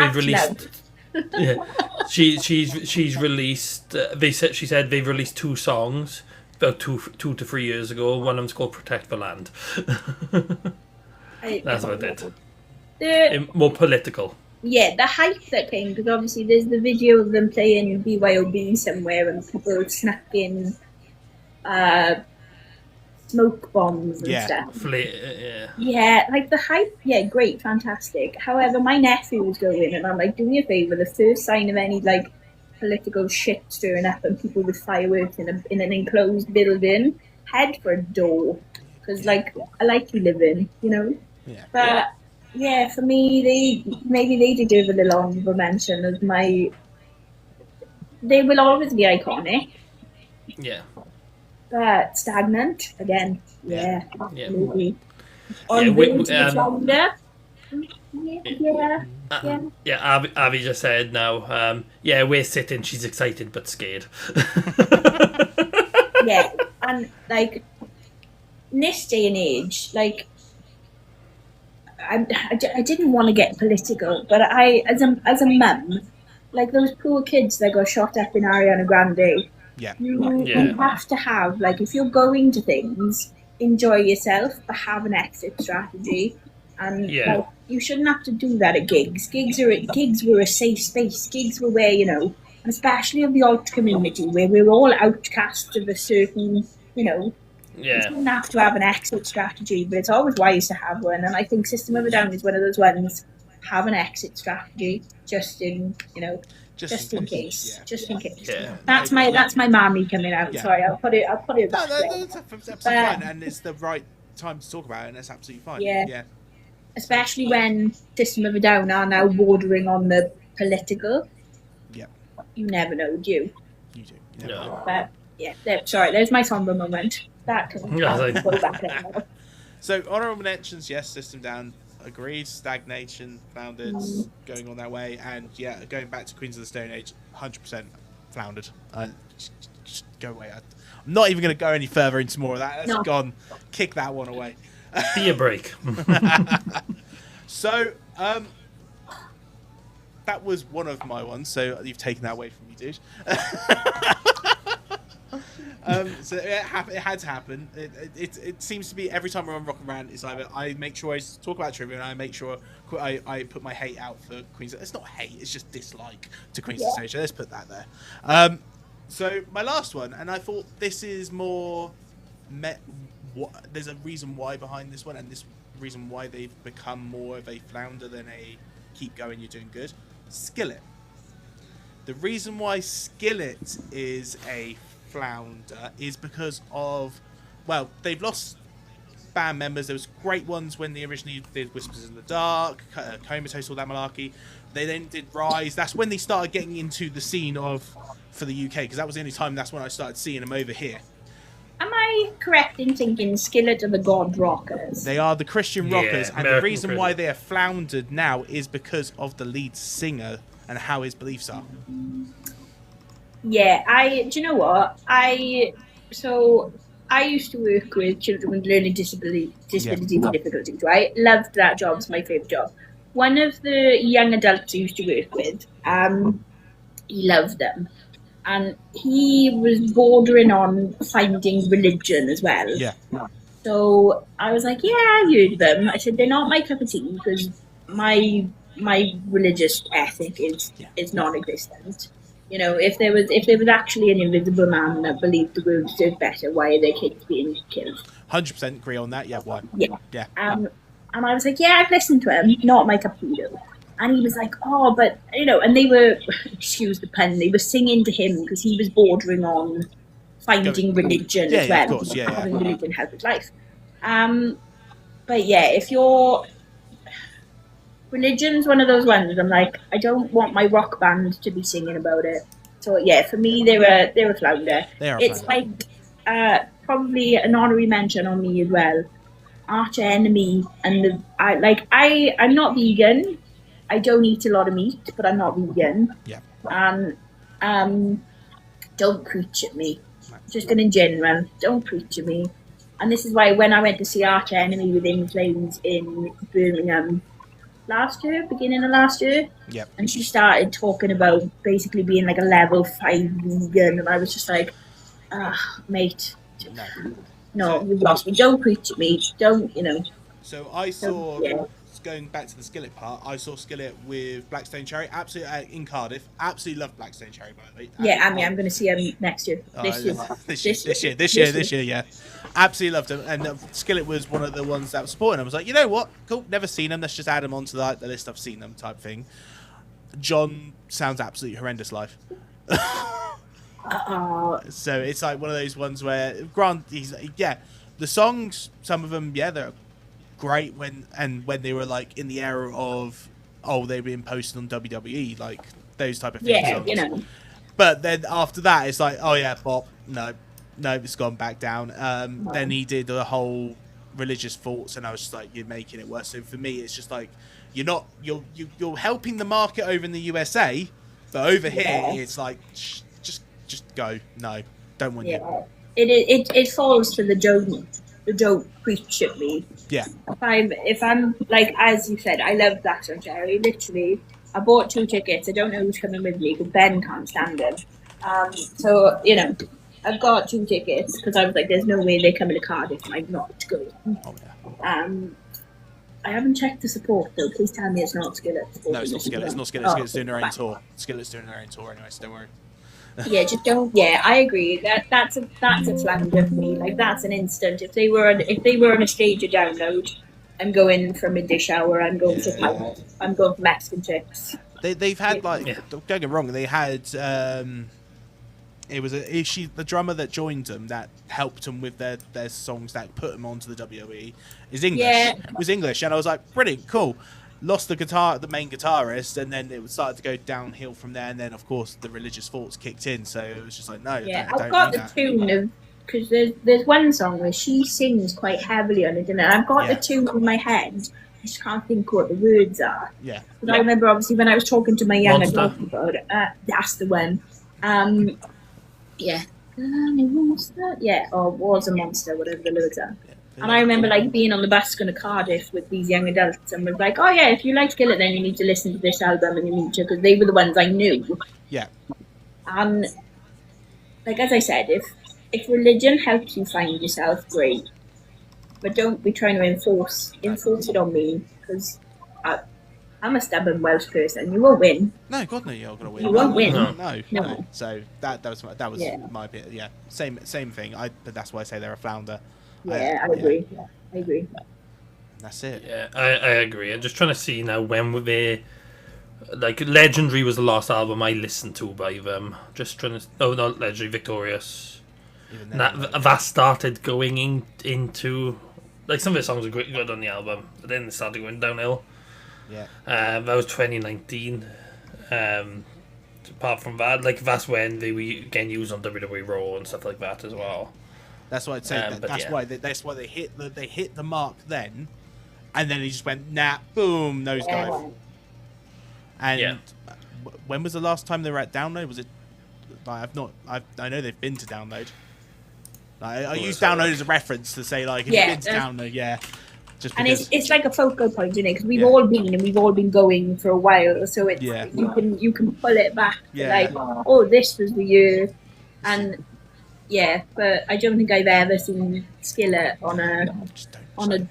S2: Yeah, she's released. She said they've released 2 songs about 2 to 3 years ago. One of them's called "Protect the Land." That's what I did. More political.
S3: Yeah, the hype that came, because obviously there's the video of them playing BYOB somewhere and people snuck in smoke bombs and stuff. Yeah, like the hype, great, fantastic. However, my nephew was going and I'm like, do me a favour, the first sign of any like political shit stirring up and people with fireworks in an enclosed building, head for a door. Because I like to live in,
S1: Yeah.
S3: But yeah, for me, they deserve a little honourable mention as they will always be iconic.
S2: Yeah.
S3: But stagnant again. Yeah. Absolutely.
S2: Abby just said now. We're sitting. She's excited but scared.
S3: Yeah, and like in this day and age, like. I didn't want to get political, but as a mum, like those poor kids that got shot up in Ariana Grande, you have to have, like, if you're going to things, enjoy yourself, but have an exit strategy. And like, you shouldn't have to do that at gigs. Gigs were a safe space. Gigs were where, and especially of the alt community, where we're all outcasts of a certain, You don't have to have an exit strategy, but it's always wise to have one. And I think System of a Down is one of those ones. Have an exit strategy, just in case.
S1: Yeah.
S3: That's my mommy coming out. Yeah. Sorry, I'll put it back there.
S1: That's absolutely fine, and it's the right time to talk about it, and that's absolutely fine. Yeah.
S3: Especially when System of a Down are now bordering on the political.
S1: Yeah.
S3: You never know, do you?
S1: You do.
S2: No.
S3: But yeah, there's my somber moment. That can go back there.
S1: So honourable mentions, yes, System Down, agreed. Stagnation, Floundered, going on that way, and going back to Queens of the Stone Age, 100% floundered. Just go away. I'm not even going to go any further into more of that. That's gone. Kick that one away.
S2: Be a break.
S1: So, that was one of my ones. So you've taken that away from me, dude. So it had to happen. It seems to be every time we're on Rock and Rant, it's either I make sure I talk about trivia and I make sure I put my hate out for Queen's. It's not hate, it's just dislike to Queen's Station. Let's put that there. So my last one, and I thought this is more. There's a reason why behind this one, and this reason why they've become more of a flounder than a keep going, you're doing good. Skillet. The reason why Skillet is a flounder is because of, well, they've lost band members. There was great ones when they originally did Whispers in the Dark, Comatose, all that malarkey. They then did Rise. That's when they started getting into the scene for the UK, because that was the only time that's when I started seeing them over here.
S3: Am I correct in thinking Skillet are the God Rockers?
S1: They are the Christian rockers, and the reason
S2: Christian.
S1: why they are floundered now is because of the lead singer and how his beliefs are.
S3: Yeah, do you know what? I used to work with children with learning disabilities and difficulties, right? Loved that job. It's my favourite job. One of the young adults I used to work with, he loved them. And he was bordering on finding religion as well.
S1: Yeah.
S3: So I was like, yeah, I've heard of them. I said, they're not my cup of tea because my religious ethic is non-existent. You know, if there was actually an invisible man that believed the world deserved better, why are their kids being killed?
S1: 100% agree on that. Yeah, why?
S3: Yeah. And I was like, yeah, I've listened to him. Not my cup of tea though. And he was like, oh, but, you know, and they were, excuse the pun, they were singing to him because he was bordering on finding religion as well.
S1: Of course,
S3: having religion help with life. But yeah, if religion's one of those ones, I'm like, I don't want my rock band to be singing about it. So yeah, for me, they're a flounder. It's like probably an honorary mention on me as well. Arch Enemy and I'm not vegan. I don't eat a lot of meat, but I'm not vegan.
S1: Yeah.
S3: Don't preach at me. Just in general, don't preach at me. And this is why when I went to see Arch Enemy with In Flames in Birmingham beginning of last year, and she started talking about basically being like a level 5 vegan, and I was just like, mate, no, you've lost me. Don't preach at me. Don't, you know.
S1: So I saw, going back to the Skillet part, I saw Skillet with Blackstone Cherry, absolutely in Cardiff. Absolutely love Blackstone Cherry, by the way.
S3: Yeah, I'm going to see him next year. This year, yeah.
S1: Absolutely loved him, and Skillet was one of the ones that was supporting. I was like, you know what, cool, never seen them. Let's just add them onto the list. I've seen them, type thing. John sounds absolutely horrendous live. So it's like one of those ones where the songs, some of them, they're great when they were like in the era of they were being posted on WWE, like those type of things.
S3: Yeah, you know.
S1: But then after that, it's like, Bob, no, it's gone back down. Then he did the whole religious thoughts, and I was just like, you're making it worse. So for me, it's just like you're helping the market over in the USA, but over here, it's like just go. No, don't want you.
S3: It falls to the don't preach at me.
S1: Yeah.
S3: If I'm like, as you said, I love Blackstone Cherry. Literally, I bought 2 tickets. I don't know who's coming with me because Ben can't stand them. So you know, I've got 2 tickets because I was like, there's no way they're coming to Cardiff and I'm not going. I haven't checked the support though. Please tell me it's not Skillet.
S1: No, it's not Skillet. It's not Skillet. Skillet's doing their own tour. Skillet's doing their own tour anyway, so don't worry.
S3: Yeah, just don't. Yeah, I agree. That's a flounder for me. Like that's an instant. If they were on a stage of download, I'm going for midday shower. I'm going for Mexican chicks.
S1: They've had don't get me wrong. They had the drummer that joined them that helped them with their songs that put them onto the WWE is English.
S3: Yeah.
S1: It was English, and I was like, brilliant, cool. Lost the main guitarist, and then it started to go downhill from there. And then, of course, the religious thoughts kicked in. So it was just like, no,
S3: yeah,
S1: don't
S3: I've got the tune of because there's one song where she sings quite heavily on it, and I've got the tune in my head. I just can't think what the words are.
S1: Yeah.
S3: But I remember obviously when I was talking to my younger daughter about it, that's the one. Yeah. Monster? Yeah, or was a monster, whatever the lyrics are.
S1: Yeah.
S3: And I remember like being on the bus going to Cardiff with these young adults and was like, oh yeah, if you like Skillet, then you need to listen to this album and you need to, because they were the ones I knew.
S1: Yeah.
S3: And like as I said, if religion helps you find yourself, great, but don't be trying to enforce it on me, because I'm a stubborn Welsh person. You won't win.
S1: No, God, no, you're not gonna win.
S3: You won't win.
S1: No. So that was
S3: Yeah.
S1: my opinion. Yeah, same thing. But that's why I say they're a flounder.
S3: Yeah, I agree. Yeah. I agree.
S1: That's it.
S2: Yeah, I agree. I'm just trying to see now when were they. Like, Legendary was the last album I listened to by them. Just trying to. Oh, not Legendary, Victorious.
S1: Even then,
S2: That started going into. Like, some of the songs were good on the album, but then it started going downhill.
S1: yeah.
S2: That was 2019. Apart from that, like, that's when they were getting used on WWE Raw and stuff like that as well.
S1: That's what I'd say. That's why they hit the mark then, and then he just went boom, nosedive. And when was the last time they were at Download? Was it? Like, I know they've been to Download. Like, I use Download as a reference to say, like, if you've been to Download, just
S3: and
S1: because,
S3: it's like a focal point, isn't it? Because we've all been going for a while, so it's you can pull it back. Like, oh, this was the year, and but I don't think I've ever seen Skillet on a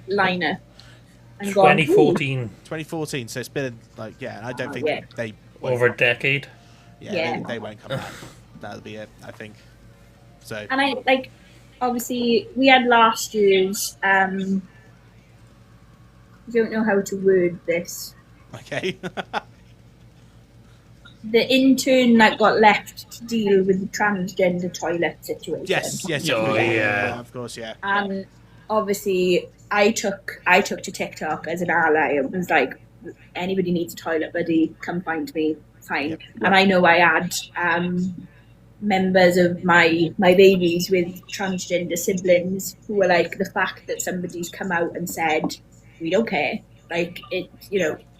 S3: liner. And
S2: 2014.
S1: 2014. So it's been like and I don't think they
S2: over a decade.
S1: They won't come back. That'll be it, I think. So.
S3: And I like, obviously, we had last year's. I don't know how to word this.
S1: Okay.
S3: The intern that got left to deal with the transgender toilet situation.
S1: Yes. Of course, yeah.
S3: And obviously, I took to TikTok as an ally and was like, anybody needs a toilet buddy, come find me, fine. Yep. And I know I had members of my babies with transgender siblings who were like, the fact that somebody's come out and said, we don't care. Like, it,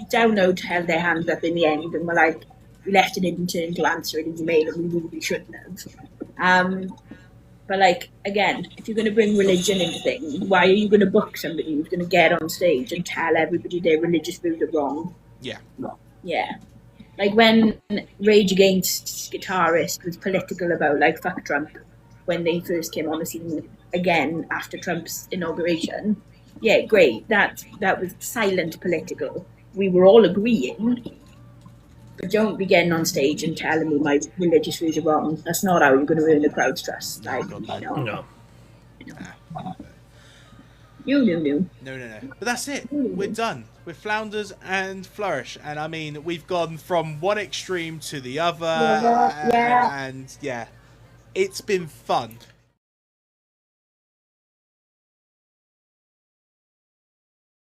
S3: Download held their hands up in the end and were like, we left an intern to answer an email and we really shouldn't have. But like, again, if you're going to bring religion into things, why are you going to book somebody who's going to get on stage and tell everybody their religious views are wrong?
S1: Yeah.
S3: Yeah. Like when Rage Against guitarist was political about like fuck Trump when they first came on the scene again after Trump's inauguration. Yeah, great. That was silent political. We were all agreeing. But don't be getting on stage and telling me my religious views are wrong. That's not how you're going to earn the crowd's trust. Like,
S2: No.
S3: No.
S1: But that's it. We're done with Flounders and Flourish. And I mean, we've gone from one extreme to the other. And it's been fun.